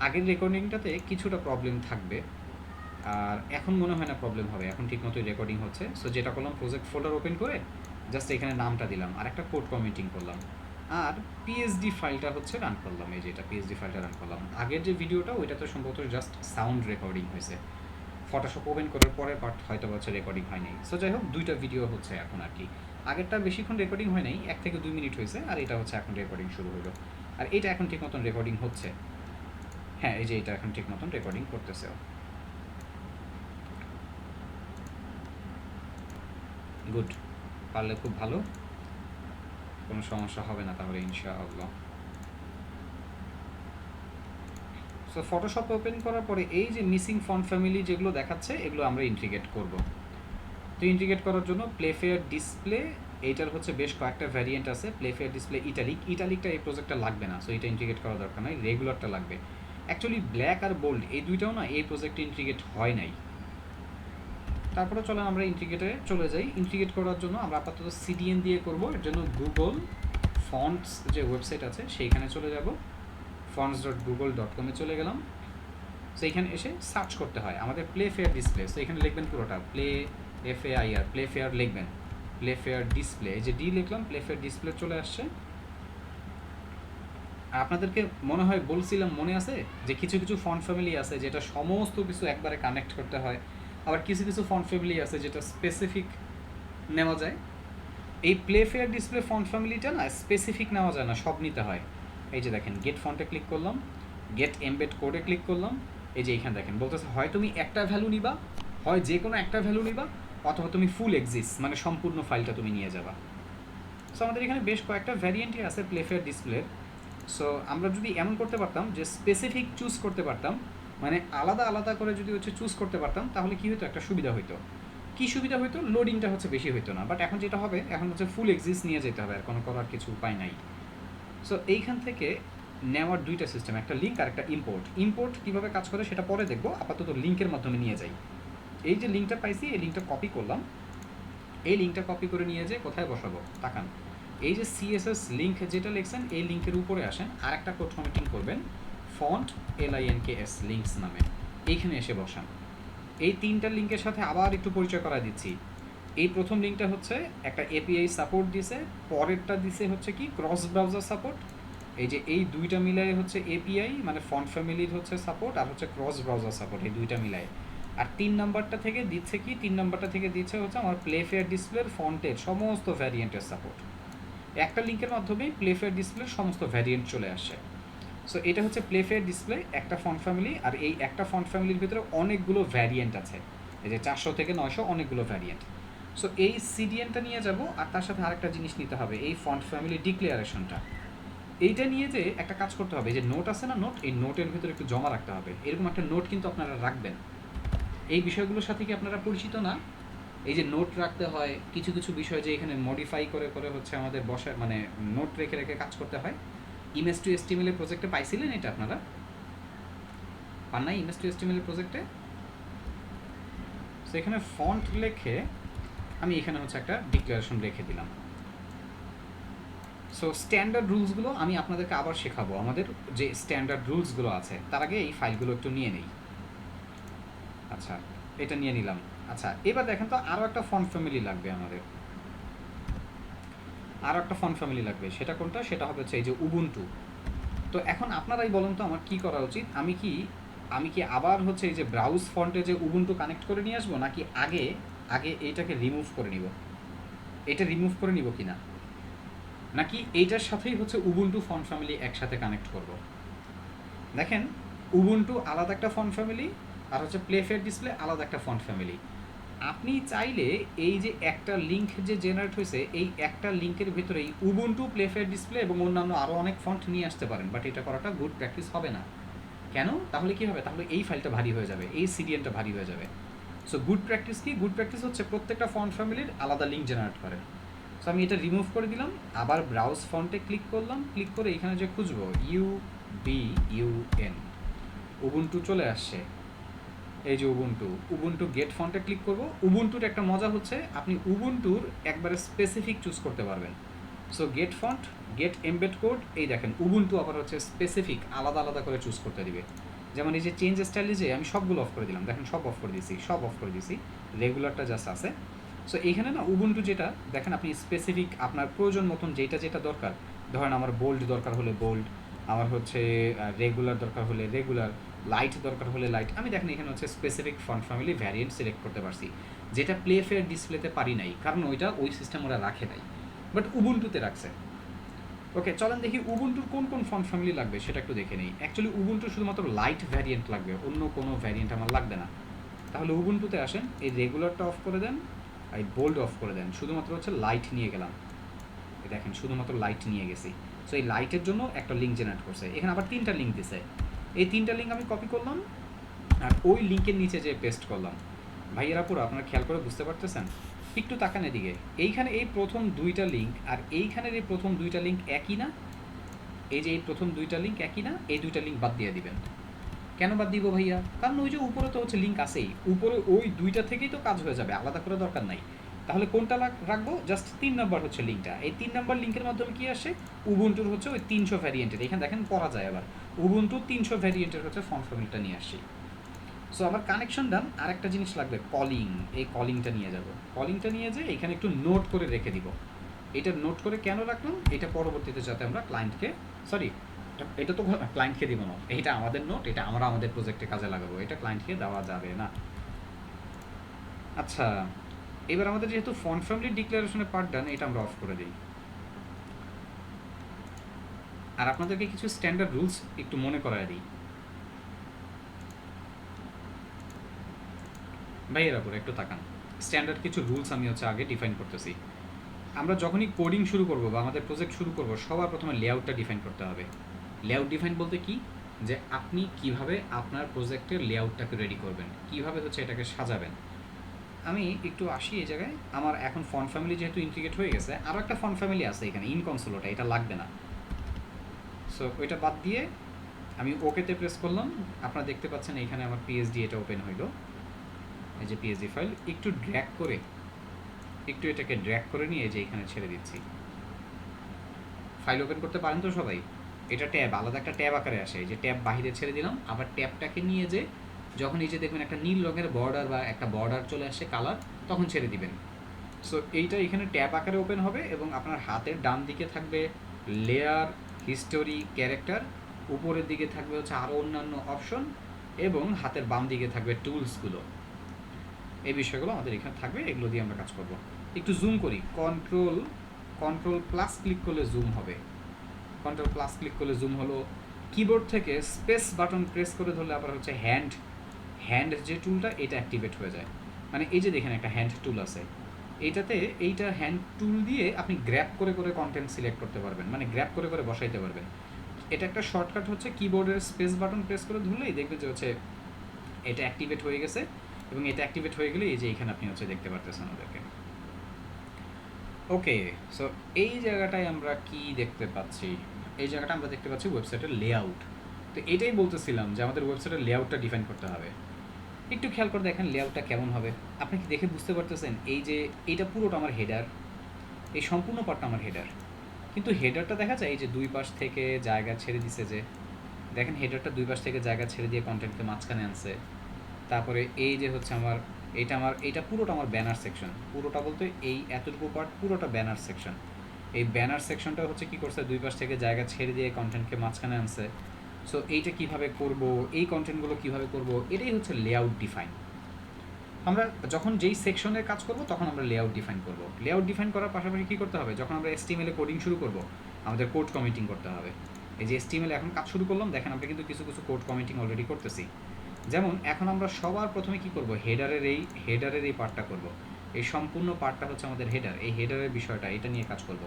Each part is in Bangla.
আগের রেকর্ডিংটাতে কিছুটা প্রবলেম থাকবে, আর এখন মনে হয় না প্রবলেম হবে, এখন ঠিকমতোই রেকর্ডিং হচ্ছে। সো যেটা করলাম, প্রজেক্ট ফোল্ডার ওপেন করে জাস্ট এখানে নামটা দিলাম আর একটা কোড কমেন্টিং করলাম, আর পিএইচডি ফাইলটা হচ্ছে রান করলাম। এই যে এটা পিএইচডি ফাইলটা রান করলাম। আগের যে ভিডিওটা ওইটা তো সম্ভবত জাস্ট সাউন্ড রেকর্ডিং হয়েছে, ফটোশপ ওপেন করার পরে বাট হয়তো হচ্ছে রেকর্ডিং হয়নি। সো যাই হোক, দুইটা ভিডিও হচ্ছে এখন আর কি। আগেরটা বেশিক্ষণ রেকর্ডিং হয় নাই, 1 থেকে 2 মিনিট হয়েছে, আর এটা হচ্ছে এখন রেকর্ডিং শুরু হলো। আর এটা এখন ঠিক মতন রেকর্ডিং হচ্ছে। হ্যাঁ, এই যে এটা এখন ঠিক মতন রেকর্ডিং করতেছে। গুড, পারলে খুব ভালো, কোনো সমস্যা হবে না তাহলে ইনশাআল্লাহ। সো ফটোশপ ওপেন করার পরে এই যে মিসিং ফন্ট ফ্যামিলি যেগুলো দেখাচ্ছে, এগুলো আমরা ইন্টিগ্রেট করব। তো ইন্টিগ্রেট করার জন্য প্লেফেয়ার ডিসপ্লে, এইটার হচ্ছে বেশ কয়েকটা ভ্যারিয়েন্ট আছে। প্লেফেয়ার ডিসপ্লে ইটালিকটা এই প্রজেক্টটা লাগবে না, সো এটা ইন্টিগ্রেট করার দরকার নাই, রেগুলারটা লাগবে। অ্যাকচুয়ালি ব্ল্যাক আর বোল্ড এই দুইটাও না এই প্রজেক্টে ইন্টিগ্রেট হয় নাই। তারপরে চলো আমরা ইন্টিগ্রেটে চলে যাই। ইন্টিগ্রেট করার জন্য আমরা আপাতত সিডিএন দিয়ে করব। এর জন্য গুগল ফন্টস যে ওয়েবসাইট আছে সেইখানে চলে যাব, fonts.google.com-এ চলে গেলাম। সো এইখানে এসে সার্চ করতে হয় আমাদের প্লেফেয়ার ডিসপ্লে। সো এখানে লিখবেন পুরোটা FAIR, প্লেফেয়ার লিখবেন, প্লেফেয়ার ডিসপ্লে, এই যে ডি লিখলাম, প্লেফেয়ার ডিসপ্লে চলে আসছে। আপনাদেরকে মনে হয় বলছিলাম, মনে আছে যে কিছু কিছু ফন্ট ফ্যামিলি আছে যেটা সমস্ত কিছু একবারে কানেক্ট করতে হয়, আবার কিছু কিছু ফন্ট ফ্যামিলি আছে যেটা স্পেসিফিক নেওয়া যায়। এই প্লেফেয়ার ডিসপ্লে ফন্ট ফ্যামিলিটা না স্পেসিফিক নেওয়া যায় না, সব নিতে হয়। এই যে দেখেন, গেট ফন্টে ক্লিক করলাম, গেট এমবেড কোডে ক্লিক করলাম। এই যে এইখানে দেখেন বলতেছে হয় তুমি একটা ভ্যালু নিবা, হয় যে কোনো একটা ভ্যালু নিবা, অথবা তুমি ফুল এক্সিস্ট মানে সম্পূর্ণ ফাইলটা তুমি নিয়ে যাবা। সো আমাদের এখানে বেশ কয়েকটা ভ্যারিয়েন্টই আছে প্লেফেয়ার ডিসপ্লের। সো আমরা যদি এমন করতে পারতাম যে স্পেসিফিক চুজ করতে পারতাম, মানে আলাদা আলাদা করে যদি হচ্ছে চুজ করতে পারতাম, তাহলে কী হতো, একটা সুবিধা হইতো। কী সুবিধা হইতো, লোডিংটা হচ্ছে বেশি হইতো না। বাট এখন যেটা হবে, এখন হচ্ছে ফুল এক্সিস্ট নিয়ে যেতে হবে, আর কোনো করার কিছু উপায় নাই। সো এইখান থেকে নেওয়ার দুইটা সিস্টেম, একটা লিঙ্ক আর একটা ইম্পোর্ট। ইম্পোর্ট কীভাবে কাজ করে সেটা পরে দেখবো, আপাতত লিঙ্কের মাধ্যমে নিয়ে যাই। এই যে লিঙ্কটা পাইছি, এই লিঙ্কটা কপি করলাম। এই লিঙ্কটা কপি করে নিয়ে যেয়ে কোথায় বসাবো, তাকান, এই যে সিএসএস লিঙ্ক যেটা লিখছেন, এই লিঙ্কের উপরে আসেন, আর একটা কোড ফরম্যাটিং করবেন, ফন্ট LINKS লিঙ্কস নামে, এইখানে এসে বসান। এই তিনটা লিঙ্কের সাথে আবার একটু পরিচয় করা দিচ্ছি। এই প্রথম লিঙ্কটা হচ্ছে একটা এপিআই সাপোর্ট দিছে, পরেরটা দিছে হচ্ছে কি ক্রস ব্রাউজার সাপোর্ট। এই যে এই দুইটা মিলায় হচ্ছে এপিআই মানে ফন্ট ফ্যামিলির হচ্ছে সাপোর্ট, আর হচ্ছে ক্রস ব্রাউজার সাপোর্ট, এই দুইটা মিলায়। আর 3 নাম্বারটা থেকে দিচ্ছে কি, 3 নাম্বারটা থেকে দিচ্ছে হচ্ছে আমার প্লেফেয়ার ডিসপ্লের ফন্টের সমস্ত ভ্যারিয়েন্টের সাপোর্ট। একটা লিঙ্কের মাধ্যমে প্লেফেয়ার ডিসপ্লের সমস্ত ভ্যারিয়েন্ট চলে আসে। সো এটা হচ্ছে প্লেফেয়ার ডিসপ্লে, একটা ফন্ট ফ্যামিলি, আর এই একটা ফন্ট ফ্যামিলির ভিতরে অনেকগুলো ভ্যারিয়েন্ট আছে, এই যে 400 থেকে 900 অনেকগুলো ভ্যারিয়েন্ট। সো এই সিডিএনটা নিয়ে যাব, আর তার সাথে আরেকটা জিনিস নিতে হবে, এই ফন্ট ফ্যামিলি ডিক্লারেশনটা। এইটা নিয়ে যে একটা কাজ করতে হবে, যে নোট আছে না, নোট, এই নোটের ভিতরে একটু জমা রাখতে হবে। এরকম একটা নোট কিন্তু আপনারা রাখবেন। এই বিষয়গুলোর সাথে কি আপনারা পরিচিত না? এই যে নোট রাখতে হয়, কিছু কিছু বিষয় যে এখানে মডিফাই করে করে হচ্ছে আমাদের বসে, মানে নোট রেখে রেখে কাজ করতে হয়। ইমেজ টু এস্টিমেল প্রজেক্টে পাইছিলেন এটা আপনারা? পান নাই ইমেজ টু এস্টিমেল প্রজেক্টে? সো এখানে ফন্ট লেখে আমি এখানে হচ্ছে একটা ডিক্লারেশন রেখে দিলাম। সো স্ট্যান্ডার্ড রুলসগুলো আমি আপনাদেরকে আবার শেখাবো, আমাদের যে স্ট্যান্ডার্ড রুলসগুলো আছে, তার আগে এই ফাইলগুলো একটু নিয়ে নেই। আচ্ছা, এটা নিয়ে নিলাম। আচ্ছা, এবার দেখেন তো আরও একটা ফন্ট ফ্যামিলি লাগবে আমাদের, আরও একটা ফন্ট ফ্যামিলি লাগবে। সেটা কোনটা? সেটা হবে হচ্ছে এই যে উবুন্টু। তো এখন আপনারাই বলুন তো আমার কী করা উচিত। আমি কি আবার হচ্ছে এই যে ব্রাউজ ফন্টে যে উবুন্টু কানেক্ট করে নিয়ে আসবো, নাকি আগে আগে এইটাকে রিমুভ করে নিব? এটা রিমুভ করে নিব কি না, নাকি এইটার সাথেই হচ্ছে উবুন্টু ফন্ট ফ্যামিলি একসাথে কানেক্ট করব? দেখেন, উবুন্টু আলাদা একটা ফন্ট ফ্যামিলি, আর হচ্ছে প্লেফেয়ার ডিসপ্লে আলাদা একটা ফন্ট ফ্যামিলি। আপনি চাইলে এই যে একটা লিঙ্ক যে জেনারেট হয়েছে, এই একটা লিঙ্কের ভিতরেই উবুন্টু, প্লেফেয়ার ডিসপ্লে এবং অন্যান্য আরও অনেক ফন্ট নিয়ে আসতে পারেন, বাট এটা করাটা গুড প্র্যাকটিস হবে না। কেন? তাহলে কী হবে, তাহলে এই ফাইলটা ভারী হয়ে যাবে, এই সিডিএনটা ভারী হয়ে যাবে। সো গুড প্র্যাকটিস কি? গুড প্র্যাকটিস হচ্ছে প্রত্যেকটা ফন্ট ফ্যামিলির আলাদা লিঙ্ক জেনারেট করে। সো আমি এটা রিমুভ করে দিলাম, আবার ব্রাউজ ফন্টে ক্লিক করলাম, ক্লিক করে এখানে যে খুঁজবো UBUN, উবুন্টু চলে আসছে। এই যে উবুন্টু গেট ফন্টে ক্লিক করব। উবুন্টুর একটা মজা হচ্ছে আপনি উবুন্টুর একবারে স্পেসিফিক চুজ করতে পারবেন। So get font get embed code, এই দেখেন উবুন্টু আবার হচ্ছে স্পেসিফিক আলাদা আলাদা করে চুজ করতে দিবে। যেমন এই যে চেঞ্জ স্টাইলে যে আমি সবগুলো অফ করে দিলাম, দেখেন সব অফ করে দিয়েছি, সব অফ করে দিয়েছি, রেগুলারটা জাস্ট আছে। সো এইখানে না উবুন্টু যেটা দেখেন আপনি স্পেসিফিক আপনার প্রয়োজন মতন যেটা যেটা দরকার, ধরেন আমার বোল্ড দরকার হলে বোল্ড, আমার হচ্ছে রেগুলার দরকার হলে রেগুলার, লাইট দরকার হলে লাইট, আমি দেখেন এখানে হচ্ছে specific font family variant select করতে পারছি, যেটা প্লে ফেয়ার ডিসপ্লেতে পারি নাই, কারণ ওইটা ওই সিস্টেম ওরা রাখে নাই, বাট উবুন্টুতে রাখছে। ওকে, চলেন দেখি উবুন্টুর কোন কোন ফন্ট ফ্যামিলি লাগবে সেটা একটু দেখে নিই। অ্যাকচুয়ালি উবুন্টুর শুধুমাত্র লাইট ভ্যারিয়েন্ট লাগবে, অন্য কোনো ভ্যারিয়েন্ট আমার লাগবে না। তাহলে উবুন্টুতে আসেন, এই রেগুলারটা অফ করে দেন, এই বোল্ড অফ করে দেন, শুধুমাত্র হচ্ছে লাইট নিয়ে গেলাম, এই দেখেন শুধুমাত্র লাইট নিয়ে গেছি। সো এই লাইটের জন্য একটা লিঙ্ক জেনারেট করছে, এখানে আবার 3টা লিঙ্ক দিছে, এই 3টা লিঙ্ক আমি কপি করলাম আর ওই লিঙ্কের নিচে যে পেস্ট করলাম। ভাইয়েরা পুরো আপনারা খেয়াল করে বুঝতে পারতেছেন, একটু তাকান এদিকে, এইখানে এই প্রথম 2টা লিঙ্ক আর এইখানের এই প্রথম 2টা লিঙ্ক একই না? এই যে এই প্রথম 2টা লিঙ্ক একই না? এই 2টা লিঙ্ক বাদ দিয়ে দিবেন। কেন বাদ দিব ভাইয়া? কারণ ওই যে উপরে তো হচ্ছে লিঙ্ক আছেই, উপরে ওই 2টা থেকেই তো কাজ হয়ে যাবে, আলাদা করে দরকার নাই। তাহলে কোনটা রাখবো? জাস্ট 3 নম্বর হচ্ছে লিঙ্কটা, এই 3 নম্বর লিঙ্কের মাধ্যমে কি আসে? উবুন্টুর হচ্ছে ওই 300 ভ্যারিয়েন্টের, এখানে দেখেন পড়া যায় আবার, উবুন্টু 300 ভ্যারিয়েন্টের হচ্ছে ফন্ট ফ্যামিলিটা নিয়ে আসছি। সো আমার কানেকশন ডান, আর একটা জিনিস লাগবে কলিং, এই কলিংটা নিয়ে যাব, কলিংটা নিয়ে যেয়ে এখানে একটু নোট করে রেখে দিব। এটা নোট করে কেন রাখলাম? এটা পরবর্তীতে যাতে আমরা ক্লায়েন্টকে, সরি এটা তো ক্লায়েন্টকে দিব না, এটা আমাদের নোট, এটা আমরা আমাদের প্রজেক্টে কাজে লাগাবো, এটা ক্লায়েন্টকে দেওয়া যাবে না। আচ্ছা, এবার আমাদের যেহেতু ফন্ট ফ্যামিলি ডিক্লারেশনের পার্ট ডান, এটা আমরা অফ করে দিই। আর আপনাদেরকে কিছু স্ট্যান্ডার্ড রুলস একটু মনে করায় দিই। ভাইয়েরা পরে একটু তাকান, স্ট্যান্ডার্ড কিছু রুলস আমি হচ্ছে আগে ডিফাইন করতেছি। আমরা যখনই কোডিং শুরু করব বা আমাদের প্রজেক্ট শুরু করব, সবার প্রথমে লেআউটটা ডিফাইন করতে হবে। লেআউট ডিফাইন বলতে কি, যে আপনি কিভাবে আপনার প্রজেক্টের লেআউটটাকে রেডি করবেন, কিভাবে হচ্ছে এটাকে সাজাবেন। আমি একটু আসি এই জায়গায়, আমার এখন ফন্ট ফ্যামিলি যেহেতু ইন্টিগ্রেট হয়ে গেছে, আরও একটা ফন্ট ফ্যামিলি আছে এখানে, ইনকনসোলোটা, এটা লাগবে না। সো ওইটা বাদ দিয়ে আমি ওকেতে প্রেস করলাম, আপনারা দেখতে পাচ্ছেন এখানে আমার পিএইচডি এটা ওপেন হইল, এই যে পিএইচডি ফাইল, একটু ড্র্যাগ করে, একটু এটাকে ড্র্যাগ করে নিয়ে যে এখানে ছেড়ে দিচ্ছি। ফাইল ওপেন করতে পারেন তো সবাই? এটা ট্যাব, আলাদা একটা ট্যাব আকারে আসে, এই যে ট্যাব বাহিরে ছেড়ে দিলাম, আবার ট্যাবটাকে নিয়ে যে যখন এই যে দেখবেন একটা নীল রঙের বর্ডার বা একটা বর্ডার চলে আসে কালার, তখন ছেড়ে দিবেন। সো এইটা এখানে ট্যাব আকারে ওপেন হবে এবং আপনার হাতের ডান দিকে থাকবে লেয়ার, হিস্টোরি, ক্যারেক্টার, উপরের দিকে থাকবে হচ্ছে আরও অন্যান্য অপশন, এবং হাতের বাম দিকে থাকবে টুলসগুলো। এই বিষয়গুলো আমাদের এখানে থাকবে, এগুলো দিয়ে আমরা কাজ করব। একটু জুম করি, কন্ট্রোল প্লাস ক্লিক করলে জুম হবে, কন্ট্রোল প্লাস ক্লিক করলে জুম হলো। কিবোর্ড থেকে স্পেস বাটন প্রেস করে ধরলে আবার হচ্ছে হ্যান্ড যে টুলটা, এটা অ্যাক্টিভেট হয়ে যায়। মানে এই যে দেখেন একটা হ্যান্ড টুল আছে, এইটাতে এইটা হ্যান্ড টুল দিয়ে আপনি গ্র্যাব করে করে কন্টেন্ট সিলেক্ট করতে পারবেন, মানে গ্র্যাব করে করে বসাইতে পারবেন। এটা একটা শর্টকাট হচ্ছে, কিবোর্ডের স্পেস বাটন প্রেস করে ধরলেই দেখবেন যে হচ্ছে এটা অ্যাক্টিভেট হয়ে গেছে, এবং এটা অ্যাক্টিভেট হয়ে গেলে এই যে এখানে আপনি হচ্ছে দেখতে পারতেছেন ওদেরকে। ওকে, সো এই জায়গাটায় আমরা কি দেখতে পাচ্ছি? এই জায়গাটা আমরা দেখতে পাচ্ছি ওয়েবসাইটের লেআউট। তো এটাই বলতেছিলাম যে আমাদের ওয়েবসাইটের লেআউটটা ডিফাইন করতে হবে। একটু খেয়াল করে দেখেন লেআউটটা কেমন হবে, আপনি কি দেখে বুঝতে পারতেছেন? এই যে এইটা পুরোটা আমার হেডার, এই সম্পূর্ণ পার্টটা আমার হেডার, কিন্তু হেডারটা দেখা যায় এই যে দুই পাশ থেকে জায়গা ছেড়ে দিছে, যে দেখেন হেডারটা দুই পাশ থেকে জায়গা ছেড়ে দিয়ে কন্টেন্টকে মাঝখানে আনছে। তারপরে এই যে হচ্ছে এইটা পুরোটা আমার ব্যানার সেকশন, পুরোটা বলতে এই এতটুকু পার্ট পুরোটা ব্যানার সেকশন। এই ব্যানার সেকশনটা হচ্ছে কি করছে, দুই পাশ থেকে জায়গা ছেড়ে দিয়ে কন্টেন্টকে মাঝখানে আনছে। সো এইটা কিভাবে করব, এই কন্টেন্টগুলো কিভাবে করব, এটাই হচ্ছে লেআউট ডিফাইন। আমরা যখন যেই সেকশনের কাজ করব তখন আমরা লেআউট ডিফাইন করব। লেআউট ডিফাইন করার পাশাপাশি কী করতে হবে, যখন আমরা HTML কোডিং শুরু করব আমাদের কোড কমিটিং করতে হবে। এই যে HTML এখন কাজ শুরু করলাম, দেখেন আমরা কিন্তু কিছু কিছু কোড কমিটিং অলরেডি করতেছি। যেমন এখন আমরা সবার প্রথমে কি করব, হেডারের এই পার্টটা করব। এই সম্পূর্ণ পার্টটা হচ্ছে আমাদের হেডার, এই হেডারের বিষয়টা, এটা নিয়ে কাজ করব।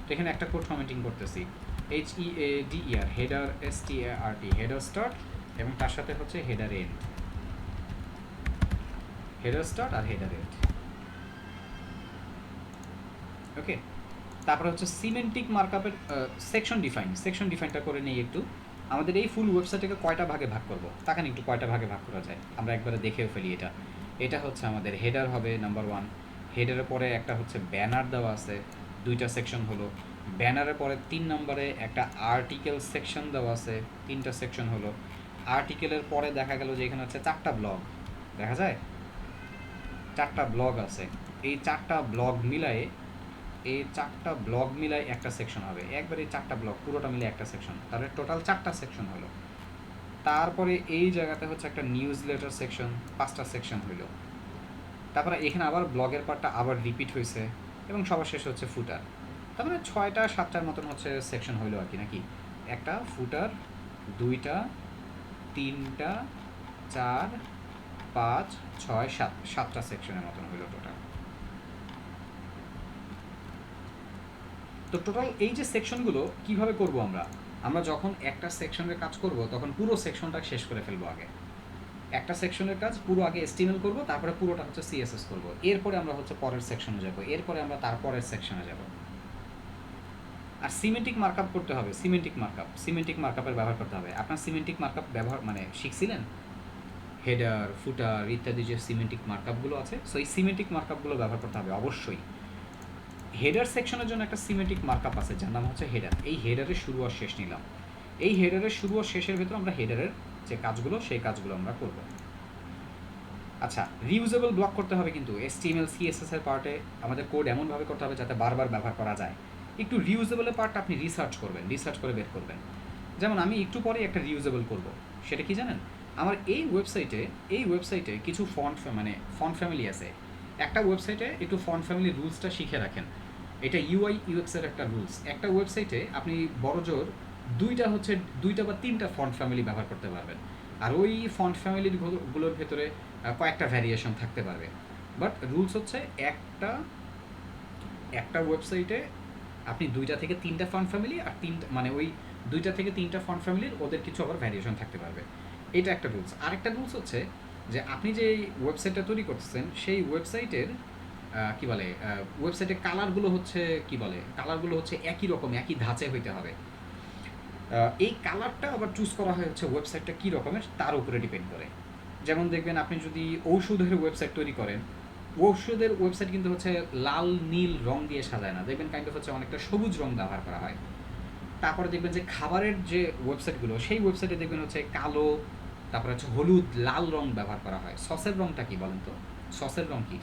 তো এখানে একটা কোড কমেন্টিং করতেছি, HEADER, header START, header start, এবং তার সাথে হচ্ছে হেডার এন্ড, হেডার স্টার্ট আর হেডার এন্ড। ওকে, তারপরে হচ্ছে সিমেন্টিক মার্কআপের সেকশন ডিফাইনটা করে নিই একটু। আমাদের এই ফুল ওয়েবসাইটটাকে কয়টা ভাগে ভাগ করব, তাকান একটু কয়টা ভাগে ভাগ করা যায়, আমরা একবারে দেখেও ফেলি। এটা হচ্ছে আমাদের হেডার হবে নাম্বার 1, হেডারের পরে একটা হচ্ছে ব্যানার দেওয়া আছে, 2টা সেকশন হলো। ব্যানারের পরে 3 নম্বরে একটা আর্টিকেল সেকশন দেওয়া আছে, 3টা সেকশন হলো। আর্টিকেলের পরে দেখা গেল যে এখানে হচ্ছে 4টা ব্লগ দেখা যায়, 4টা ব্লগ আছে। এই 4টা ব্লগ মিলায়ে একটা সেকশন হবে, একবার এই 4টা ব্লগ পুরোটা মিলে একটা সেকশন, তাহলে টোটাল 4টা সেকশন হলো। তারপরে এই জায়গাতে হচ্ছে একটা নিউজ লেটার সেকশন, 5টা সেকশন হইলো। তারপরে এখানে আবার ব্লগের পার্টটা আবার রিপিট হয়েছে এবং সবার শেষে হচ্ছে ফুটার। তার মানে 6টা 7টার মতন হচ্ছে সেকশন হইলো আর কি, নাকি? একটা ফুটার, 2টা, 3টা, 4, 5, 6, 7, 7টা সেকশনের মতন হইলো টোটাল। তো টোটাল এই যে সেকশনগুলো কিভাবে করব আমরা? আমরা যখন একটা সেকশনের কাজ করব তখন পুরো সেকশনটা শেষ করে ফেলবো আগে। একটা সেকশনের কাজ পুরো আগে এসটিএমএল করব, তারপরে পুরোটা হচ্ছে সিএসএস করব, এরপরে আমরা হচ্ছে পরের সেকশনে যাব, এরপরে আমরা তারপরের সেকশনে যাব। আর সিমেন্টিক মার্কআপ করতে হবে, সিমেন্টিক মার্কআপের ব্যবহার করতে হবে। আপনার সিমেন্টিক মার্কআপ ব্যবহার মানে শিখছিলেন? হেডার, ফুটার ইত্যাদি যে সিমেন্টিক মার্কআপগুলো আছে, সো এই সিমেন্টিক মার্কআপগুলো ব্যবহার করতে হবে অবশ্যই। হেডার সেকশনের জন্য একটা সিমেন্টিক মার্কআপ আছে যার নাম হচ্ছে হেডার। এই হেডারের শুরু আর শেষ নিলাম। এই হেডারের শুরু আর শেষের ভেতর আমরা হেডারের যে কাজগুলো সেই কাজগুলো আমরা করব। আচ্ছা, রিউজেবল ব্লক করতে হবে কিন্তু HTML CSS এর পার্টে আমাদের কোড এমনভাবে করতে হবে যাতে বারবার ব্যবহার করা যায়। একটু রিউজেবলের পার্টটা আপনি রিসার্চ করে বের করবেন। যেমন আমি একটু পরে একটা রিউজেবল করব, সেটা কি জানেন? আমার এই ওয়েবসাইটে কিছু ফন্ট ফ্যামিলি আছে। একটা ওয়েবসাইটে একটু ফন্ট ফ্যামিলি রুলসটা শিখে রাখেন। এটা UI UX এর একটা রুলস। একটা ওয়েবসাইটে আপনি বড়জোর দুইটা বা তিনটা ফন্ট ফ্যামিলি ব্যবহার করতে পারবেন, আর ওই ফন্ট ফ্যামিলিগুলোর ভেতরে কয়েকটা ভ্যারিয়েশন থাকতে পারবে। বাট রুলস হচ্ছে একটা ওয়েবসাইটে আপনি 2টা থেকে 3টা ফন্ট ফ্যামিলি, আর ওই 2টা থেকে 3টা ফন্ট ফ্যামিলির ওদের কিছু আবার ভ্যারিয়েশন থাকতে পারবে। এটা একটা রুলস। আরেকটা রুলস হচ্ছে যে আপনি যে ওয়েবসাইটটা তৈরি করতেছেন সেই ওয়েবসাইটের ওয়েবসাইটের কালারগুলো হচ্ছে একই রকম, একই ধাঁচে হইতে হবে। এই কালারটা আবার চুজ করা হয় হচ্ছে ওয়েবসাইটটা কী রকমের তার উপরে ডিপেন্ড করে। যেমন দেখবেন আপনি যদি ঔষধের ওয়েবসাইট তৈরি করেন, ঔষধের ওয়েবসাইট কিন্তু হচ্ছে লাল নীল রং দিয়ে সাজায় না, দেখবেন হচ্ছে অনেকটা সবুজ রং ব্যবহার করা হয়। তারপরে দেখবেন যে খাবারের যে ওয়েবসাইটগুলো সেই ওয়েবসাইটে দেখবেন হচ্ছে কালো, তারপরে হচ্ছে হলুদ, লাল রং ব্যবহার করা হয়। সসের রংটা কি বলেন তো? সসের রং কি?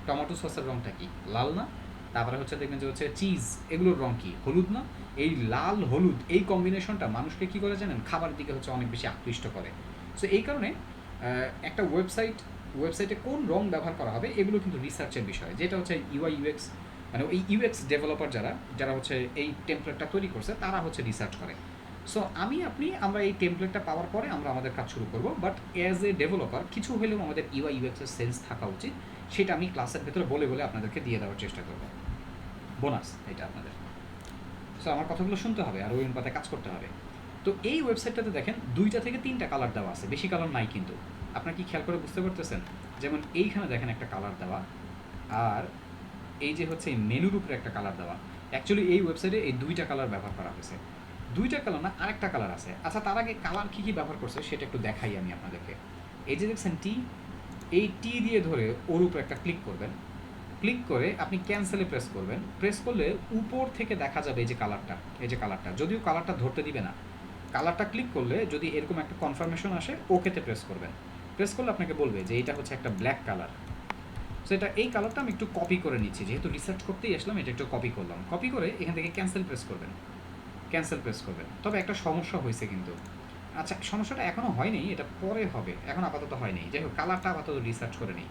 টমেটো সসের রংটা কি? লাল না? তারপরে হচ্ছে দেখবেন যে হচ্ছে চিজ, এগুলোর রং কি? হলুদ না? এই লাল হলুদ এই কম্বিনেশনটা মানুষকে কী করে জানেন? খাবারের দিকে হচ্ছে অনেক বেশি আকৃষ্ট করে। সো এই কারণে একটা ওয়েবসাইটে কোন রং ব্যবহার করা হবে এগুলো কিন্তু রিসার্চের বিষয়, যেটা হচ্ছে UI UX ওই UX ডেভেলপার যারা হচ্ছে এই টেমপ্লেটটা তৈরি করছে তারা হচ্ছে রিসার্চ করে। সো আমরা এই টেমপ্লেটটা পাওয়ার পরে আমরা আমাদের কাজ শুরু করব। বাট অ্যাজ এ ডেভেলপার কিছু হলেও আমাদের UI UX এর সেন্স থাকা উচিত, সেটা আমি ক্লাসের ভেতরে বলে আপনাদেরকে দিয়ে দেওয়ার চেষ্টা করব। বোনাস এটা আপনাদের। সো আমার কথাগুলো শুনতে হবে আর ওই অনুপাতে কাজ করতে হবে। তো এই ওয়েবসাইটটাতে দেখেন 2টা থেকে 3টা কালার দেওয়া আছে, বেশি কালার নাই কিন্তু। আপনার কি খেয়াল করে বুঝতে পারতেছেন? যেমন এইখানে দেখেন একটা কালার দেওয়া, আর এই যে হচ্ছে এই মেনুর উপরে একটা কালার দেওয়া। অ্যাকচুয়ালি এই ওয়েবসাইটে এই 2টা কালার ব্যবহার করা হয়েছে। 2টা কালার না, আরেকটা কালার আছে। আচ্ছা, তার আগে কালার কী কী ব্যবহার করছে সেটা একটু দেখাই আমি আপনাদেরকে। এই যে দেখছেন এই টি দিয়ে ধরে ওর উপরে একটা ক্লিক করবেন। ক্লিক করে আপনি ক্যান্সেলে প্রেস করবেন। প্রেস করলে উপর থেকে দেখা যাবে এই যে কালারটা, যদিও কালারটা ধরতে দিবে না। কালারটা ক্লিক করলে যদি এরকম একটা কনফার্মেশন আসে, ওকেতে প্রেস করবেন। প্রেস করলে আপনাকে বলবে যে এটা হচ্ছে একটা ব্ল্যাক কালার। সো এই কালারটা আমি একটু কপি করে নিচ্ছি, যেহেতু রিসার্চ করতেই আসলাম, এটা একটু কপি করলাম। কপি করে এখান থেকে ক্যান্সেল প্রেস করবেন। তবে একটা সমস্যা হয়েছে কিন্তু। আচ্ছা, সমস্যাটা এখনও হয়নি, এটা পরে হবে, এখন আপাতত হয়নি। যাই হোক, কালারটা আপাতত রিসার্চ করে নিই।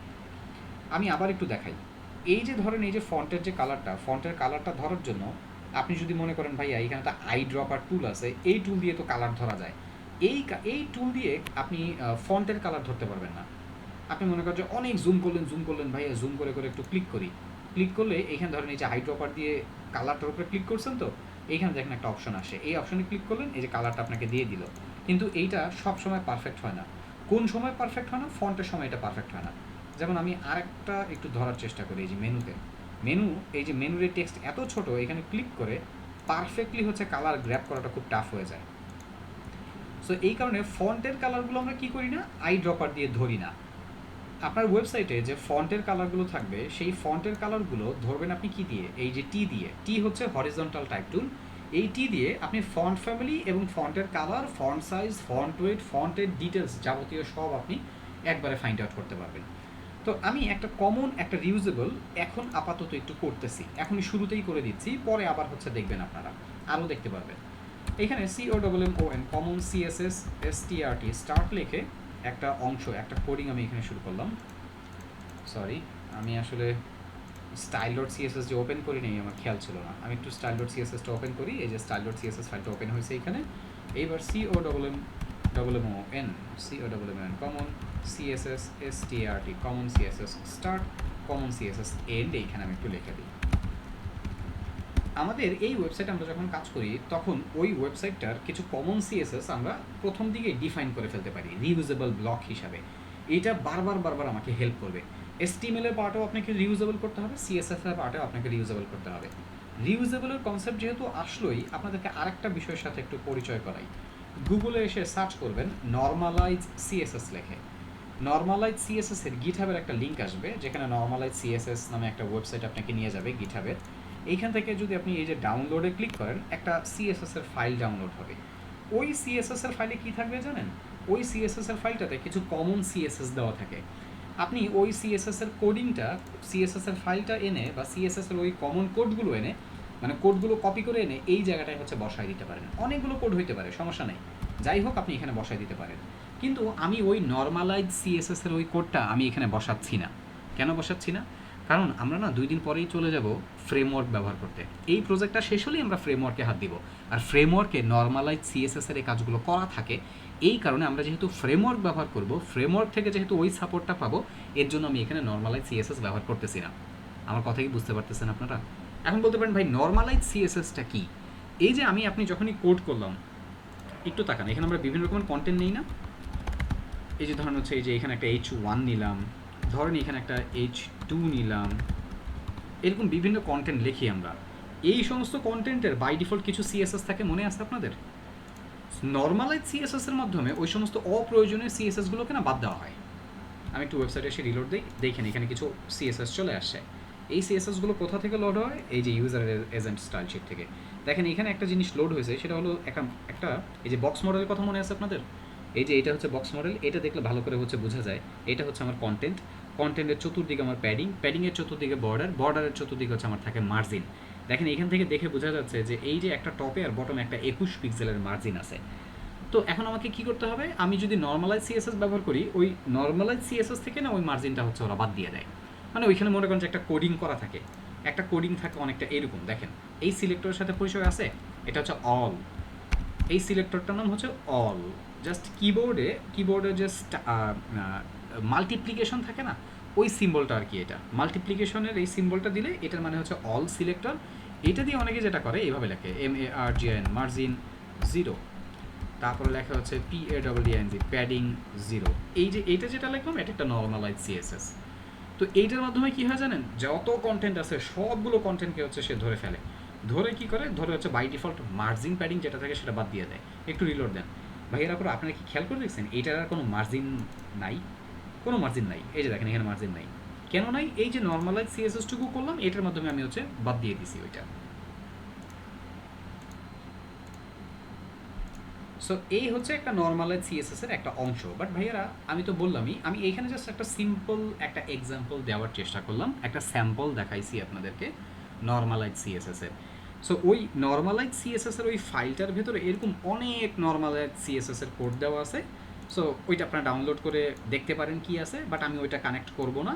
আমি আবার একটু দেখাই। এই যে ধরেন এই যে ফন্টের কালারটা ধরার জন্য আপনি যদি মনে করেন ভাইয়া এখানে একটা আই ড্রপার টুল আছে, এই টুল দিয়ে তো কালার ধরা যায়। এই টুল দিয়ে আপনি ফন্টের কালার ধরতে পারবেন না। আপনি মনে করেন যে অনেক জুম করলেন ভাইয়া, জুম করে একটু ক্লিক করলে এখানে ধরেন এই যে আই ড্রপার দিয়ে কালারটার উপরে ক্লিক করছেন, তো এইখানে দেখেন একটা অপশন আসে, এই অপশনে ক্লিক করলেন, এই যে কালারটা আপনাকে দিয়ে দিল। কিন্তু এইটা সব সময় পারফেক্ট হয় না। কোন সময় পারফেক্ট হয় না? ফন্টের সময় এটা পারফেক্ট হয় না। যেমন আমি আরেকটা একটু ধরার চেষ্টা করি। এই যে এই যে মেনুর টেক্সট এত ছোট, এখানে ক্লিক করে পারফেক্টলি হচ্ছে কালার গ্র্যাব করাটা খুব টাফ হয়ে যায়। সো এই কারণে ফন্টের কালারগুলো আমরা কী করি না? আই ড্রপার দিয়ে ধরি না। আপনার ওয়েবসাইটে যে ফন্টের কালারগুলো থাকবে সেই ফন্টের কালারগুলো ধরবেন আপনি কি দিয়ে, এই যে টি দিয়ে, টি হচ্ছে হরিজন্টাল টাইপ টুল, এই টি দিয়ে আপনি ফন্ট ফ্যামিলি এবং ফন্টের colour, font size, font wait, ফন্টের ডিটেলস যাবতীয় সব আপনি একবারে ফাইন্ড আউট করতে পারবেন। তো আমি একটা কমন একটা রিউজেবল এখন আপাতত একটু করতেছি, এখনই শুরুতেই করে দিচ্ছি, পরে আবার হচ্ছে দেখবেন আপনারা আরও দেখতে পারবেন। এখানে COMMON common CSS STRT start লিখে একটা অংশ, একটা কোডিং আমি এখানে শুরু করলাম। সরি, আমি আসলে style.css যে ওপেন করি নেই, আমার খেয়াল ছিল না। আমি একটু style.css-টা ওপেন করি, এই যে style.css ফাইলটা ওপেন হয়েছে এখানে। এইবার COMMON common CSS STRT common CSS start common CSS end এইখানে আমি একটু লিখে দিই। আমাদের এই ওয়েবসাইটে আমরা যখন কাজ করি তখন ওই ওয়েবসাইটটার কিছু কমন সিএসএস আমরা প্রথম দিকে ডিফাইন করে ফেলতে পারি রিউজেবল ব্লক হিসাবে। এটা বারবার আমাকে হেল্প করবে। HTML এর পার্টও আপনাকে রিউজেবল করতে হবে, CSS এর পার্টও আপনাকে রিউজেবল করতে হবে। রিউজেবলের কনসেপ্ট যেহেতু আসলোই, আপনাদেরকে আরেকটা বিষয়ের সাথে একটু পরিচয় করাই। গুগলে এসে সার্চ করবেন নর্মালাইজ CSS লেখে। নর্মালাইজ CSS এর গিটহাবের একটা লিঙ্ক আসবে, যেখানে নর্মালাইজ CSS নামে একটা ওয়েবসাইট আপনাকে নিয়ে যাবে গিটহাবের। এইখান থেকে যদি আপনি এই যে ডাউনলোডে ক্লিক করেন, একটা CSS এর ফাইল ডাউনলোড হবে। ওই CSS এর ফাইলে কী থাকবে জানেন? ওই CSS এর ফাইলটাতে কিছু কমন CSS দেওয়া থাকে। আপনি ওই CSS এর কোডিংটা, CSS এর ফাইলটা এনে বা CSS এর ওই কমন কোডগুলো এনে, মানে কোডগুলো কপি করে এনে এই জায়গাটায় হচ্ছে বসায় দিতে পারেন। অনেকগুলো কোড হইতে পারে, সমস্যা নেই, যাই হোক আপনি এখানে বসায় দিতে পারেন। কিন্তু আমি ওই নর্মালাইজ CSS এর ওই কোডটা আমি এখানে বসাচ্ছি না। কেন বসাচ্ছি না? কারণ আমরা না 2 দিন পরেই চলে যাব ফ্রেমওয়ার্ক ব্যবহার করতে। এই প্রজেক্টটা শেষ হলেই আমরা ফ্রেমওয়ার্কে হাত দিব। আর ফ্রেমওয়ার্কে নর্মালাইজ CSS এর এই কাজগুলো করা থাকে। এই কারণে আমরা যেহেতু ফ্রেমওয়ার্ক ব্যবহার করব, ফ্রেমওয়ার্ক থেকে যেহেতু ওই সাপোর্টটা পাবো, এর জন্য আমি এখানে নর্মালাইজ CSS ব্যবহার করতেছি না। আমার কথা কি বুঝতে পারতেছেন আপনারা? এখন বলতে পারেন ভাই নর্মালাইজ CSS-টা কি? এই যে আপনি যখনই কোড করলাম, একটু তাকান, এখানে আমরা বিভিন্ন রকমের কন্টেন্ট নেই না? এই যে ধরেন হচ্ছে এই যে এখানে একটা H1 নিলাম, ধরেন এখানে একটা H2 নিলাম, এরকম বিভিন্ন কন্টেন্ট লিখি আমরা। এই সমস্ত কন্টেন্টের বাই ডিফল্ট কিছু CSS থাকে, মনে আছে আপনাদের? নর্মালাইজ CSS এর মাধ্যমে ওই সমস্ত অপ্রয়োজনীয় CSS-গুলোকে না বাদ দেওয়া হয়। আমি একটু ওয়েবসাইটে এসে রিলোড দিই, দেখেন এখানে কিছু CSS চলে আসছে। এই CSS-গুলো কোথা থেকে লোড হয়? এই যে ইউজার এজেন্ট স্টাইল শিট থেকে। দেখেন এখানে একটা জিনিস লোড হয়েছে, সেটা হলো একটা এই যে বক্স মডেলের কথা মনে আছে আপনাদের? এই যে এটা হচ্ছে বক্স মডেল, এটা দেখলে ভালো করে হচ্ছে বোঝা যায়। এটা হচ্ছে আমার কন্টেন্ট, কন্টেন্টের চতুর্দিকে আমার প্যাডিংয়ের চতুর্দিকে বর্ডারের চতুর্দিকে হচ্ছে আমার থাকে মার্জিন। দেখেন এখান থেকে দেখে বোঝা যাচ্ছে যে এই যে একটা টপে আর বটমে একটা 21 পিক্সেলের মার্জিন আছে। তো এখন আমাকে কি করতে হবে? আমি যদি নর্মালাইজ CSS ব্যবহার করি, ওই নর্মালাইজ CSS থেকে না ওই মার্জিনটা হচ্ছে ওরা বাদ দিয়ে দেয়। মানে ওইখানে মনে করেন যে একটা কোডিং করা থাকে, একটা কোডিং থাকে অনেকটা এরকম। দেখেন এই সিলেক্টরের সাথে পরিচয় আছে, এটা হচ্ছে অল। এই সিলেক্টরটার নাম হচ্ছে অল। জাস্ট কিবোর্ডে জাস্ট মাল্টিপ্লিকেশন থাকে না, ওই সিম্বলটা আর কি। এটা মাল্টিপ্লিকেশনের এই সিম্বলটা দিলে এটার মানে হচ্ছে অল সিলেক্টর। এটা দিয়ে অনেকে যেটা করে এইভাবে লেখে MARGIN মার্জিন 0, তারপরে লেখা হচ্ছে PADDING প্যাডিং 0। এই যে এইটা যেটা লিখলাম, এটা একটা নর্মালাইজ CSS। তো এইটার মাধ্যমে কি হয় জানেন? যত কন্টেন্ট আছে সবগুলো কন্টেন্টকে হচ্ছে সে ধরে ফেলে। ধরে কি করে? ধরে হচ্ছে বাই ডিফল্ট মার্জিন প্যাডিং যেটা থাকে সেটা বাদ দিয়ে দেয়। একটু রিলোড দেন ভাইয়েরা করে, আপনারা কি খেয়াল করে দেখছেন এইটার আর কোনো মার্জিন নাই? কোনো মার্জিন নাই। এই যে দেখেন এখানে মার্জিন নাই। কেন নাই? এই যে নর্মালাইজ CSS-টুকু করলাম, এটার মাধ্যমে আমি হচ্ছে বাদ দিয়ে দিছি ওইটা। সো এই হচ্ছে একটা নর্মালাইজ CSS এর একটা অংশ। বাট ভাইয়ারা আমি তো বললামই, আমি এইখানে জাস্ট একটা সিম্পল একটা এক্সাম্পল দেওয়ার চেষ্টা করলাম, একটা স্যাম্পল দেখাইছি আপনাদেরকে নর্মালাইজ CSS এর। সো ওই নর্মালাইজ CSS এর ওই ফাইলটার ভেতরে এরকম অনেক নর্মালাইজ CSS এর কোড দেওয়া আছে। সো ওইটা আপনারা ডাউনলোড করে দেখতে পারেন কি আছে, বাট আমি ওইটা কানেক্ট করব না।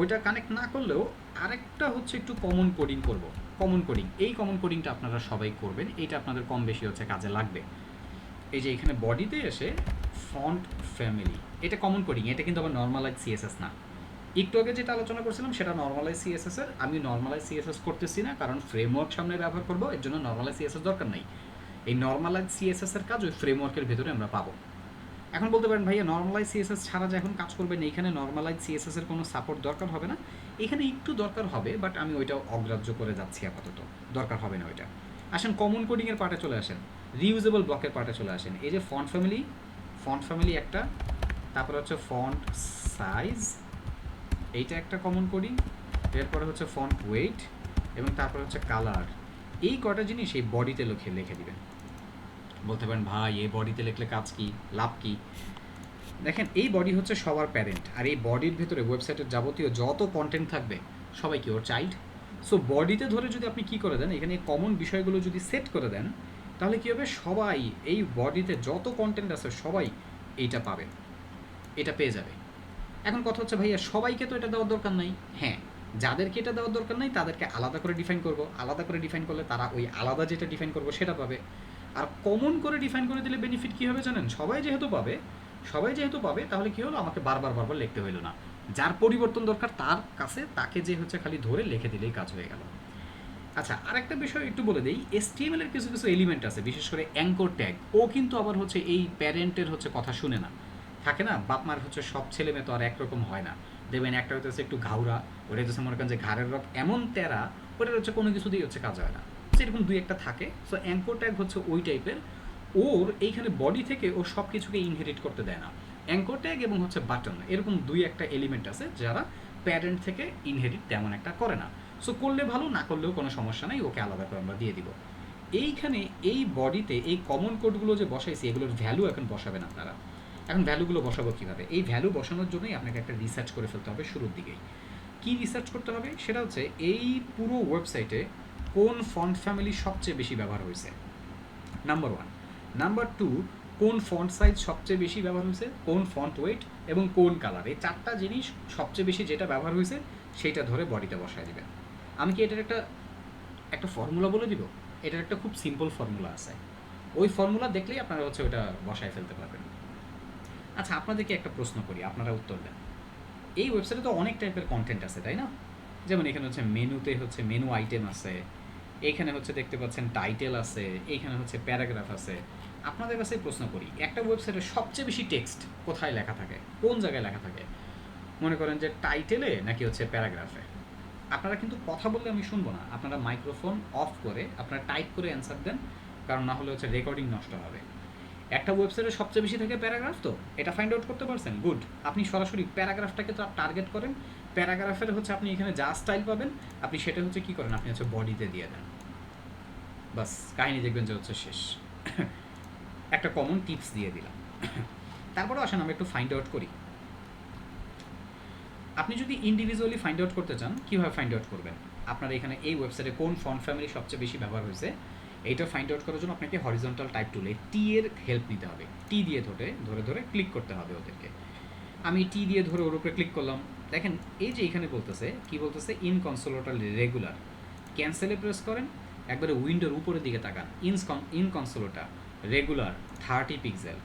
ওইটা কানেক্ট না করলেও আরেকটা হচ্ছে একটু কমন কোডিং করব। কমন কোডিং, এই কমন কোডিংটা আপনারা সবাই করবেন, এইটা আপনাদের কম বেশি হচ্ছে কাজে লাগবে। এই যে এখানে বডিতে এসে ফন্ট ফ্যামিলি, এটা কমন কোডিং, এটা কিন্তু আবার নর্মালাইজ CSS না। একটু আগে যেটা আলোচনা করছিলাম সেটা নর্মালাইজ CSS এর। আমি নর্মালাইজ CSS করতেছি না, কারণ ফ্রেমওয়ার্ক সামনে ব্যবহার করব, এর জন্য নর্মালাইজ CSS দরকার নাই। এই নর্মালাইজ CSS এর কাজ ওই ফ্রেমওয়ার্কের ভেতরে আমরা পাবো। এখন বলতে পারেন ভাইয়া নর্মালাইজ CSS ছাড়া যে এখন কাজ করবেন এইখানে নর্মালাইজ CSS এর কোনো সাপোর্ট দরকার হবে না। এখানে একটু দরকার হবে, বাট আমি ওইটা অগ্রাহ্য করে যাচ্ছি আপাতত, দরকার হবে না ওইটা। আসেন কমন কোডিংয়ের পার্টে চলে আসেন, রিউজেবল ব্লকের পার্টে চলে আসেন। এই যে ফন্ট ফ্যামিলি একটা, তারপরে হচ্ছে ফন্ট সাইজ, এইটা একটা কমন কোডিং। এরপরে হচ্ছে ফন্ট ওয়েট, এবং তারপরে হচ্ছে কালার। এই কটা জিনিস এই বডিতে লিখে দিবেন। বলতে পারেন ভাই এই বডিতে লিখলে কাজ কি, লাভ কি? দেখেন এই বডি হচ্ছে সবার প্যারেন্ট, আর এই বডির ভেতরে ওয়েবসাইটের যাবতীয় যত কন্টেন্ট থাকবে সবাই কি ওর চাইল্ড। সো বডিতে ধরে যদি আপনি কি করে দেন, এখানে কমন বিষয়গুলো যদি সেট করে দেন, তাহলে কী হবে, সবাই এই বডিতে যত কন্টেন্ট আছে সবাই এইটা পাবে, এটা পেয়ে যাবে। এখন কথা হচ্ছে ভাইয়া সবাইকে তো এটা দেওয়ার দরকার নাই। হ্যাঁ, যাদেরকে এটা দেওয়ার দরকার নাই তাদেরকে আলাদা করে ডিফাইন করব, আলাদা করে ডিফাইন করলে তারা ওই আলাদা যেটা ডিফাইন করবো সেটা পাবে। আর কমন করে ডিফাইন করে দিলে বেনিফিট কী হবে জানেন, সবাই যেহেতু পাবে তাহলে কী হলো, আমাকে বারবার লিখতে হইলো না। যার পরিবর্তন দরকার তার কাছে তাকে যে হচ্ছে খালি ধরে লিখে দিলেই কাজ হয়ে গেল। আচ্ছা, আরেকটা বিষয় একটু বলে দেই, HTML এর কিছু কিছু এলিমেন্ট আছে, বিশেষ করে অ্যাঙ্কর ট্যাগ, ও কিন্তু আবার হচ্ছে এই প্যারেন্টের হচ্ছে কথা শুনে না। থাকে না, বাপ মার হচ্ছে সব ছেলে মেয়ে তো আর একরকম হয় না। দেখবেন একটা হচ্ছে একটু ঘাউরা, ওটা হচ্ছে মনে করেন যে ঘাড়ের রক এমন তেরা, ওটার হচ্ছে কোনো কিছু দিয়ে হচ্ছে কাজ হয় না। সেরকম দুই একটা থাকে। সো অ্যাঙ্কর ট্যাগ হচ্ছে ওই টাইপের, ওর এইখানে বডি থেকে ও সব কিছুকে ইনহেরিট করতে দেয় না। অ্যাঙ্কর ট্যাগ এবং হচ্ছে বাটন, এরকম দুই একটা এলিমেন্ট আছে যারা প্যারেন্ট থেকে ইনহেরিট তেমন একটা করে না। সো করলে ভালো, না করলেও কোনো সমস্যা নাই, ওকে আলাদা করে আমরা দিয়ে দিব। এইখানে এই বডিতে এই কমন কোডগুলো যে বসাইছি, এগুলোর ভ্যালু এখন বসাবেন আপনারা। এখন ভ্যালুগুলো বসাবো কীভাবে? এই ভ্যালু বসানোর জন্যই আপনাকে একটা রিসার্চ করে ফেলতে হবে শুরুর দিকেই। কী রিসার্চ করতে হবে সেটা হচ্ছে, এই পুরো ওয়েবসাইটে কোন ফন্ট ফ্যামিলি সবচেয়ে বেশি ব্যবহার হয়েছে, নাম্বার 1। নাম্বার 2, কোন ফন্ট সাইজ সবচেয়ে বেশি ব্যবহার হয়েছে, কোন ফন্ট ওয়েট এবং কোন কালার। এই চারটা জিনিস সবচেয়ে বেশি যেটা ব্যবহার হয়েছে সেইটা ধরে বডিতে বসায় দেবেন। আমি কি এটার একটা ফর্মুলা বলে দিব? এটার একটা খুব সিম্পল ফর্মুলা আছে, ওই ফর্মুলা দেখলেই আপনারা হচ্ছে ওটা বসায় ফেলতে পারবেন। আচ্ছা, আপনাদেরকে একটা প্রশ্ন করি, আপনারা উত্তর দেন। এই ওয়েবসাইটে তো অনেক টাইপের কন্টেন্ট আছে, তাই না? যেমন এখানে হচ্ছে মেনুতে হচ্ছে মেনু আইটেম আছে, এইখানে হচ্ছে দেখতে পাচ্ছেন টাইটেল আছে, এইখানে হচ্ছে প্যারাগ্রাফ আছে। আপনাদের কাছে প্রশ্ন করি, একটা ওয়েবসাইটে সবচেয়ে বেশি টেক্সট কোথায় লেখা থাকে, কোন জায়গায় লেখা থাকে? মনে করেন যে টাইটেলে নাকি হচ্ছে প্যারাগ্রাফে? আপনারা কিন্তু কথা বললে আমি শুনবো না, আপনারা মাইক্রোফোন অফ করে আপনারা টাইপ করে অ্যান্সার দেন, কারণ না হলে হচ্ছে রেকর্ডিং নষ্ট হবে। একটা ওয়েবসাইটে সবচেয়ে বেশি থাকে প্যারাগ্রাফ, তো এটা ফাইন্ড আউট করতে পারছেন, গুড। আপনি সরাসরি প্যারাগ্রাফটাকে তো টার্গেট করেন, প্যারাগ্রাফের হচ্ছে আপনি এখানে যা স্টাইল পাবেন আপনি সেটা হচ্ছে কী করেন, আপনি হচ্ছে বডিতে দিয়ে দেন, বাস কাহিনী দেখবেন যে হচ্ছে শেষ। একটা কমন টিপস দিয়ে দিলাম। তারপরেও আসেন আমরা একটু ফাইন্ড আউট করি। আপনি যদি ইন্ডিভিজুয়ালি ফাইন্ড আউট করতে চান, কীভাবে ফাইন্ড আউট করবেন? আপনার এখানে এই ওয়েবসাইটে কোন ফন্ট ফ্যামিলি সবচেয়ে বেশি ব্যবহার হয়েছে, এইটা ফাইন্ড আউট করার জন্য আপনাকে হরিজন্টাল টাইপ টুলে টি এর হেল্প নিতে হবে। টি দিয়ে ধরে ক্লিক করতে হবে ওদেরকে। আমি টি দিয়ে ধরে ওর উপরে ক্লিক করলাম। দেখেন এই যে এখানে বলতেছে, কি বলতেছে, ইনকনসোলেটর রেগুলার। ক্যান্সেলে প্রেস করেন, একবারে উইন্ডোর উপরের দিকে তাকান, ইনকনসোলেটর রেগুলার 30 পিক্সেল।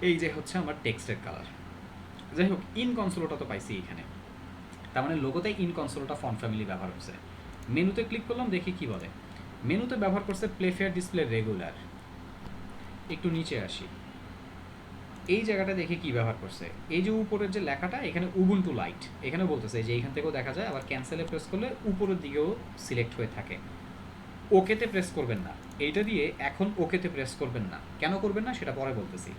এই যে হচ্ছে আমার টেক্সটের কালার। যাই হোক, ইনকনসোলটা তো পাইছি এখানে, তার মানে লোগোতে ইনকনসোলটা ফন্ট ফ্যামিলি ব্যবহার হচ্ছে। মেনুতে ক্লিক করলাম, দেখি কি বলে। মেনুতে ব্যবহার করছে প্লেফেয়ার ডিসপ্লে রেগুলার। একটু নিচে আসি, এই জায়গাটা দেখে কি ব্যবহার করছে, এই যে উপরের যে লেখাটা এখানে উবুন্টু লাইট, এখানে বলতেছে যে এইখান থেকেও দেখা যায়, আবার ক্যান্সেলে প্রেস করলে উপরের দিকেও সিলেক্ট হয়ে থাকে। ওকেতে প্রেস করবেন না, এইটা দিয়ে এখন ওকেতে প্রেস করবেন না। কেন করবেন না সেটা পরে বলতেছি।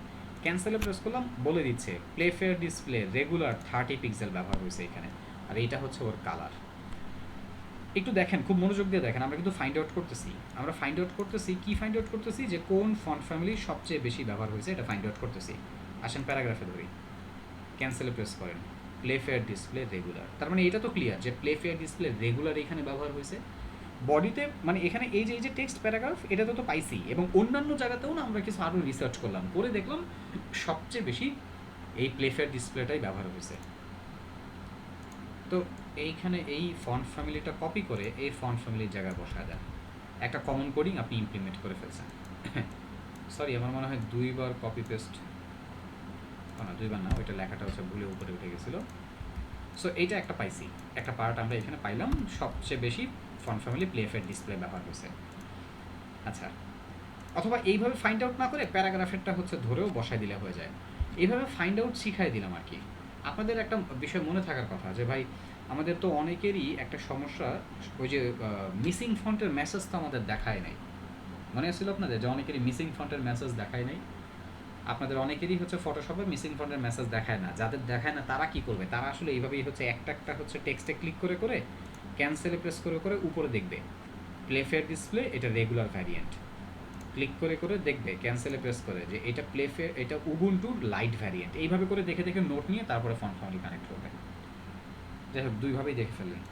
ক্যান্সেলে প্রেস করলাম, বলে দিচ্ছে প্লেফেয়ার ডিসপ্লে রেগুলার 30 পিক্সেল ব্যবহার হয়েছে এখানে, আর এইটা হচ্ছে ওর কালার। একটু দেখেন, খুব মনোযোগ দিয়ে দেখেন, আমরা কিন্তু ফাইন্ড আউট করতেছি। কি ফাইন্ড আউট করতেছি, যে কোন ফন্ট ফ্যামিলি সবচেয়ে বেশি ব্যবহার হয়েছে এটা ফাইন্ড আউট করতেছি। আসেন প্যারাগ্রাফে ধরি, ক্যান্সেলে প্রেস করেন, প্লেফেয়ার ডিসপ্লে রেগুলার। তার মানে এটা তো ক্লিয়ার যে প্লেফেয়ার ডিসপ্লে রেগুলার এখানে ব্যবহার হয়েছে। বডিতে মানে এখানে এই যে টেক্সট প্যারাগ্রাফ, এটাতে তো পাইছি, এবং অন্যান্য জায়গাতেও না আমরা কিছু আরও রিসার্চ করলাম, করে দেখলাম সবচেয়ে বেশি এই প্লেফেয়ার ডিসপ্লেটাই ব্যবহার হয়েছে। তো এইখানে এই ফন্ট ফ্যামিলিটা কপি করে এই ফন্ট ফ্যামিলির জায়গায় বসায় দেন। একটা কমন কোডিং আপনি ইমপ্লিমেন্ট করে ফেলছেন। সরি, আমার মনে হয় 2বার কপি পেস্ট, না 2বার না, ওইটা লেখাটা হচ্ছে ভুলে উপরে উঠে গেছিলো। সো এইটা একটা পাইছি, একটা পার্ট আমরা এখানে পাইলাম, সবচেয়ে বেশি ফন্ট ফ্যামিলি প্লেফেয়ার ডিসপ্লে ব্যবহার হয়েছে। আচ্ছা, অথবা এইভাবে ফাইন্ড আউট না করে প্যারাগ্রাফেরটা হচ্ছে ধরেও বসায় দিলে হয়ে যায়। এইভাবে ফাইন্ড আউট শিখাই দিলাম আর কি। আপনাদের একটা বিষয় মনে থাকার কথা, যে ভাই আমাদের তো অনেকেরই একটা সমস্যা, ওই যে মিসিং ফন্টের মেসেজ তো আমাদের দেখায় নাই। মনে আসছিল আপনাদের যে অনেকেরই মিসিং ফন্টের মেসেজ দেখায় নাই? আপনাদের অনেকেরই হচ্ছে ফটোশপে মিসিং ফন্টের মেসেজ দেখায় না, যাদের দেখায় না তারা কি করবে, তারা আসলে এইভাবেই হচ্ছে একটা একটা হচ্ছে টেক্সটে ক্লিক করে করে ক্যান্সেলে প্রেস করে করে উপরে দেখবে প্লে ফেয়ার ডিসপ্লে, এটা রেগুলার ভ্যারিয়েন্ট, ক্লিক করে করে দেখবে ক্যান্সেলে প্রেস করে যে এটা প্লে ফেয়ার, এটা উবুন্টুর লাইট ভ্যারিয়েন্ট, এইভাবে করে দেখে দেখে নোট নিয়ে তারপরে ফন্ট ফ্যামিলি কানেক্ট করবে। যাই হোক, দুইভাবেই দেখে ফেললেন।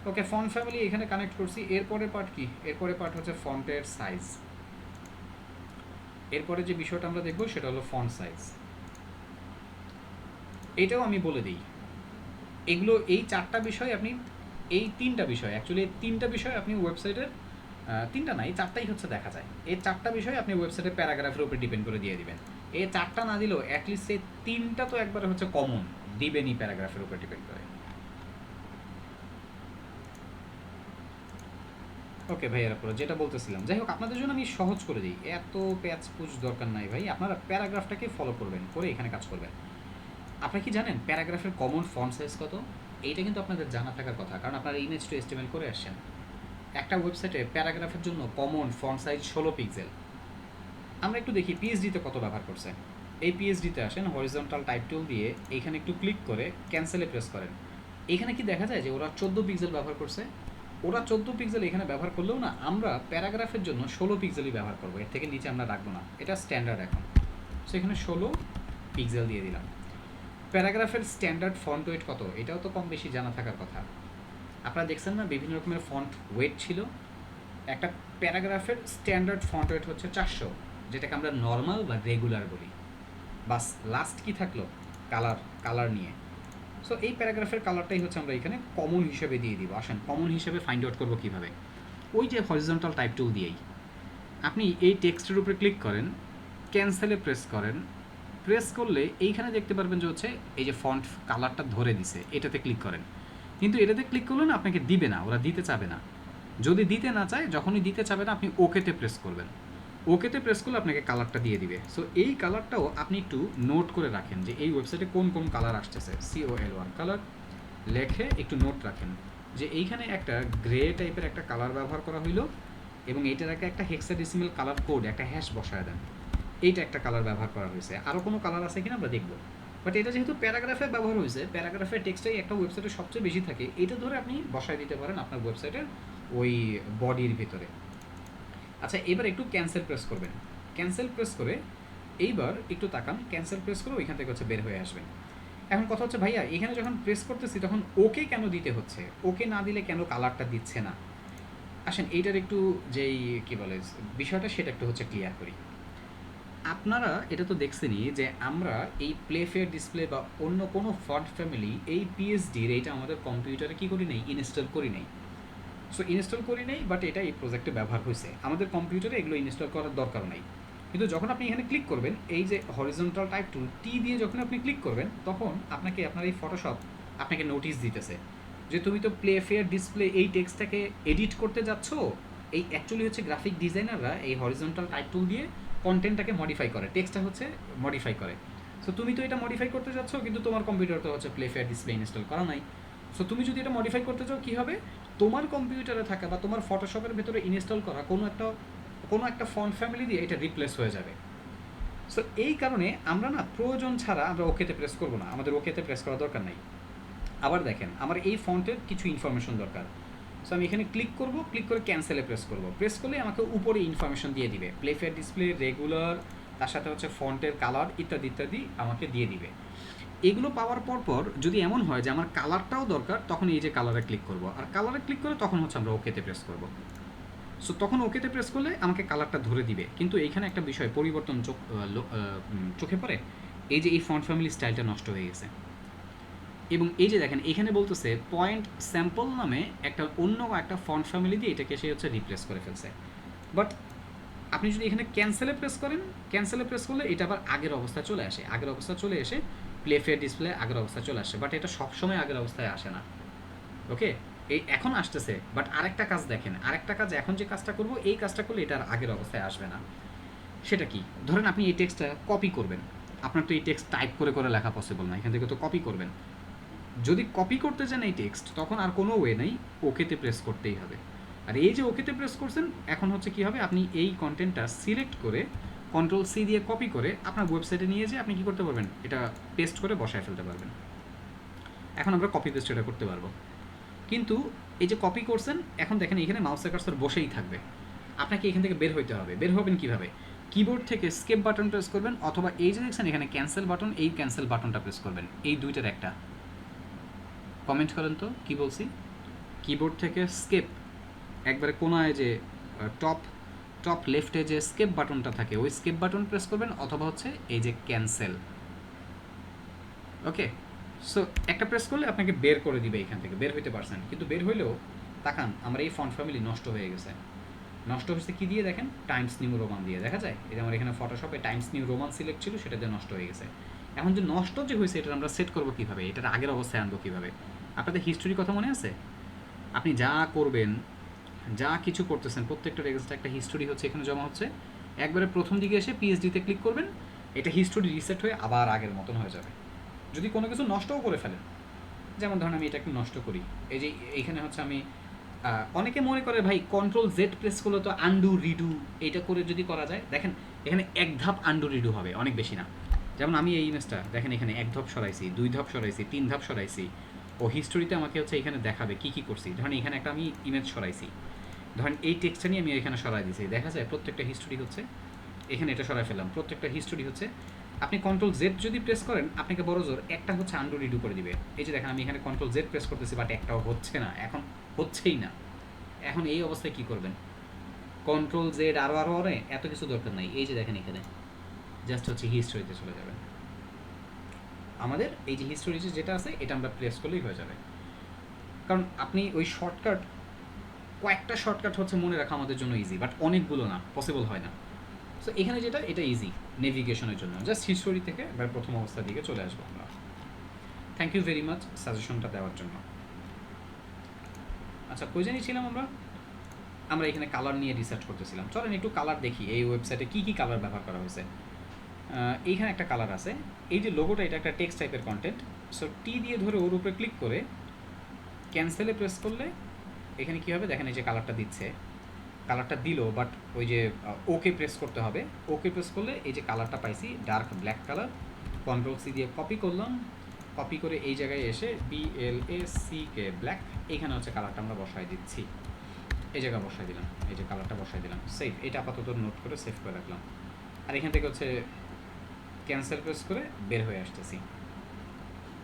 ওকে, ফন্ট ফ্যামিলি এখানে কানেক্ট করছি। এরপরে পার্ট কি? এরপরে পার্ট হচ্ছে ফন্টের সাইজ। এরপরে যে বিষয়টা আমরা দেখব সেটা হলো ফন্ট সাইজ। এটাও আমি বলে দিই, এগুলো এই চারটা বিষয় আপনি, এই তিনটা বিষয় অ্যাকচুয়ালি, এই তিনটা বিষয় আপনি ওয়েবসাইটের, তিনটা না, এই চারটাই হচ্ছে দেখা যায়, এই চারটা বিষয় আপনি ওয়েবসাইটের প্যারাগ্রাফের উপরে ডিপেন্ড করে দিয়ে দিবেন। এই চারটা না দিলেও অ্যাটলিস্ট এই তিনটা তো একবারে হচ্ছে কমন দিবেনই প্যারাগ্রাফের উপরে ডিপেন্ড করে। ওকে ভাই, এরপরে যেটা বলতেছিলাম, যাই হোক আপনাদের জন্য আমি সহজ করে দিই, এত প্যাচ পুচ দরকার নাই ভাই, আপনারা প্যারাগ্রাফটাকে ফলো করবেন, করে এখানে কাজ করবেন। আপনারা কি জানেন প্যারাগ্রাফের কমন ফন্ট সাইজ কত? এইটা কিন্তু আপনাদের জানা থাকার কথা, কারণ আপনারা ইমেজ টু এস্টিমেল করে আসছেন। একটা ওয়েবসাইটে প্যারাগ্রাফের জন্য কমন ফন্ট সাইজ 16 পিক্সেল। আমরা একটু দেখি পিএইচডিতে কত ব্যবহার করছে। এই পিএইচডিতে আসেন, হরিজন্টাল টাইপ টুল দিয়ে এইখানে একটু ক্লিক করে ক্যান্সেলে প্রেস করেন। এখানে কি দেখা যায় যে ওরা 14 পিক্সেল ব্যবহার করছে? ওরা 14 পিক্সেল এখানে ব্যবহার করলেও না, আমরা প্যারাগ্রাফের জন্য 16 পিক্সেলই ব্যবহার করবো, এর থেকে নিচে আমরা রাখবো না, এটা স্ট্যান্ডার্ড এখন। সো এখানে 16 পিক্সেল দিয়ে দিলাম। প্যারাগ্রাফের স্ট্যান্ডার্ড ফন্ট ওয়েট কত? এটাও তো কম বেশি জানা থাকার কথা। আপনারা দেখছেন না বিভিন্ন রকমের ফন্ট ওয়েট ছিল। একটা প্যারাগ্রাফের স্ট্যান্ডার্ড ফন্ট ওয়েট হচ্ছে 400, যেটাকে আমরা নর্মাল বা রেগুলার বলি। বাস লাস্ট কি থাকলো? কালার নিয়ে। সো এই প্যারাগ্রাফের কালারটাই হচ্ছে আমরা এখানে কমন হিসেবে দিয়ে দিব। আসেন কমন হিসেবে ফাইন্ড আউট করবো কীভাবে? ওই যে হরিজন্টাল টাইপ টুল দিয়েই আপনি এই টেক্সটের উপরে ক্লিক করেন, ক্যান্সেলে প্রেস করেন, প্রেস করলে এইখানে দেখতে পারবেন যে হচ্ছে এই যে ফন্ট কালারটা ধরে দিছে, এটাতে ক্লিক করেন। কিন্তু এটাতে ক্লিক করলে না আপনাকে দিবে না, ওরা দিতে চাবে না। যদি দিতে না চায়, যখনই দিতে চাবে না আপনি ওকেতে প্রেস করবেন, ওকেতে প্রেস করলে আপনাকে কালারটা দিয়ে দিবে। সো এই কালারটাও আপনি একটু নোট করে রাখেন যে এই ওয়েবসাইটে কোন কোন কালার আসতেছে, COL1 কালার লেখে একটু নোট রাখেন যে এইখানে একটা গ্রে টাইপের একটা কালার ব্যবহার করা হইলো এবং এইটার একটা হেক্সাডেসিমাল কালার কোড, একটা হ্যাশ বসায় দেন, এইটা একটা কালার ব্যবহার করা হয়েছে। আরও কোনো কালার আছে কিনা আমরা দেখবো, বাট এটা যেহেতু প্যারাগ্রাফে ব্যবহার হয়েছে, প্যারাগ্রাফের টেক্সটাই একটা ওয়েবসাইটে সবচেয়ে বেশি থাকে, এটা ধরে আপনি বসায় দিতে পারেন আপনার ওয়েবসাইটের ওই বডির ভিতরে। আচ্ছা, এবার একটু ক্যান্সেল প্রেস করবেন, ক্যান্সেল প্রেস করে এইবার একটু তাকান, ক্যান্সেল প্রেস করে ওইখান থেকে হচ্ছে বের হয়ে আসবেন। এখন কথা হচ্ছে ভাইয়া, এখানে যখন প্রেস করতেছি তখন ওকে কেন দিতে হচ্ছে? ওকে না দিলে কেন কালারটা দিচ্ছে না? আসেন এইটার একটু যেই কী বলে বিষয়টা, সেটা একটু হচ্ছে ক্লিয়ার করি। আপনারা এটা তো দেখছেনই যে আমরা এই প্লে ফেয়ার ডিসপ্লে বা অন্য কোনো ফন্ট ফ্যামিলি এই পিএইচডির এইটা আমাদের কম্পিউটারে কী করি নেই, ইনস্টল করি নেই। সো ইনস্টল করি নেই, বাট এটা এই প্রজেক্টে ব্যবহার হয়েছে। আমাদের কম্পিউটারে এগুলো ইনস্টল করার দরকার নাই। কিন্তু যখন আপনি এখানে ক্লিক করবেন, এই যে হরিজন্টাল টাইপ টুল টি দিয়ে যখন আপনি ক্লিক করবেন, তখন আপনাকে আপনার এই ফটোশপ আপনাকে নোটিশ দিতেছে যে তুমি তো প্লে ফেয়ার ডিসপ্লে এই টেক্সটটাকে এডিট করতে যাচ্ছ। এই অ্যাকচুয়ালি হচ্ছে গ্রাফিক ডিজাইনাররা এই হরিজন্টাল টাইপ টুল দিয়ে কন্টেন্টটাকে মডিফাই করে, টেক্সটটা হচ্ছে মডিফাই করে। সো তুমি তো এটা মডিফাই করতে যাচ্ছ, কিন্তু তোমার কম্পিউটার তো হচ্ছে প্লে ফেয়ার ডিসপ্লে ইনস্টল করা নাই। সো তুমি যদি এটা মডিফাই করতে চাও, কী হবে? তোমার কম্পিউটারে থাকা বা তোমার ফটোশপের ভেতরে ইনস্টল করা কোনো একটা ফন্ট ফ্যামিলি দিয়ে এটা রিপ্লেস হয়ে যাবে। সো এই কারণে আমরা না প্রয়োজন ছাড়া আমরা ওকেতে প্রেস করবো না, আমাদের ওকেতে প্রেস করা দরকার নাই। আবার দেখেন, আমার এই ফন্টের কিছু ইনফরমেশন দরকার। সো আমি এখানে ক্লিক করব, ক্লিক করে ক্যান্সেলে প্রেস করব, প্রেস করলে আমাকে উপরে ইনফরমেশন দিয়ে দিবে, প্লে ফেয়ার ডিসপ্লে রেগুলার, তার সাথে হচ্ছে ফন্টের কালার ইত্যাদি ইত্যাদি আমাকে দিয়ে দিবে। এগুলো পাওয়ার পর যদি এমন হয় যে আমার কালারটাও দরকার, তখন এই যে কালারে ক্লিক করব, আর কালারে ক্লিক করে তখন হচ্ছে আমরা ওকেতে প্রেস করব। সো তখন ওকেতে প্রেস করলে আমাকে কালারটা ধরে দিবে। কিন্তু এইখানে একটা বিষয় পরিবর্তন চোখে পড়ে, এই যে এই ফন্ট ফ্যামিলি স্টাইলটা নষ্ট হয়ে গেছে। এবং এই যে দেখেন এখানে বলতেছে পয়েন্ট স্যাম্পল নামে অন্য একটা ফন্ট ফ্যামিলি দিয়ে এটাকে সে হচ্ছে রিপ্লেস করে ফেলছে। বাট আপনি যদি এখানে ক্যান্সেলে প্রেস করেন, ক্যান্সেলে প্রেস করলে এটা আবার আগের অবস্থায় চলে আসে, আগের অবস্থায় চলে এসে প্লে ফেয়ার ডিসপ্লে আগের অবস্থায় চলে আসে। বাট এটা সবসময় আগের অবস্থায় আসে না। ওকে, এই এখন আসতেছে, বাট আরেকটা কাজ দেখেন, আরেকটা কাজ, এখন যে কাজটা করব এই কাজটা করলে এটা আর আগের অবস্থায় আসবে না। সেটা কি? ধরেন আপনি এই টেক্সটটা কপি করবেন, আপনার তো এই টেক্সট টাইপ করে করে লেখা পসিবল না, এখান থেকে তো কপি করবেন। যদি কপি করতে চান এই টেক্সট, তখন আর কোনো ওয়ে নেই, ওকেতে প্রেস করতেই হবে। আর এই যে ওকেতে প্রেস করছেন, এখন হচ্ছে কি হবে, আপনি এই কন্টেন্টটা সিলেক্ট করে কন্ট্রোল সি দিয়ে কপি করে আপনার ওয়েবসাইটে নিয়ে যেয়ে আপনি কী করতে পারবেন, এটা পেস্ট করে বসায় ফেলতে পারবেন। এখন আমরা কপি পেস্ট এটা করতে পারবো, কিন্তু এই যে কপি করছেন, এখন দেখেন এখানে মাউসের কার্সর বসেই থাকবে। আপনাকে এখান থেকে বের হইতে হবে। বের হবেন কীভাবে? কিবোর্ড থেকে স্কেপ বাটন প্রেস করবেন, অথবা এই যে দেখছেন এখানে ক্যান্সেল বাটন, এই ক্যান্সেল বাটনটা প্রেস করবেন। এই দুইটার একটা। কমেন্ট করেন তো কী বলছি। কিবোর্ড থেকে স্কেপ, একবারে কোনায় যে টপ লেফটে যে স্কেপ বাটনটা থাকে, ওই স্কেপ বাটন প্রেস করবেন, অথবা হচ্ছে এই যে ক্যান্সেল। ওকে, সো একটা প্রেস করলে আপনাকে বের করে দিবে এখান থেকে, বের হইতে পারছেন। কিন্তু বের হইলেও তাকান, আমার এই ফন্ট ফ্যামিলি নষ্ট হয়ে গেছে। নষ্ট হয়েছে কী দিয়ে দেখেন? টাইমস নিউ রোমান দিয়ে। দেখা যায় এই যে আমার এখানে ফটোশপে টাইমস নিউ রোমান সিলেক্ট ছিল, সেটা দিয়ে নষ্ট হয়ে গেছে। এখন যে নষ্ট যে হয়েছে, এটা আমরা সেট করবো কীভাবে, এটার আগের অবস্থায় আনবো কীভাবে? আপনাদের হিস্টোরির কথা মনে আছে? আপনি যা করবেন, যা কিছু করতেছেন, প্রত্যেকটা এক্সট্রা একটা হিস্টোরি হচ্ছে এখানে জমা হচ্ছে। একবারে প্রথম দিকে এসে পিএইচডিতে ক্লিক করবেন, এটা হিস্টোরি রিসেট হয়ে আবার আগের মতন হয়ে যাবে। যদি কোনো কিছু নষ্টও করে ফেলেন, যেমন ধরুন আমি এটা একটু নষ্ট করি, এই যে এইখানে হচ্ছে আমি অনেকে মনে করে ভাই কন্ট্রোল জেড প্রেস করলে তো আন্ডু রিডু, এইটা করে যদি করা যায়, দেখেন এখানে এক ধাপ আন্ডু রিডু হবে, অনেক বেশি না। যেমন আমি এই ইমেজটা দেখেন এখানে এক ধাপ সরাইছি, 2 ধাপ সরাইছি, 3 ধাপ সরাইছি, ও হিস্টোরিতে আমাকে হচ্ছে এখানে দেখাবে কী কী করছি। ধরেন এখানে একটা আমি ইমেজ সরাইছি, ধরেন এই টেক্সটটা নিয়ে আমি এখানে সরাই দিয়েছি, দেখা যায় প্রত্যেকটা হিস্টোরি হচ্ছে এখানে এটা সরাই ফেললাম, প্রত্যেকটা হিস্টোরি হচ্ছে। আপনি কন্ট্রোল জেড যদি প্রেস করেন, আপনাকে বড় জোর একটা হচ্ছে আন্ডু রিডু করে দিবে। এই যে দেখেন আমি এখানে কন্ট্রোল জেড প্রেস করতেছি, বাট একটাও হচ্ছে না, এখন হচ্ছেই না। এখন এই অবস্থায় কী করবেন? কন্ট্রোল জেড আরও এত কিছু দরকার নাই। এই যে দেখেন এখানে জাস্ট হচ্ছে হিস্টোরিতে চলে যাবেন। আমাদের এই যে হিস্টোরি যেটা আছে, এটা আমরা প্রেস করলেই হয়ে যাবে। কারণ আপনি ওই শর্টকাট, কয়েকটা শর্টকাট হচ্ছে মনে রাখা আমাদের জন্য ইজি, বাট অনেকগুলো না, পসিবল হয় না। সো এখানে যেটা, এটা ইজি নেভিগেশনের জন্য। জাস্ট হিস্টোরি থেকে এবার প্রথম অবস্থার দিকে চলে আসবো আমরা। থ্যাংক ইউ ভেরি মাচ সাজেশনটা দেওয়ার জন্য। আচ্ছা, কই জানিয়েছিলাম আমরা এখানে কালার নিয়ে রিসার্চ করতেছিলাম। চলেন একটু কালার দেখি, এই ওয়েবসাইটে কী কী কালার ব্যবহার করা হয়েছে। এইখানে একটা কালার আছে, এই যে লোগোটা, এটা একটা টেক্সট টাইপের কন্টেন্ট। সো টি দিয়ে ধরে ওর উপরে ক্লিক করে ক্যান্সেলে প্রেস করলে এখানে কী হবে দেখেন, এই যে কালারটা দিচ্ছে, কালারটা দিল, বাট ওই যে ওকে প্রেস করতে হবে। ওকে প্রেস করলে এই যে কালারটা পাইছি, dark black colour. Control C দিয়ে কপি করলাম, কপি করে এই জায়গায় এসে BLACK ব্ল্যাক, এইখানে হচ্ছে কালারটা আমরা বসাই দিচ্ছি, এই জায়গায় বসাই দিলাম, এই যে কালারটা বসাই দিলাম। সেভ, এটা আপাতত নোট করে সেভ করে রাখলাম। আর এখান থেকে হচ্ছে ক্যান্সেল প্রেস করে বের হয়ে আসতেছি।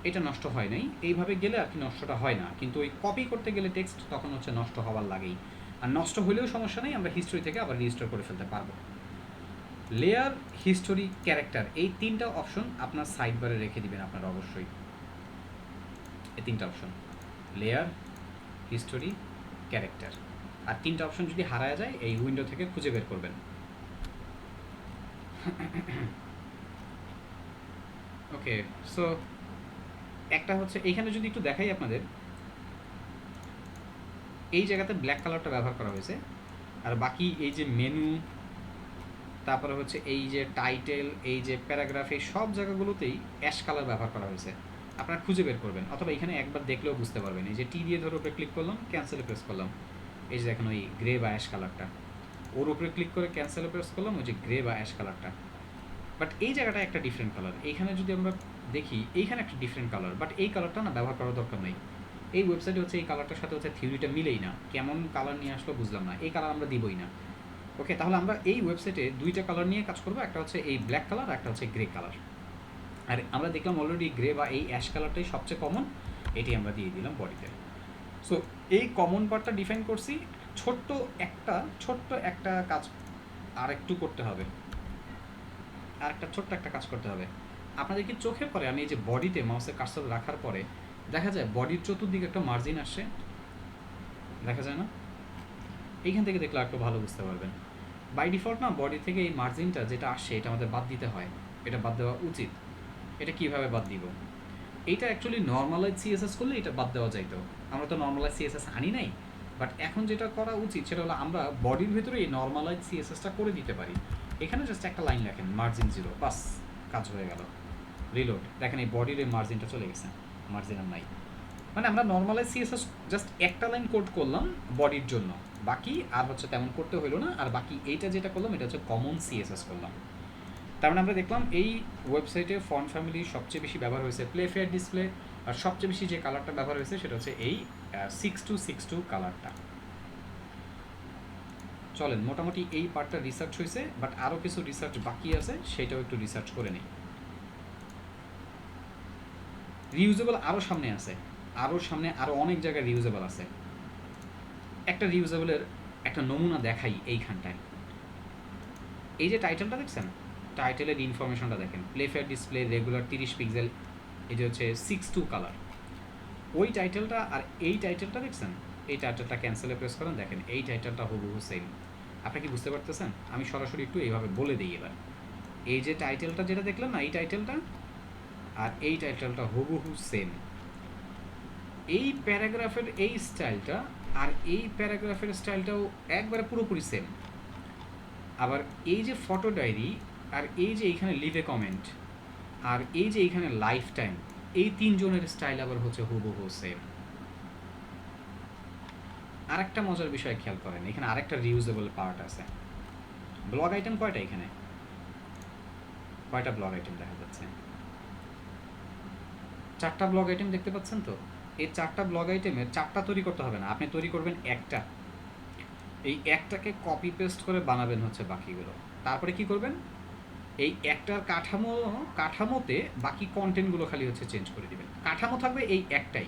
এটা নষ্ট হয় নাই, এইভাবে গেলে আর কি নষ্টটা হয় না, কিন্তু ওই কপি করতে গেলে টেক্সট তখন হচ্ছে নষ্ট হওয়ার লাগেই। আর নষ্ট হলেও সমস্যা নেই, আমরা হিস্টোরি থেকে আবার রেজিস্টার করে ফেলতে পারবো। লেয়ার, হিস্টোরি, ক্যারেক্টার, এই তিনটা অপশন আপনার সাইড বারে রেখে দিবেন আপনারা অবশ্যই। এই তিনটা অপশন, লেয়ার, হিস্টোরি, ক্যারেক্টার। আর তিনটা অপশন যদি হারায় যায়, এই উইন্ডো থেকে খুঁজে বের করবেন। ওকে, সো একটা হচ্ছে এইখানে যদি একটু দেখাই আপনাদের, এই জায়গাতে ব্ল্যাক কালারটা ব্যবহার করা হয়েছে, আর বাকি এই যে মেনু, তারপরে হচ্ছে এই যে টাইটেল, এই যে প্যারাগ্রাফ, এই সব জায়গাগুলোতেই অ্যাশ কালার ব্যবহার করা হয়েছে। আপনারা খুঁজে বের করবেন, অথবা এখানে একবার দেখলেও বুঝতে পারবেন। এই যে টি দিয়ে ধরে উপরে ক্লিক করলাম, ক্যান্সেলে প্রেস করলাম, এই যে দেখেন ওই গ্রে বা অ্যাশ কালারটা, ওর উপরে ক্লিক করে ক্যান্সেলে প্রেস করলাম, ওই যে গ্রে বা অ্যাশ কালারটা। বাট এই জায়গাটা একটা ডিফারেন্ট কালার, এইখানে যদি আমরা দেখি এইখানে একটা ডিফারেন্ট কালার, বাট এই কালারটা না ব্যবহার করার দরকার নেই। এই ওয়েবসাইটে হচ্ছে এই কালারটার সাথে হচ্ছে থিওরিটা মিলেই না, কেমন কালার নিয়ে আসলো বুঝলাম না, এই কালার আমরা দিবই না। ওকে, তাহলে আমরা এই ওয়েবসাইটে দুইটা কালার নিয়ে কাজ করবো, একটা হচ্ছে এই ব্ল্যাক কালার, একটা হচ্ছে গ্রে কালার। আর আমরা দেখলাম অলরেডি গ্রে বা এই অ্যাশ কালারটাই সবচেয়ে কমন, এটি আমরা দিয়ে দিলাম বডিতে। সো এই কমন পার্টটা ডিফাইন করছি। ছোট্ট একটা কাজ আর একটু করতে হবে, আর একটা ছোট্ট একটা কাজ করতে হবে। আপনাদের কি চোখে পড়ে, আমি এই যে বডিতে মাউসের কার্সর রাখার পরে দেখা যায় বডির চতুর্দিকে একটা মার্জিন আসছে, দেখা যায় না? এইখান থেকে দেখলে একটু ভালো বুঝতে পারবেন। বাই ডিফল্ট না, বডি থেকে এই মার্জিনটা যেটা আসছে, এটা আমাদের বাদ দিতে হয়, এটা বাদ দেওয়া উচিত। এটা কিভাবে বাদ দিব? এইটা অ্যাকচুয়ালি নর্মালাইজ সিএসএস করলে এটা বাদ দেওয়া যাইতো, আমরা তো নর্মালাইজ সিএসএস আনি নাই। বাট এখন যেটা করা উচিত সেটা হলো আমরা বডির ভেতরে এই নর্মালাইজ সিএসএসটা করে দিতে পারি। এখানে জাস্ট একটা লাইন লেখেন, মার্জিন 0, বাস, কাজ হয়ে গেল। রিলোড, দেখেন এই বডির এই মার্জিনটা চলে গেছে, মার্জিন আর নাই। মানে আমরা নর্মালাইজ সিএসএস জাস্ট একটা লাইন কোড করলাম বডির জন্য, বাকি আর হচ্ছে তেমন করতে হইলো না। আর বাকি এইটা যেটা করলাম, এটা হচ্ছে কমন সিএসএস করলাম। তার মানে আমরা দেখলাম এই ওয়েবসাইটে ফন্ট ফ্যামিলি সবচেয়ে বেশি ব্যবহার হয়েছে প্লে ফেয়ার ডিসপ্লে, আর সবচেয়ে বেশি যে কালারটা ব্যবহার হয়েছে সেটা হচ্ছে এই 6262 কালারটা। চলেন মোটামুটি এই পার্টটা রিসার্চ হয়েছে, বাট আরও কিছু রিসার্চ বাকি আছে, সেটাও একটু রিসার্চ করে নিই। রিউজেবল আরও সামনে আছে, আরও অনেক জায়গায় রিউজেবল আছে। একটা রিউজেবলের একটা নমুনা দেখাই এইখানটায়। এই যে টাইটেলটা দেখছেন, টাইটেলের ইনফরমেশনটা দেখেন, play fair display regular 30 pixel, এটা হচ্ছে 62 কালার। ওই টাইটেলটা আর এই টাইটেলটা দেখছেন, এই টাইটেলটা ক্যান্সেলে প্রেস করেন, দেখেন এই টাইটেলটা হুবহু সেম। আপনি কি বুঝতে পারতেছেন? আমি সরাসরি একটু এইভাবে বলে দিই এবার। এই যে টাইটেলটা যেটা দেখলেন না, এই টাইটেলটা আর এই টাইটেলটা হুবহু সেম। এই প্যারাগ্রাফের এই স্টাইলটা আর এই প্যারাগ্রাফের স্টাইলটাও একবারে পুরোপুরি সেম। আবার এই যে ফটো ডায়েরি আর এই যে এইখানে লিভ এ কমেন্ট আর এই যে এইখানে লাইফ টাইম, এই তিনজনের স্টাইল আবার হচ্ছে হুবহু সেম। আরেকটা মজার বিষয় খেয়াল করেন, এখানে আরেকটা রিউজেবল পার্ট আছে। ব্লগ আইটেম কয়টা? এখানে কয়টা ব্লগ আইটেম দেখা যাচ্ছে? 4টা ব্লগ আইটেম দেখতে পাচ্ছেন তো? এই 4টা ব্লগ আইটেমের 4টা তৈরি করতে হবে না, আপনি তৈরি করবেন একটা। এই একটাকে কপি পেস্ট করে বানাবেন হচ্ছে বাকিগুলো। তারপরে কি করবেন, এই একটার কাঠামোতে বাকি কন্টেন্টগুলো খালি হচ্ছে চেঞ্জ করে দিবেন। কাঠামো থাকবে এই একটাই,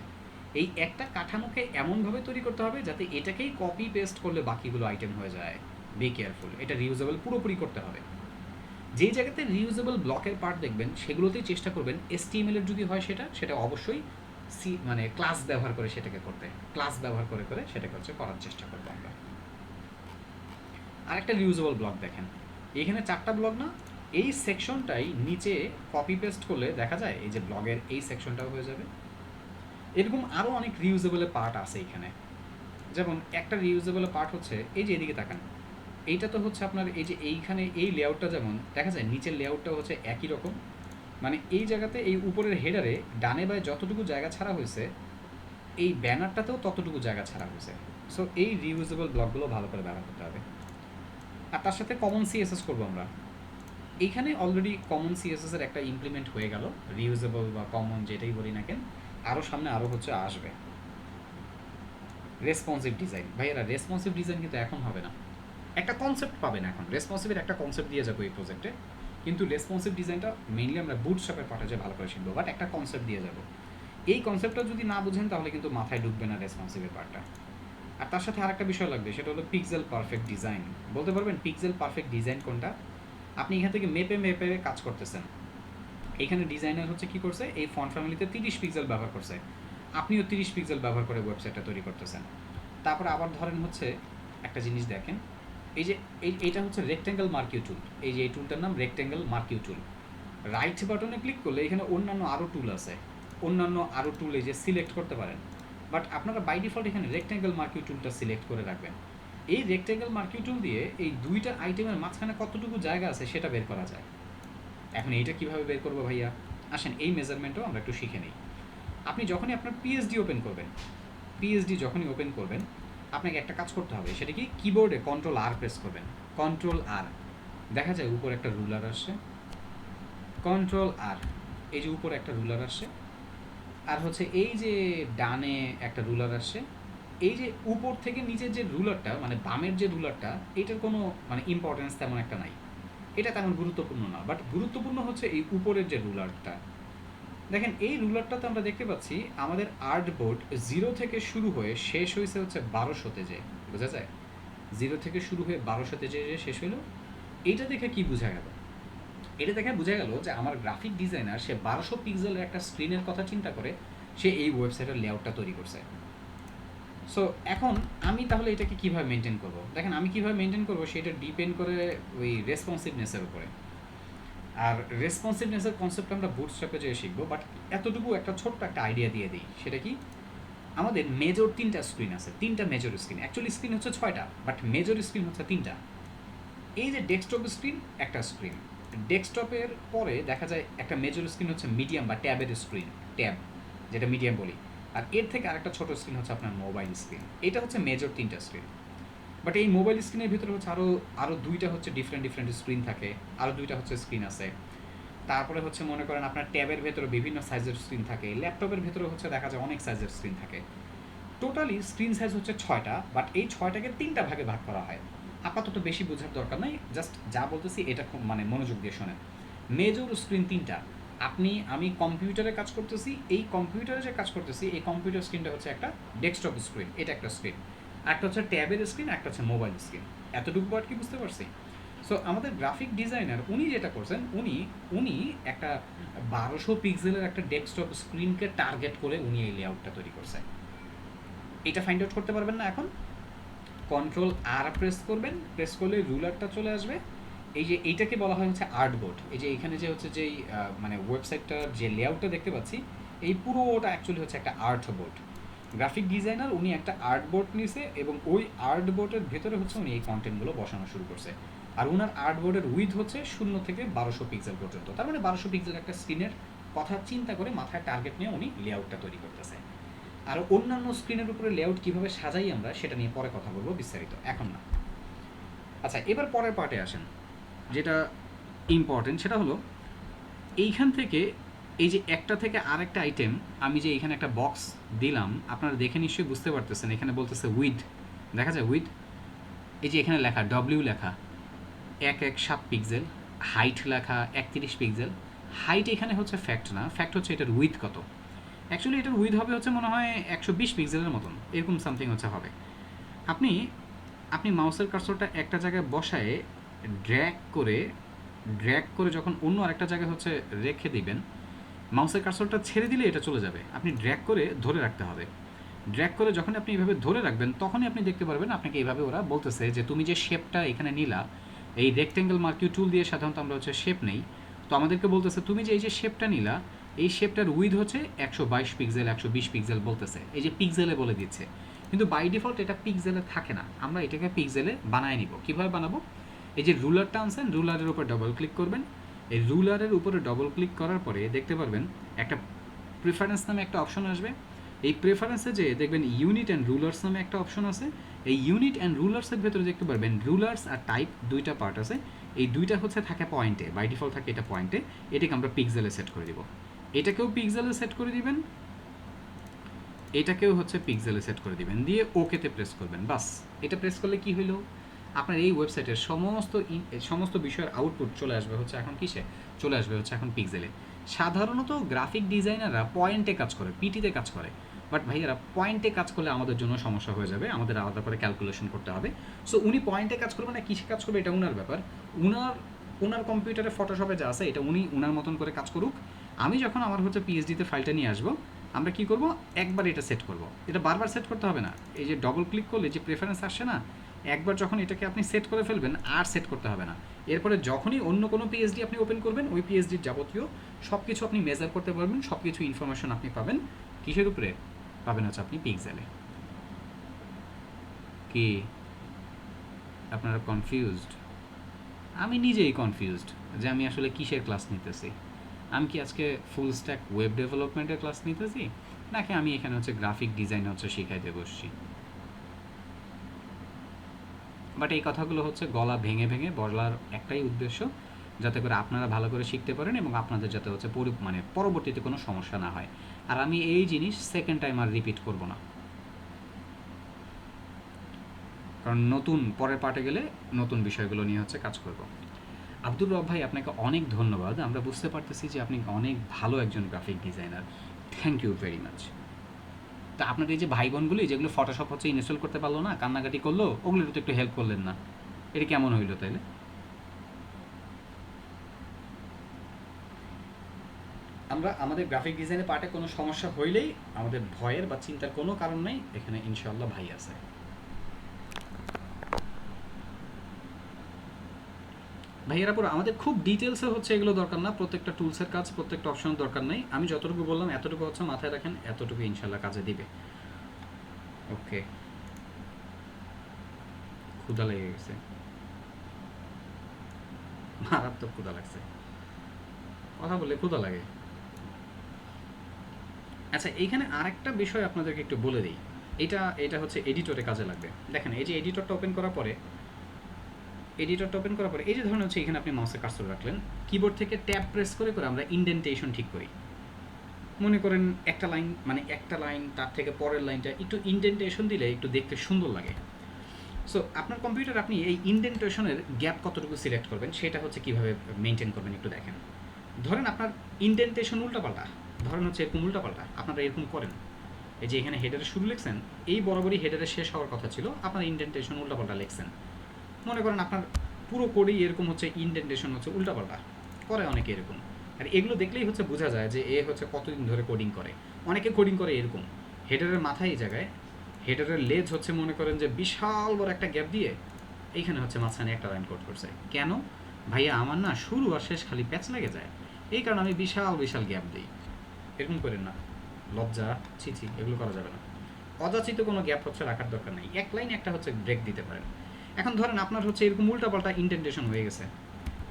এই একটা কাঠামোকে এমনভাবে তৈরি করতে হবে যাতে এটাকেই কপি পেস্ট করলে বাকিগুলো আইটেম হয়ে যায়। বি কেয়ারফুল, এটা রিউজেবল পুরোপুরি করতে হবে। যেই জায়গাতে রিউজেবল ব্লকের পার্ট দেখবেন সেগুলোতেই চেষ্টা করবেন HTML এর যদি হয় সেটা অবশ্যই মানে ক্লাস ব্যবহার করে সেটাকে করতে, ক্লাস ব্যবহার করে করে সেটাকে হচ্ছে করার চেষ্টা করবো আমরা। আরেকটা রিউজেবল ব্লক দেখেন, এখানে 4টা ব্লক না, এই সেকশনটাই নিচে কপি পেস্ট করলে দেখা যায় এই যে ব্লগের এই সেকশনটাও হয়ে যাবে। এরকম আরও অনেক রিউজেবলের পার্ট আছে এখানে। যেমন একটা রিউজেবল পার্ট হচ্ছে এই যে এদিকে তাকান, এইটা তো হচ্ছে আপনার এই যে এইখানে এই লেআউটটা যেমন দেখা যায়, নিচের লেআউটটা হচ্ছে একই রকম। মানে এই জায়গাতে এই উপরের হেডারে ডানে বায়ে যতটুকু জায়গা ছাড়া হয়েছে, এই ব্যানারটাতেও ততটুকু জায়গা ছাড়া হয়েছে। সো এই রিউজেবল ব্লকগুলো ভালো করে ব্যবহার করতে হবে। আর তার সাথে কমন সিএসএস করবো আমরা। এইখানে অলরেডি কমন সিএসএসের একটা ইমপ্লিমেন্ট হয়ে গেল, রিউজেবল বা কমন যেটাই বলি না কেন, আরও সামনে আরও হচ্ছে আসবে। রেসপন্সিভ ডিজাইন, ভাইয়েরা রেসপন্সিভ ডিজাইন কিন্তু এখন হবে না, একটা কনসেপ্ট পাবেন এখন। রেসপন্সিভের একটা কনসেপ্ট দিয়ে যাবো এই প্রজেক্টে, কিন্তু রেসপন্সিভ ডিজাইনটা মেইনলি আমরা বুটস্ট্র্যাপের পাঠে যে ভালো করে শিখবো, বাট একটা কনসেপ্ট দিয়ে যাবো। এই কনসেপ্টটা যদি না বুঝেন তাহলে কিন্তু মাথায় ঢুকবে না রেসপন্সিভের পার্টটা। আর তার সাথে আরেকটা বিষয় লাগবে, সেটা হলো পিক্সেল পারফেক্ট ডিজাইন। বলতে পারবেন পিক্সেল পারফেক্ট ডিজাইন কোনটা? আপনি এখান থেকে মেপে মেপে কাজ করতেছেন, এখানে ডিজাইনার হচ্ছে কি করছে, এই ফন্ট ফ্যামিলিতে 30 পিক্সেল ব্যবহার করছে, আপনিও 30 পিক্সেল ব্যবহার করে ওয়েবসাইটটা তৈরি করতেছেন। তারপর আবার ধরেন হচ্ছে একটা জিনিস দেখেন, এই যে এইটা হচ্ছে রেক্ট্যাঙ্গেল মার্কিউ টুল, এই যে এই টুলটার নাম রেক্ট্যাঙ্গেল মার্কিউ টুল। রাইট বাটনে ক্লিক করলে এখানে অন্যান্য আরও টুল আছে, অন্যান্য আরও টুল এই যে সিলেক্ট করতে পারেন, বাট আপনারা বাই ডিফল্ট এখানে রেক্ট্যাঙ্গেল মার্কিউ টুলটা সিলেক্ট করে রাখবেন। এই রেক্ট্যাঙ্গেল মার্কিউ টুল দিয়ে এই দুইটা আইটেমের মাঝখানে কতটুকু জায়গা আছে সেটা বের করা যায়। এখন এইটা কীভাবে বের করবো ভাইয়া, আসেন এই মেজারমেন্টও আমরা একটু শিখে নিই। আপনি যখনই আপনার পিএইচডি ওপেন করবেন, পিএইচডি যখনই ওপেন করবেন আপনাকে একটা কাজ করতে হবে, সেটা কি কিবোর্ডে Ctrl+R প্রেস করবেন। Ctrl+R, দেখা যায় উপরে একটা রুলার আসছে, Ctrl+R, এই যে উপরে একটা রুলার আসছে, আর হচ্ছে এই যে ডানে একটা রুলার আসছে। এই যে উপর থেকে নিচের যে রুলারটা, মানে বামের যে রুলারটা, এটার কোনো মানে ইম্পর্টেন্স তেমন একটা নাই, এটা তেমন গুরুত্বপূর্ণ না, বাট গুরুত্বপূর্ণ হচ্ছে এই উপরের যে রুলারটা। দেখেন এই রুলারটাতে আমরা দেখতে পাচ্ছি আমাদের আর্টবোর্ড 0 থেকে শুরু হয়ে শেষ হয়েছে হচ্ছে 1200-তে, যে বোঝা যায় 0 থেকে শুরু হয়ে 1200-তে যে শেষ হলো। এইটা দেখে কি বোঝা গেল? এটা দেখে বোঝা গেল যে আমার গ্রাফিক ডিজাইনার সে 1200 পিক্সেলের একটা স্ক্রিনের কথা চিন্তা করে সে এই ওয়েবসাইটের লেআউটটা তৈরি করছে। সো এখন আমি তাহলে এটাকে কীভাবে মেনটেন করবো? দেখেন আমি কীভাবে মেনটেন করবো সেটা ডিপেন্ড করে ওই রেসপন্সিভনেসের উপরে। আর রেসপন্সিভনেসের কনসেপ্ট আমরা বুটস্ট্র্যাপে যেয়ে শিখবো, বাট এতটুকু একটা ছোট্ট একটা আইডিয়া দিয়ে দিই। সেটা কি, আমাদের মেজর 3টা স্ক্রিন আছে, 3টা মেজর স্ক্রিন। অ্যাকচুয়ালি স্ক্রিন হচ্ছে 6টা, বাট মেজর স্ক্রিন হচ্ছে 3টা। এই যে ডেস্কটপ স্ক্রিন একটা স্ক্রিন, ডেস্কটপের পরে দেখা যায় একটা মেজর স্ক্রিন হচ্ছে মিডিয়াম বা ট্যাবের স্ক্রিন, ট্যাব যেটা মিডিয়াম বলি, আর এর থেকে আরেকটা ছোট স্ক্রিন হচ্ছে আপনার মোবাইল স্ক্রিন। এটা হচ্ছে মেজর 3টা স্ক্রিন। বাট এই মোবাইল স্ক্রিনের ভিতরে হচ্ছে আরও দুইটা হচ্ছে ডিফারেন্ট স্ক্রিন থাকে, আরও দুইটা হচ্ছে স্ক্রিন আছে। তারপরে হচ্ছে মনে করেন আপনার ট্যাবের ভেতরে বিভিন্ন সাইজের স্ক্রিন থাকে, ল্যাপটপের ভেতরে হচ্ছে দেখা যায় অনেক সাইজের স্ক্রিন থাকে। টোটালি স্ক্রিন সাইজ হচ্ছে 6টা, বাট এই 6টাকে 3টা ভাগে ভাগ করা হয়। আপাতত বেশি বোঝার দরকার নাই, জাস্ট যা বলতেছি এটা খুব মানে মনোযোগ দিয়ে শোনেন। মেজর স্ক্রিন 3টা। আমি কম্পিউটারে কাজ করতেছি, এই কম্পিউটারে যে কাজ করতেছি এই কম্পিউটার স্ক্রিনটা হচ্ছে একটা ডেস্কটপ স্ক্রিন, এটা একটা স্ক্রিন। একটা হচ্ছে ট্যাবের স্ক্রিন, একটা হচ্ছে মোবাইল স্ক্রিন। এতটুকু পার্ট কি বুঝতে পারছি? সো আমাদের গ্রাফিক ডিজাইনার উনি যেটা করছেন, উনি একটা 1200 পিক্সেলের একটা ডেস্কটপ স্ক্রিনকে টার্গেট করে উনি এই লেআউটটা তৈরি করছে। এটা ফাইন্ড আউট করতে পারবেন না এখন? কন্ট্রোল আর প্রেস করবেন, প্রেস করলে রুলারটা চলে আসবে। এই যে এইটাকে বলা হয় হচ্ছে আর্টবোর্ড। এই যে এখানে যে হচ্ছে যেই মানে ওয়েবসাইটটার যে লেআউটটা দেখতে পাচ্ছি, এই পুরোটা অ্যাকচুয়ালি হচ্ছে একটা আর্ট বোর্ড। গ্রাফিক ডিজাইনার উনি একটা আর্ট বোর্ড নিয়েছে এবং ওই আর্ট বোর্ডের ভেতরে হচ্ছে উনি এই কন্টেন্টগুলো বসানো শুরু করছে। আর ওনার আর্ট বোর্ডের উইথ হচ্ছে 0 থেকে 1200 পিক্সেল পর্যন্ত। তার মানে 1200 পিক্সেল একটা স্ক্রিনের কথা চিন্তা করে মাথায় টার্গেট নিয়ে উনি লেআউটটা তৈরি করতেছে। আর অন্যান্য স্ক্রিনের উপরে লেআউট কীভাবে সাজাই আমরা সেটা নিয়ে পরে কথা বলবো বিস্তারিত, এখন না। আচ্ছা, এবার পরের পার্টে আসেন, যেটা ইম্পর্টেন্ট সেটা হলো এইখান থেকে এই যে একটা থেকে আরেকটা আইটেম আমি যে এখানে একটা বক্স দিলাম, আপনারা দেখে নিশ্চয়ই বুঝতে পারতেছেন। এখানে বলতেছে উইথ, দেখা যায় উইথ। এই যে এখানে লেখা ডব্লিউ লেখা 117 পিক্সেল, হাইট লেখা 31 পিক্সেল। হাইট এখানে হচ্ছে ফ্যাক্ট না, ফ্যাক্ট হচ্ছে এটার উইথ কত। অ্যাকচুয়ালি এটার উইথ হবে হচ্ছে মনে হয় 120 পিক্সেলের মতন, এরকম সামথিং হচ্ছে হবে। আপনি মাউসের কার্সরটা একটা জায়গায় বসায়ে ড্র্যাগ করে যখন অন্য আরেকটা জায়গায় হচ্ছে রেখে দিবেন, মাউসের কার্সরটা ছেড়ে দিলে এটা চলে যাবে। আপনি ড্র্যাগ করে ধরে রাখতে হবে। ড্র্যাগ করে যখন আপনি এইভাবে ধরে রাখবেন তখনই আপনি দেখতে পারবেন আপনাকে এইভাবে ওরা বলতেছে যে তুমি যে শেপটা এখানে নিলা, এই রেক্টেঙ্গেল মার্কিউ টুল দিয়ে সাধারণত আমরা হচ্ছে শেপ নেই, তো আমাদেরকে বলতেছে তুমি যে এই যে শেপটা নিলা, এই শেপটার উইথ হচ্ছে 122 পিক্সেল, 120 পিক্সেল বলতেছে, এই যে পিক্সেলে বলে দিচ্ছে। কিন্তু বাই ডিফল্ট এটা পিক্সেলে থাকে না, আমরা এটাকে পিক্সেলে বানায় নিব। কীভাবে বানাবো? এই যে রুলারটা আনছেন, রুলারের উপর ডবল ক্লিক করবেন। এই রুলারের উপরে ডবল ক্লিক করার পরে দেখতে পারবেন একটা প্রেফারেন্স নামে একটা অপশন আসবে। এই প্রেফারেন্সে যে দেখবেন ইউনিট অ্যান্ড রুলার্স নামে একটা অপশন আছে। এই ইউনিট অ্যান্ড রুলার্সের ভেতরে দেখতে পারবেন রুলার্স আর টাইপ দুইটা পার্ট আছে। এই দুইটা হচ্ছে থাকে পয়েন্টে, বাই ডিফল্ট থাকে এটা পয়েন্টে। এটাকে আমরা পিক্সেলে সেট করে দিব। এটাকেও পিক্সেলে সেট করে দিবেন, এটাকেও হচ্ছে পিক্সেলে সেট করে দিবেন, দিয়ে ওকেতে প্রেস করবেন। বাস, এটা প্রেস করলে কি হইলো, আপনার এই ওয়েবসাইটের সমস্ত বিষয়ের আউটপুট চলে আসবে হচ্ছে এখন কিসে, চলে আসবে হচ্ছে এখন পিক্সেলে। সাধারণত গ্রাফিক ডিজাইনাররা পয়েন্টে কাজ করে, পিটিতে কাজ করে। বাট ভাইয়ারা পয়েন্টে কাজ করলে আমাদের জন্য সমস্যা হয়ে যাবে, আমাদের আলাদা করে ক্যালকুলেশন করতে হবে। সো উনি পয়েন্টে কাজ করবে না কিসে কাজ করবে এটা উনার ব্যাপার। উনার কম্পিউটারে ফটোশপে যা আছে এটা উনি উনার মতন করে কাজ করুক। আমি যখন আমার হচ্ছে পিএইচডিতে ফাইলটা নিয়ে আসবো, আমরা কি করব, একবার এটা সেট করব। এটা বারবার সেট করতে হবে না। এই যে ডবল ক্লিক করলে যে প্রেফারেন্স আসছে না, একবার যখন এটাকে আপনি সেট করে ফেলবেন আর সেট করতে হবে না। এরপরে যখনই অন্য কোনো পিএইচডি আপনি ওপেন করবেন, ওই পিএইচডির যাবতীয় সব কিছু আপনি মেজার করতে পারবেন, সব কিছু ইনফরমেশন আপনি পাবেন কিসের উপরে, পাবেন হচ্ছে আপনি পিক্সেলে। কি আপনারা কনফিউজড? আমি নিজেই কনফিউজড যে আমি আসলে কিসের ক্লাস নিতেছি। আমি কি আজকে ফুল স্ট্যাক ওয়েব ডেভেলপমেন্টের ক্লাস নিতেছি, নাকি আমি এখানে হচ্ছে গ্রাফিক ডিজাইন হচ্ছে শিখাইতে বসছি। বাট এই কথাগুলো হচ্ছে গলা ভেঙে ভেঙে বলার একটাই উদ্দেশ্য, যাতে করে আপনারা ভালো করে শিখতে পারেন এবং আপনাদের যাতে হচ্ছে মানে পরবর্তীতে কোনো সমস্যা না হয়। আর আমি এই জিনিস সেকেন্ড টাইম আর রিপিট করব না, কারণ নতুন পরের পার্টে গেলে নতুন বিষয়গুলো নিয়ে হচ্ছে কাজ করব। আব্দুর রব ভাই, আপনাকে অনেক ধন্যবাদ। আমরা বুঝতে পারতেছি যে আপনি অনেক ভালো একজন graphic designer. Thank you very much. তা আপনার এই যে ভাই বোনগুলি যেগুলো ফটোশপ হচ্ছে ইনস্টল করতে পারলো না, কান্নাকাটি করলো, ওগুলোর তো একটু হেল্প করলেন না, এটা কেমন হইলো তাইলে? আমরা আমাদের গ্রাফিক ডিজাইনের পার্টে কোনো সমস্যা হইলেই আমাদের ভয়ের বা চিন্তার কোনো কারণ নেই, এখানে ইনশাআল্লাহ ভাই আছে। ভাইয়েরা পুরো আমাদের খুব ডিটেলসে হচ্ছে এগুলো দরকার না, প্রত্যেকটা টুলসের কাজ, প্রত্যেকটা অপশনের দরকার নেই। আমি যতটুকু বললাম এতটুকু হচ্ছে মাথায় রাখেন, এতটুকু ইনশাল্লাহ কাজে দিবে। ওকে, ক্ষুধা লেগে গেছে, মারাত্মক ক্ষুধা লাগছে, কথা বললে ক্ষুধা লাগে। আচ্ছা, এইখানে আরেকটা বিষয় আপনাদেরকে একটু বলে দিই। এটা হচ্ছে এডিটরে কাজে লাগবে। দেখেন এই যে এডিটরটা ওপেন করার পরে এই যে ধরুন হচ্ছে এখানে আপনি মাউসে কার্সর রাখলেন, কিবোর্ড থেকে ট্যাব প্রেস করে আমরা ইন্ডেন্টেশন ঠিক করি। মনে করেন একটা লাইন তার থেকে পরের লাইনটা একটু ইন্ডেন্টেশন দিলে একটু দেখতে সুন্দর লাগে। সো আপনার কম্পিউটার আপনি এই ইন্ডেন্টেশনের গ্যাপ কতটুকু সিলেক্ট করবেন সেটা হচ্ছে কীভাবে মেনটেন করবেন একটু দেখেন। ধরেন আপনার ইন্ডেন্টেশন উল্টাপাল্টা, ধরেন হচ্ছে এরকম উল্টাপাল্টা আপনারা এরকম করেন, এই যে এখানে হেডারের শুরু লিখছেন, এই বরাবরই হেডারের শেষ হওয়ার কথা ছিল, আপনার ইন্ডেন্টেশন উল্টাপাল্টা লিখছেন। মনে করেন আপনার পুরো কোডেই এরকম হচ্ছে ইন্ডেন্টেশন হচ্ছে উল্টাপাল্টা করে, অনেকে এরকম। আর এগুলো দেখলেই হচ্ছে বোঝা যায় যে এ হচ্ছে কতদিন ধরে কোডিং করে। অনেকে কোডিং করে এরকম, হেডারের মাথায় এই জায়গায় হেডারের লেজ হচ্ছে মনে করেন যে বিশাল বড় একটা গ্যাপ দিয়ে এইখানে হচ্ছে মাঝখানে একটা লাইন কোড করছে। কেন ভাইয়া, আমার না শুরু আর শেষ খালি প্যাচ লেগে যায়, এই কারণে আমি বিশাল গ্যাপ দিই। এরকম করেন না, লজ্জা, ছি এগুলো করা যাবে না। অযাচিত কোনো গ্যাপ হচ্ছে রাখার দরকার নেই, এক লাইন একটা হচ্ছে ব্রেক দিতে পারেন। এখন ধরেন আপনার হচ্ছে এরকম উল্টাপাল্টা ইন্ডেন্টেশন হয়ে গেছে,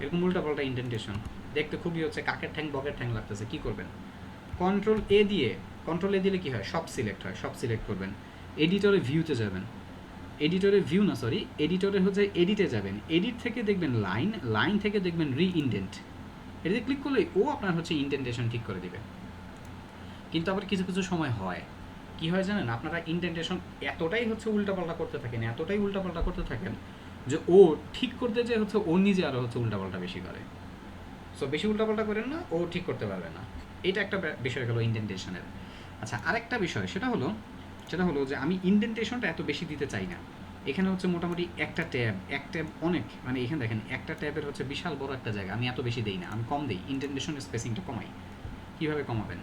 এরকম উল্টাপাল্টা ইন্ডেন্টেশন দেখতে খুবই হচ্ছে কাকের ঠ্যাং বকের ঠ্যাং লাগতেছে, কী করবেন? কন্ট্রোল এ দিলে কি হয়, সব সিলেক্ট করবেন। এডিটরে ভিউতে যাবেন, এডিটরে হচ্ছে এডিটে যাবেন, এডিট থেকে দেখবেন লাইন থেকে দেখবেন রি-ইন্ডেন্ট, এটাতে ক্লিক করলেই ও আপনার হচ্ছে ইন্ডেন্টেশন ঠিক করে দেবে। কিন্তু আবার কিছু সময় হয়, কি হয় জানেন, আপনারা ইন্ডেন্টেশন এতটাই হচ্ছে উল্টাপাল্টা করতে থাকেন যে ও ঠিক করতে যে হচ্ছে ও নিজে আরও হচ্ছে উল্টাপাল্টা বেশি করে। সো বেশি উল্টাপাল্টা করেন না, ও ঠিক করতে পারবে না। এটা একটা বিষয় গেল ইন্ডেন্টেশনের। আচ্ছা, আরেকটা বিষয় সেটা হলো যে আমি ইন্ডেন্টেশনটা এত বেশি দিতে চাই না। এখানে হচ্ছে মোটামুটি এক ট্যাব অনেক, মানে এখানে দেখেন একটা ট্যাবের হচ্ছে বিশাল বড় একটা জায়গা, আমি এত বেশি দেই না, আমি কম দিই, ইন্ডেন্টেশনের স্পেসিংটা কমাই। কীভাবে কমাবেন?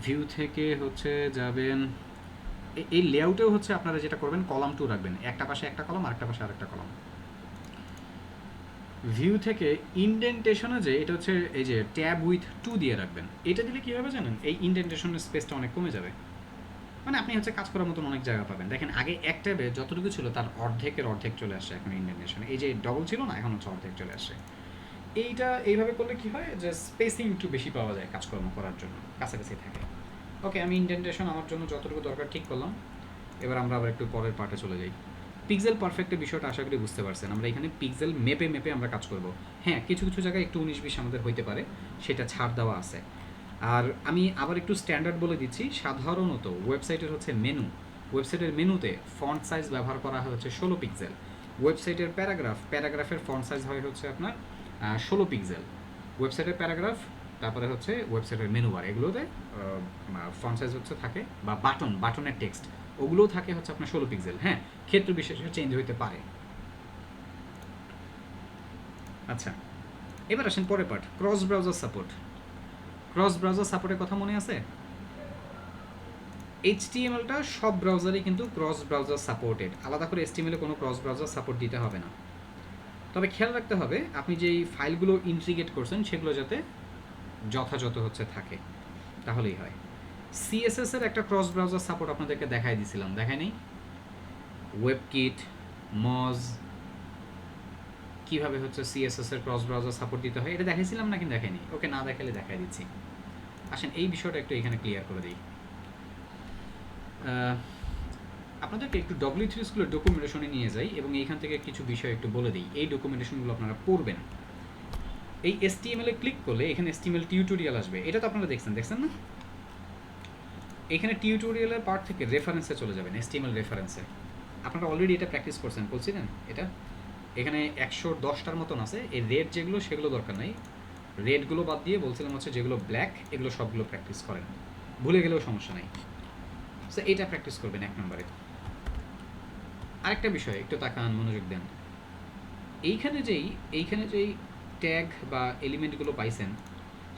ভিউ থেকে হচ্ছে যাবেন, এই লেআউটেও হচ্ছে আপনারা যেটা করবেন কলাম 2 রাখবেন, একটা পাশে একটা কলাম আরেকটা পাশে আরেকটা কলাম। ভিউ থেকে ইন্ডেন্টেশনে যে এটা হচ্ছে এই যে ট্যাব উইথ 2 দিয়ে রাখবেন। এটা দিলে কী হবে জানেন, এই ইন্ডেন্টেশনের স্পেসটা অনেক কমে যাবে, মানে আপনি হচ্ছে কাজ করার মতন অনেক জায়গা পাবেন। দেখেন আগে এক ট্যাবে যতটুকু ছিল তার অর্ধেক চলে আসছে এখন ইন্ডেন্টেশনে, এই যে ডবল ছিল না, এখন হচ্ছে অর্ধেক চলে আসছে। এইভাবে করলে কি হয় যে স্পেসিং একটু বেশি পাওয়া যায়, কাজকর্ম করার জন্য কাছাকাছি থাকে। ওকে, আমি ইন্ডেন্টেশন আমার জন্য যতটুকু দরকার ঠিক করলাম। এবার আমরা আবার একটু পরের পার্টে চলে যাই। পিক্সেল পারফেক্টের বিষয়টা আশা করি বুঝতে পারছেন। আমরা এখানে পিক্সেল মেপে আমরা কাজ করব। হ্যাঁ, কিছু জায়গায় একটু 19-20 আমাদের হইতে পারে, সেটা ছাড় দেওয়া আছে। আর আমি আবার একটু স্ট্যান্ডার্ড বলে দিচ্ছি, সাধারণত ওয়েবসাইটের হচ্ছে ওয়েবসাইটের মেনুতে ফন্ট সাইজ ব্যবহার করা হয় হচ্ছে 16 পিক্সেল। ওয়েবসাইটের প্যারাগ্রাফের ফন্ট সাইজ হয় হচ্ছে আপনার 16 পিক্সেল। ওয়েবসাইটের প্যারাগ্রাফ, তারপরে হচ্ছে ওয়েবসাইটের মেনু বার, এগুলোতে ফন্ট সাইজ হচ্ছে থাকে, বা বাটনের টেক্সট ওগুলোও থাকে হচ্ছে আপনার 16 পিক্সেল। হ্যাঁ, ক্ষেত্র বিশেষে চেঞ্জ হইতে পারে। আচ্ছা, এবার আসেন পরের পার্ট, ক্রস ব্রাউজার সাপোর্টের কথা মনে আছে? HTMLটা সব ব্রাউজারই কিন্তু ক্রস ব্রাউজার সাপোর্টেড, আলাদা করে HTML-এ কোনো ক্রস ব্রাউজার সাপোর্ট দিতে হবে না। তবে খেয়াল রাখতে হবে আপনি যেই ফাইলগুলো ইন্টিগ্রেট করছেন সেগুলো যাতে যথাযথ হচ্ছে থাকে, তাহলেই হয়। CSS এর একটা ক্রস ব্রাউজার সাপোর্ট আপনাদেরকে দেখাই দিয়েছিলাম, দেখাই নেই? ওয়েবকিট, মজ, কীভাবে হচ্ছে CSS এর ক্রস ব্রাউজার সাপোর্ট দিতে হয় এটা দেখাইছিলাম না, কিন্তু দেখাইনি। ওকে, না দেখালে দেখাই দিচ্ছি। আসেন এই বিষয়টা একটু এখানে ক্লিয়ার করে দিই। আপনাদেরকে একটু W3 স্কুলের ডকুমেন্টেশনে নিয়ে যাই এবং এইখান থেকে কিছু বিষয় একটু বলে দিই। এই ডকুমেন্টেশনগুলো আপনারা পড়বেন। এই HTML-এ ক্লিক করলে এখানে HTML টিউটোরিয়াল আসবে, এটা তো আপনারা দেখছেন না? এখানে টিউটোরিয়ালের পার্ট থেকে রেফারেন্সে চলে যাবেন, HTML রেফারেন্সে। আপনারা অলরেডি এটা প্র্যাকটিস করছেন, বলছিলেন এটা এখানে 110টার মতন আছে। এই রেড যেগুলো সেগুলো দরকার নাই, রেডগুলো বাদ দিয়ে বলছিলাম হচ্ছে যেগুলো ব্ল্যাক এগুলো সবগুলো প্র্যাকটিস করেন, ভুলে গেলেও সমস্যা নাই। সো এটা প্র্যাকটিস করবেন 1 নম্বরে। আরেকটা বিষয় একটু তাকান, মনোযোগ দেন। এইখানে যেই ট্যাগ বা এলিমেন্টগুলো পাইছেন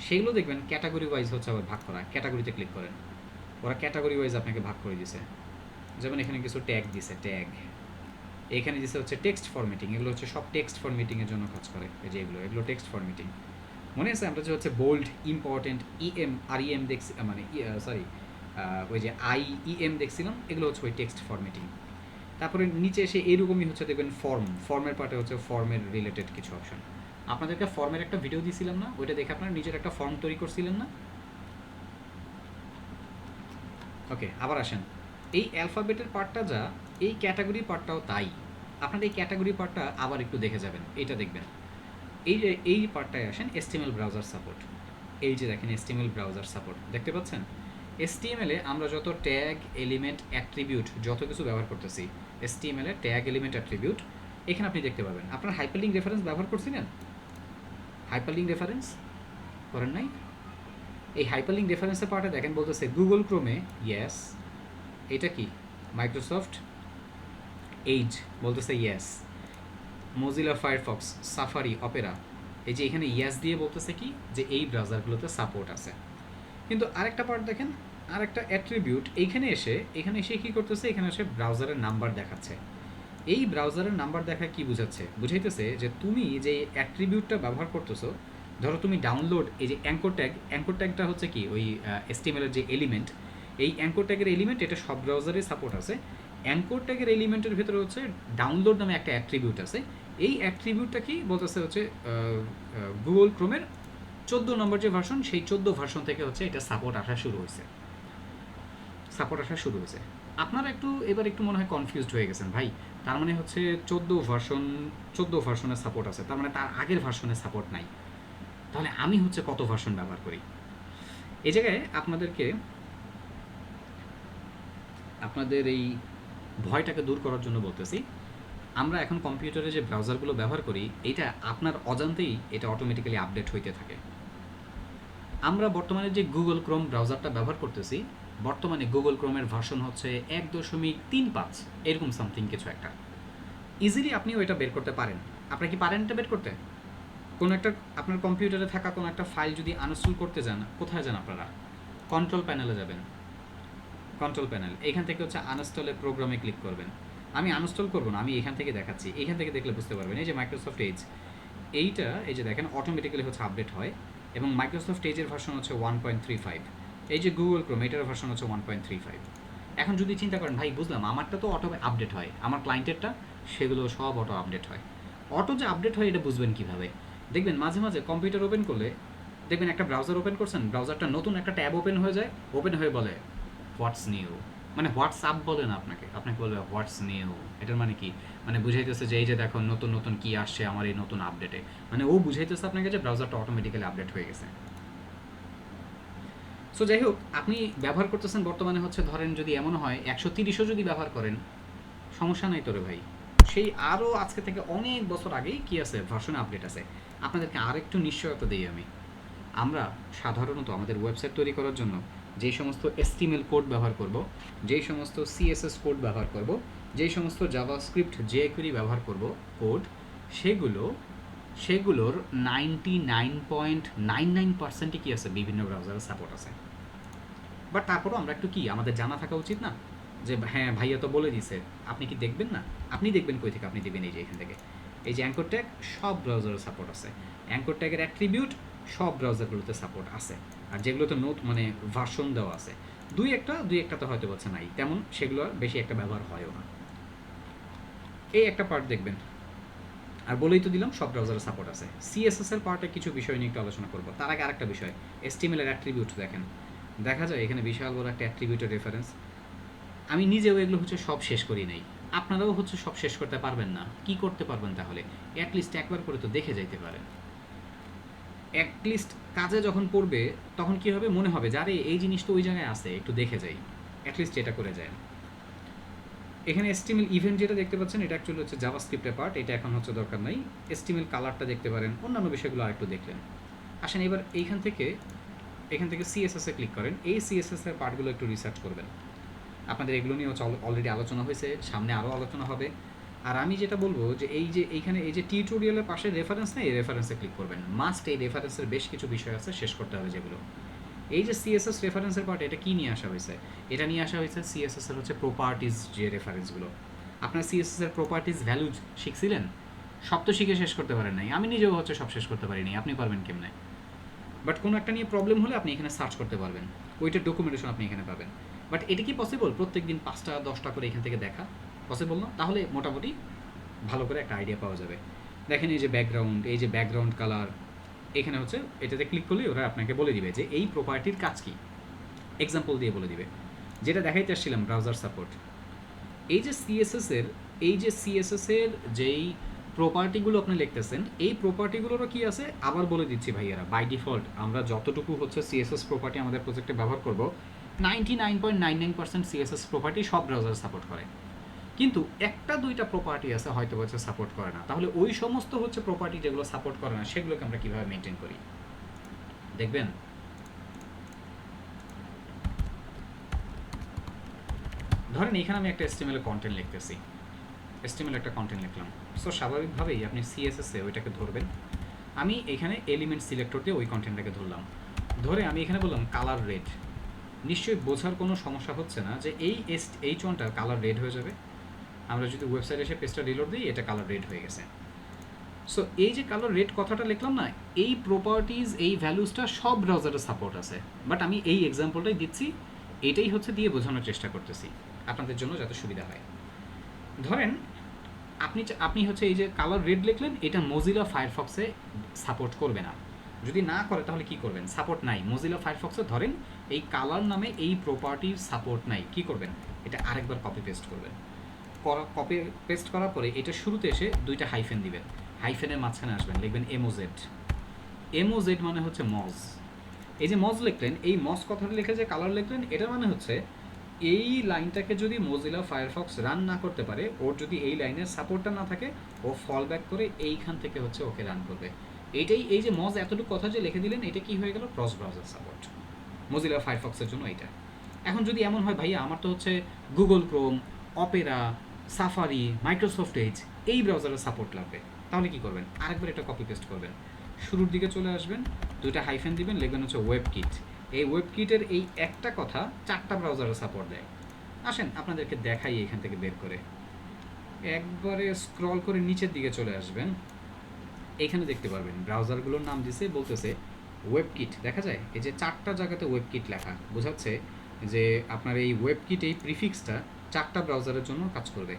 সেগুলো দেখবেন ক্যাটাগরি ওয়াইজ হচ্ছে আবার ভাগ করা। ক্যাটাগরিতে ক্লিক করেন, ওরা ক্যাটাগরি ওয়াইজ আপনাকে ভাগ করে দিছে। যেমন এখানে কিছু ট্যাগ দিছে, এখানে দিছে হচ্ছে টেক্সট ফরম্যাটিং, এগুলো হচ্ছে সব টেক্সট ফরম্যাটিংয়ের জন্য কাজ করে। এই যে এগুলো টেক্সট ফরম্যাটিং। মনে আছে আমরা যে হচ্ছে বোল্ড, ইম্পর্টেন্ট, REM দেখছি, মানে ওই যে IEM দেখছিলাম, এগুলো হচ্ছে ওই টেক্সট ফরম্যাটিং। তারপরে নিচে এসে এইরকমই হচ্ছে দেখবেন ফর্মের পার্টে হচ্ছে ফর্মের রিলেটেড কিছু অপশন। আপনাদেরকে ফর্মের একটা ভিডিও দিয়েছিলাম না, ওইটা দেখে আপনারা নিজের একটা ফর্ম তৈরি করছিলেন না? ওকে, আবার আসেন। এই অ্যালফাবেটের পার্টটা যা, এই ক্যাটাগরি পার্টটাও তাই। আপনার এই ক্যাটাগরি পার্টটা আবার একটু দেখে যাবেন, এটা দেখবেন। এই যে এই পার্টটায় আসেন, HTML ব্রাউজার সাপোর্ট। এই যে দেখেন HTML ব্রাউজার সাপোর্ট, দেখতে পাচ্ছেন? HTML এ আমরা যত ট্যাগ, এলিমেন্ট, অ্যাট্রিবিউট যত কিছু ব্যবহার করতেছি, HTML এ ট্যাগ, এলিমেন্ট, অ্যাট্রিবিউট এখানে আপনি দেখতে পাবেন। আপনার হাইপারলিঙ্ক রেফারেন্স ব্যবহার করছিলেন? হাইপারলিঙ্ক রেফারেন্স করেন নাই? এই হাইপারলিঙ্ক রেফারেন্সের পার্টে দেখেন বলতেছে গুগল ক্রোমে ইয়েস, এটা কি মাইক্রোসফট এইজ বলতেছে yes, Mozilla Firefox, safari, Opera, এই যে এখানে ইয়েস দিয়ে বলতেছে কি যে এই ব্রাউজারগুলোতে সাপোর্ট আছে। কিন্তু আরেকটা পার্ট দেখেন, আরেকটা অ্যাট্রিবিউট এখানে এসে কী করতেছে, এখানে এসে ব্রাউজারের নাম্বার দেখাচ্ছে। এই ব্রাউজারের নাম্বার দেখা কি বুঝাচ্ছে? বুঝাইতেছে যে তুমি যে অ্যাট্রিবিউটটা ব্যবহার করতেছো, ধরো তুমি ডাউনলোড, এই যে অ্যাঙ্কর ট্যাগটা হচ্ছে কি ওই HTML এর যে এলিমেন্ট, এই অ্যাঙ্কর ট্যাগের এলিমেন্ট এটা সব ব্রাউজারে সাপোর্ট আছে। অ্যাঙ্কর ট্যাগের এলিমেন্টের ভিতরে হচ্ছে ডাউনলোড নামে একটা অ্যাট্রিবিউট আছে। এই অ্যাট্রিবিউটটা কি বলতেছে হচ্ছে গুগল ক্রোমের 14 নম্বর যে ভার্সন, সেই 14 ভার্সন থেকে হচ্ছে এটা সাপোর্ট আসা শুরু হয়েছে। আপনারা এবার একটু মনে হয় কনফিউজড হয়ে গেছেন ভাই। তার মানে হচ্ছে 14 ভার্সনের সাপোর্ট আছে, তার মানে তার আগের ভার্সনের সাপোর্ট নাই। তাহলে আমি হচ্ছে কত ভার্সন ব্যবহার করি? এই জায়গায় আপনাদের এই ভয়টাকে দূর করার জন্য বলতেছি, আমরা এখন কম্পিউটারে যে ব্রাউজারগুলো ব্যবহার করি, এটা আপনার অজান্তেই এটা অটোমেটিক্যালি আপডেট হইতে থাকে। আমরা বর্তমানে যে গুগল ক্রোম ব্রাউজারটা ব্যবহার করতেছি, বর্তমানে গুগল ক্রোমের ভার্সন হচ্ছে 1.35 এরকম সামথিং কিছু একটা। ইজিলি আপনি ওইটা বের করতে পারেন। আপনারা কি পারেন এটা বের করতে? কোনো একটা আপনার কম্পিউটারে থাকা কোনো একটা ফাইল যদি আনইনস্টল করতে যান, কোথায় যান আপনারা? কন্ট্রোল প্যানেলে যাবেন। কন্ট্রোল প্যানেল, এখান থেকে হচ্ছে আনইনস্টলে প্রোগ্রামে ক্লিক করবেন। আমি আনইনস্টল করবো না, আমি এখান থেকে দেখাচ্ছি, এখান থেকে দেখলে বুঝতে পারবেন। এই যে মাইক্রোসফট এজ, এইটা এই যে দেখেন অটোমেটিক্যালি হচ্ছে আপডেট হয়, এবং মাইক্রোসফট এজের ভার্সন হচ্ছে 1.35। এই যে গুগল ক্রোম, এটার ভার্সন হচ্ছে 1.35। এখন যদি চিন্তা করেন ভাই বুঝলাম আমারটা তো অটো আপডেট হয়, আমার ক্লায়েন্টেরটা সেগুলো সব অটো আপডেট হয়। অটো যে আপডেট হয় এটা বুঝবেন কীভাবে? দেখবেন মাঝে মাঝে কম্পিউটার ওপেন করলে দেখবেন একটা ব্রাউজার ওপেন করছেন, ব্রাউজারটা নতুন একটা ট্যাব ওপেন হয়ে যায়, ওপেন হয়ে বলে হোয়াটস নিউ, মানে হোয়াটসঅ্যাপ বলে না আপনাকে বলবে হোয়াটস নিউ। এটার মানে কি? মানে বুঝাইতেছে যে এই যে দেখো নতুন নতুন কি আসছে আমার এই নতুন আপডেটে, মানে ও বুঝাইতেছে আপনাকে যে ব্রাউজারটা অটোমেটিক্যালি আপডেট হয়ে গেছে। সো যাই হোক, আপনি ব্যবহার করতেছেন বর্তমানে হচ্ছে ধরেন যদি এমন হয় 130ও যদি ব্যবহার করেন, সমস্যা নাই তোরে ভাই, সেই আরও আজকে থেকে অনেক বছর আগেই কি আছে, ভার্সনে আপডেট আছে। আপনাদেরকে আরেকটু নিশ্চয়তা দিই আমরা সাধারণত আমাদের ওয়েবসাইট তৈরি করার জন্য যেই সমস্ত HTML কোড ব্যবহার করব, যেই সমস্ত CSS কোড ব্যবহার করব, যেই সমস্ত জাভাস্ক্রিপ্ট jQuery ব্যবহার করব কোড, সেগুলোর 99.99%ই কি আছে, বিভিন্ন ব্রাউজারে সাপোর্ট আছে। বাট তারপরও আমরা একটু কি আমাদের জানা থাকা উচিত না যে হ্যাঁ ভাইয়া তো বলে দিছে, আপনি কি দেখবেন না? আপনি দেখবেন কই থেকে? আপনি দেখবেন এই যে এখান থেকে, এই যে অ্যাঙ্কর ট্যাগ সব ব্রাউজারে সাপোর্ট আছে, অ্যাঙ্কর ট্যাগের অ্যাট্রিবিউট সব ব্রাউজারগুলোতে সাপোর্ট আছে, আর যেগুলোতে মানে ভার্সন দেওয়া আছে দুই একটা তো হয়তো বলছে নাই, তেমন সেগুলো বেশি একটা ব্যবহার হয়ও না। এই একটা পার্ট দেখবেন, আর বলেই তো দিলাম সব ব্রাউজারে সাপোর্ট আছে। CSS এর পার্টে কিছু বিষয় নিয়ে একটু আলোচনা করবো, তার আগে আরেকটা বিষয়, HTML এর অ্যাট্রিবিউট দেখেন, দেখা যায় এখানে বিশাল বড় একটা অ্যাট্রিবিউটের রেফারেন্স। আমি নিজেও এগুলো হচ্ছে সব শেষ করি নাই, আপনারাও হচ্ছে সব শেষ করতে পারবেন না। কি করতে পারবেন তাহলে? অ্যাটলিস্ট একবার করে তো দেখে যাইতে পারেন। অ্যাটলিস্ট কাজে যখন পড়বে তখন কি হবে, মনে হবে যে আরে এই জিনিসটা ওই জায়গায় আছে, একটু দেখে যাই, অ্যাটলিস্ট এটা করে যায়। এখানে HTML ইভেন্ট যেটা দেখতে পাচ্ছেন, এটা অ্যাকচুয়ালি হচ্ছে জাভাস্ক্রিপ্টের পার্ট, এটা এখন হচ্ছে দরকার নাই। HTML কালারটা দেখতে পারেন, অন্যান্য বিষয়গুলো আরেকটু দেখলেন। আসেন এবার এখান থেকে CSS এ ক্লিক করেন, এই CSS এর পার্টগুলো একটু রিসার্চ করবেন। আপনাদের এগুলো নিয়ে অলরেডি আলোচনা হয়েছে, সামনে আরও আলোচনা হবে। আর আমি যেটা বলবো যে এইখানে এই যে টিউটোরিয়ালের পাশে রেফারেন্স নেই, এই রেফারেন্সে ক্লিক করবেন, মাস্ট। এই রেফারেন্সের বেশ কিছু বিষয় আছে, শেষ করতে হবে যেগুলো। এই যে CSS রেফারেন্সের পার্ট, এটা কি নিয়ে আসা হয়েছে? এটা নিয়ে আসা হয়েছে CSS এর হচ্ছে প্রপার্টিজ, যে রেফারেন্সগুলো। আপনার CSS এর প্রপার্টিজ ভ্যালু শিখছিলেন, সব তো শিখে শেষ করতে পারেন নাই, আমি নিজেও হচ্ছে সব শেষ করতে পারিনি, আপনি পারবেন কেমনে? বাট কোনো একটা নিয়ে প্রবলেম হলে আপনি এখানে সার্চ করতে পারবেন, ওইটার ডকুমেন্টেশন আপনি এখানে পাবেন। বাট এটা কি পসিবল প্রত্যেক দিন 5টা 10টা করে এখান থেকে দেখা? পসিবল না। তাহলে মোটামুটি ভালো করে একটা আইডিয়া পাওয়া যাবে। দেখেন এই যে ব্যাকগ্রাউন্ড কালার, এখানে হচ্ছে এটাতে ক্লিক করলে ওরা আপনাকে বলে দিবে যে এই প্রপার্টির কাজ কি, এক্সাম্পল দিয়ে বলে দিবে। যেটা দেখাইতে আসছিলাম ব্রাউজার সাপোর্ট, এই যে সিএসএস এর যেই প্রপার্টিগুলো আপনি লিখতেছেন, এই প্রপার্টিগুলোরও কি আছে আবার বলে দিচ্ছি ভাইয়ারা। বাই ডিফল্ট আমরা যতটুকু হচ্ছে সিএসএস প্রপার্টি আমাদের প্রজেক্টে ব্যবহার করব, 99.99% সিএসএস প্রপার্টি সব ব্রাউজার সাপোর্ট করে। কিন্তু একটা দুইটা প্রপার্টি আছে হয়তো হচ্ছে সাপোর্ট করে না। তাহলে ওই সমস্ত হচ্ছে প্রপার্টি যেগুলো সাপোর্ট করে না সেগুলোকে আমরা কীভাবে মেনটেন করি দেখবেন। ধরেন এখানে আমি একটা এসটিএমএল কন্টেন্ট লিখতেছি, এসটিএমএল একটা কন্টেন্ট লিখলাম। সো স্বাভাবিকভাবেই আপনি সিএসএসে ওইটাকে ধরবেন। আমি এখানে এলিমেন্ট সিলেক্টর দিয়ে ওই কন্টেন্টটাকে ধরলাম, ধরে আমি এখানে বললাম কালার রেড। নিশ্চয়ই বোঝার কোনো সমস্যা হচ্ছে না যে এই H1টার কালার রেড হয়ে যাবে। আমরা যদি ওয়েবসাইটে এসে পেজটা রিলোড দিই, এটা কালার রেড হয়ে গেছে। সো এই যে কালার রেড কথাটা লিখলাম না, এই প্রপার্টিজ এই ভ্যালুসটা সব ব্রাউজারে সাপোর্ট আছে, বাট আমি এই এক্সাম্পলটাই দিচ্ছি, এটাই হচ্ছে দিয়ে বোঝানোর চেষ্টা করতেছি আপনাদের জন্য যাতে সুবিধা হয়। ধরেন আপনি হচ্ছে এই যে কালার রেড লিখলেন, এটা মোজিলা ফায়ারফক্সে সাপোর্ট করবে না। যদি না করে তাহলে কি করবেন? সাপোর্ট নাই মোজিলা ফায়ারফক্সে, ধরেন এই কালার নামে এই প্রপার্টির সাপোর্ট নাই, কি করবেন? এটা আরেকবার কপি পেস্ট করবেন। কপি পেস্ট করার পরে এটা শুরুতে এসে দুইটা হাইফেন দিবেন, হাইফেনের মাঝখানে আসবেন, লিখবেন এমওজেড। এমওজেড মানে হচ্ছে মজ। এই যে মজ লিখলেন, এই মজ কথাটা লিখে যে কালার লিখলেন, এটা মানে হচ্ছে এই লাইনটাকে যদি মোজিলা ফায়ারফক্স রান না করতে পারে, ওর যদি এই লাইনের সাপোর্টটা না থাকে, ও ফল ব্যাক করে এইখান থেকে হচ্ছে ওকে রান করবে। এইটাই, এই যে মজ এতটুকু কথা যে লিখে দিলেন, এটা কি হয়ে গেল? ক্রস ব্রাউজার সাপোর্ট মোজিলা ফায়ারফক্সের জন্য এইটা। এখন যদি এমন হয় ভাইয়া আমার তো হচ্ছে Google Chrome, Opera, safari, Microsoft Edge এই ব্রাউজারের সাপোর্ট লাগবে, তাহলে কি করবেন? আরেকবার এটা কপি পেস্ট করবেন, শুরুর দিকে চলে আসবেন, দুইটা হাইফেন দিবেন, লিখবেন হচ্ছে ওয়েব কিট। এই ওয়েব কিটের এই একটা কথা 4টা ব্রাউজারের সাপোর্ট দেয়। আসেন আপনাদেরকে দেখাই এখান থেকে বের করে। একবারে স্ক্রল করে নিচের দিকে চলে আসবেন, এখানে দেখতে পারবেন ব্রাউজারগুলোর নাম দিছে, বলতেছে ওয়েব কিট। দেখা যায় এই যে 4টা জায়গাতে ওয়েব কিট লেখা, বোঝাচ্ছে যে আপনার এই ওয়েব কিট, এই প্রিফিক্সটা 4টা ব্রাউজারের জন্য কাজ করবে।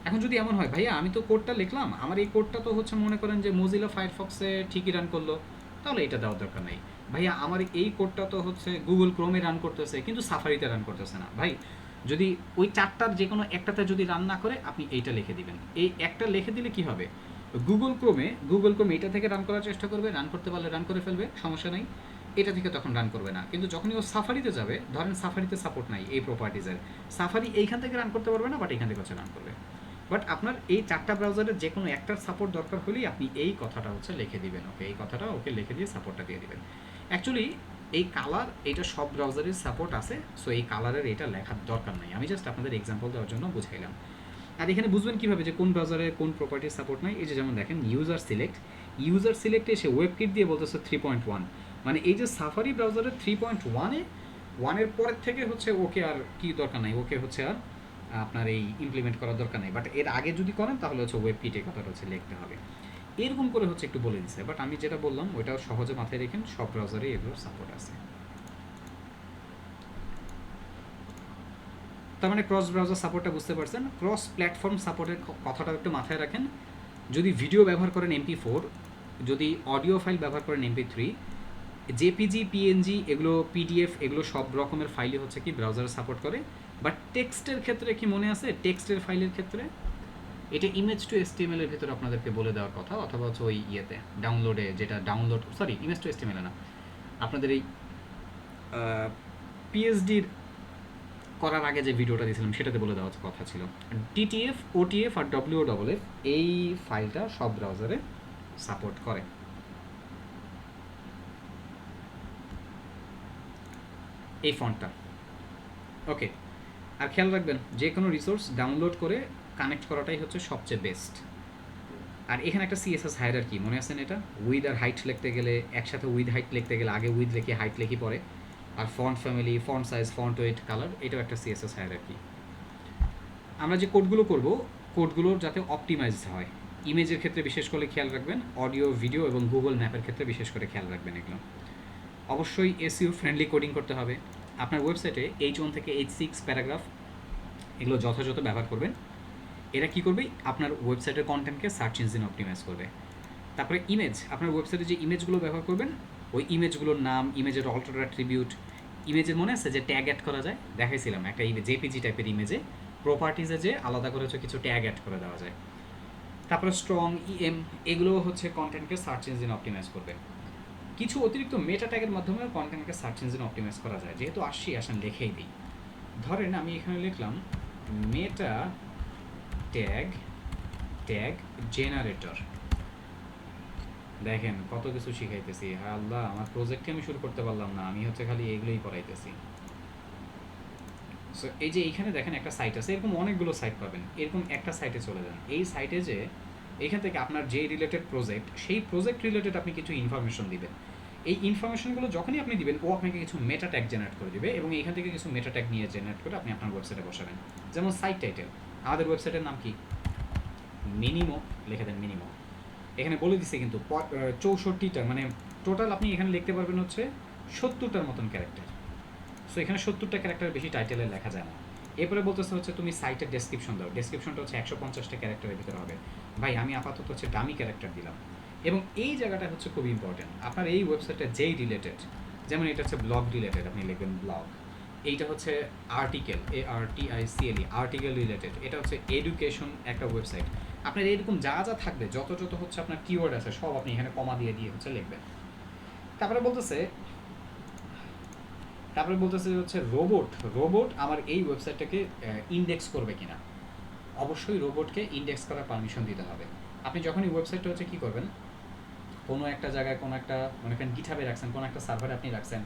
এখন যদি এমন হয় ভাইয়া আমি তো কোডটা লিখলাম, আমার এই কোডটা তো হচ্ছে মনে করেন যে মোজিলা ফায়ারফক্সে ঠিকই রান করলো, তাহলে এটা দেওয়ার দরকার নেই। ভাইয়া আমার এই কোডটা তো হচ্ছে গুগল ক্রোমে রান করতেছে কিন্তু সাফারিতে রান করতেছে না, ভাই যদি ওই 4টার যে কোনো একটাতে যদি রান না করে, আপনি এইটা লিখে দিবেন। এই একটা লিখে দিলে কি হবে? গুগল ক্রোমে এটা থেকে রান করার চেষ্টা করবে, রান করতে পারলে রান করে ফেলবে, সমস্যা নেই, এটা থেকে তখন রান করবে না। কিন্তু যখনই ও সাফারিতে যাবে, ধরেন সাফারিতে সাপোর্ট নাই এই প্রপার্টিজের, সাফারি এইখান থেকে রান করতে পারবে না, বাট এইখান থেকে হচ্ছে রান করবে। বাট আপনার এই 4টা ব্রাউজারের যে কোনো একটার সাপোর্ট দরকার হলেই আপনি এই কথাটা হচ্ছে লিখে দিবেন, ওকে এই কথাটা ওকে লিখে দিয়ে সাপোর্টটা দিয়ে দিবেন। অ্যাকচুয়ালি এই কালার, এটা সব ব্রাউজারের সাপোর্ট আছে, সো এই কালারের এটা লেখার দরকার নাই, আমি জাস্ট আপনাদের এক্সাম্পল দেওয়ার জন্য বুঝাইলাম। আর এখানে বুঝবেন কীভাবে যে কোন ব্রাউজারে কোন প্রপার্টির সাপোর্ট নাই। এই যে যেমন দেখেন ইউজার সিলেক্টে এসে ওয়েব কিট দিয়ে বলতেছে 3.1, মানে এই যে সাফারি ব্রাউজারের 3.1-এর পরের থেকে হচ্ছে ওকে আর কি দরকার নাই, ওকে হচ্ছে আর আপনার এই ইমপ্লিমেন্ট করার দরকার নেই। বাট এর আগে যদি করেন তাহলে হচ্ছে ওয়েব কিটের কথাটা হচ্ছে লিখতে হবে, এরকম করে হচ্ছে একটু বলে দিচ্ছে। বাট আমি যেটা বললাম ওইটাও সহজে মাথায় রেখেন, সব ব্রাউজারে এগুলোর সাপোর্ট আছে। তার মানে ক্রস ব্রাউজার সাপোর্টটা বুঝতে পারছেন। ক্রস প্ল্যাটফর্ম সাপোর্টের কথাটা একটু মাথায় রাখেন। যদি ভিডিও ব্যবহার করেন MP4, যদি অডিও ফাইল ব্যবহার করেন MP3, জেপিজি, পিএনজি, এগুলো পিডিএফ, এগুলো সব রকমের ফাইলই হচ্ছে কি ব্রাউজারে সাপোর্ট করে। বাট টেক্সটের ক্ষেত্রে কি মনে আছে? টেক্সটের ফাইলের ক্ষেত্রে এটা ইমেজ টু HTML এর ভিতরে আপনাদেরকে বলে দেওয়ার কথা, অথবা হচ্ছে ওই ইয়েতে ডাউনলোডে, যেটা ডাউনলোড ইমেজ টু HTML না, আপনাদের এই পিএইচডির করার আগে যে ভিডিওটা দিয়েছিলাম সেটাতে বলে দেওয়ার কথা ছিল। TTF, OTF আর WOFF এই ফাইলটা সব ব্রাউজারে সাপোর্ট করে। এই ফন্টটা ওকে। আর খেয়াল রাখবেন যে কোনো রিসোর্স ডাউনলোড করে কানেক্ট করাটাই হচ্ছে সবচেয়ে বেস্ট। আর এখানে একটা CSS হায়ারার্কি মনে আছেন, এটা উইথ আর হাইট লিখতে গেলে একসাথে উইথ হাইট লিখতে গেলে আগে উইথ লিখি হাইট লিখি পরে, আর font family, font size, font weight, colour, এটাও একটা CSS হায়ারার্কি। আমরা যে কোডগুলো করব, কোডগুলোর যাতে অপটিমাইজড হয়, ইমেজের ক্ষেত্রে বিশেষ করে খেয়াল রাখবেন, অডিও, ভিডিও এবং গুগল ম্যাপের ক্ষেত্রে বিশেষ করে খেয়াল রাখবেন। এগুলো অবশ্যই SEO ফ্রেন্ডলি কোডিং করতে হবে। আপনার ওয়েবসাইটে H1 থেকে H6 প্যারাগ্রাফ এগুলো যথাযথ ব্যবহার করবেন। এরা কী করবে? আপনার ওয়েবসাইটের কন্টেন্টকে সার্চ ইঞ্জিন অপটিমাইজ করবে। তারপরে ইমেজ, আপনার ওয়েবসাইটে যে ইমেজগুলো ব্যবহার করবেন, ওই ইমেজগুলোর নাম, ইমেজের অল্টার অ্যাট্রিবিউট, ইমেজের মনে আছে যে ট্যাগ অ্যাড করা যায়, দেখাইছিলাম একটা জেপিজি টাইপের ইমেজে প্রপার্টিজে যে আলাদা করে হচ্ছে কিছু ট্যাগ অ্যাড করে দেওয়া যায়। তারপরে স্ট্রং ইএম, এগুলো হচ্ছে কন্টেন্টকে সার্চ ইঞ্জিন অপটিমাইজ করবে। কিছু অতিরিক্ত মেটা ট্যাগের মাধ্যমেও কন্টেন্টকে সার্চ ইঞ্জিন অপটিমাইজ করা যায়। যেহেতু আসেন লিখেই দিই। ধরেন আমি এখানে লিখলাম মেটা ট্যাগ জেনারেটর। দেখেন কত কিছু শিখাইতেছি, হ্যাঁ আল্লাহ, আমার প্রজেক্টে আমি শুরু করতে পারলাম না, আমি হচ্ছে খালি এগুলোই পড়াইতেছি। সো এই যে এইখানে দেখেন একটা সাইট আছে, এরকম অনেকগুলো সাইট পাবেন। এরকম একটা সাইটে চলে যান, এই সাইটে যে এইখান থেকে আপনার যে রিলেটেড প্রজেক্ট, সেই প্রজেক্ট রিলেটেড আপনি কিছু ইনফরমেশন দিবেন। এই ইনফরমেশনগুলো যখনই আপনি দিবেন, ও আপনাকে কিছু মেটা ট্যাগ জেনারেট করে দিবে, এবং এইখান থেকে কিছু মেটা ট্যাগ নিয়ে জেনারেট করে আপনি আপনার ওয়েবসাইটে বসাবেন। যেমন সাইট টাইটেল, আমাদের ওয়েবসাইটের নাম কি, মিনিমো, লিখে দেন মিনিমো। এখানে বলে দিচ্ছে কিন্তু 64টা, মানে টোটাল আপনি এখানে লিখতে পারবেন হচ্ছে 70টার মতন ক্যারেক্টার। সো এখানে 70টা ক্যারেক্টার বেশি টাইটেলে লেখা যায় না। এরপরে বলতেছে হচ্ছে তুমি সাইটের ডেসক্রিপশন দাও, ডেসক্রিপশনটা হচ্ছে 150টা ক্যারেক্টারের ভিতরে হবে। ভাই আমি আপাতত হচ্ছে ডামি ক্যারেক্টার দিলাম। এবং এই জায়গাটা হচ্ছে খুব ইম্পর্টেন্ট, আপনার এই ওয়েবসাইটটা যেই রিলেটেড, যেমন এটা হচ্ছে ব্লগ রিলেটেড, আপনি লিখবেন ব্লগ। এইটা হচ্ছে আর্টিকেল, ARTICLE, আর্টিকেল রিলেটেড। এটা হচ্ছে এডুকেশন একটা ওয়েবসাইট। আপনার এরকম যা যা থাকবে, যত যত হচ্ছে আপনার কিওয়ার্ড আছে, সব আপনি এখানে কমা দিয়ে হচ্ছে লিখবেন। তারপরে বলতেছে হচ্ছে রোবট আমার এই ওয়েবসাইটটাকে ইন্ডেক্স করবে কিনা। অবশ্যই রোবটকে ইন্ডেক্স করার পারমিশন দিতে হবে। আপনি যখনই ওয়েবসাইটটা হচ্ছে কী করবেন, কোনো একটা জায়গায়, কোনো একটা মনে করেন গিটহাবে রাখছেন, কোনো একটা সার্ভারে আপনি রাখছেন,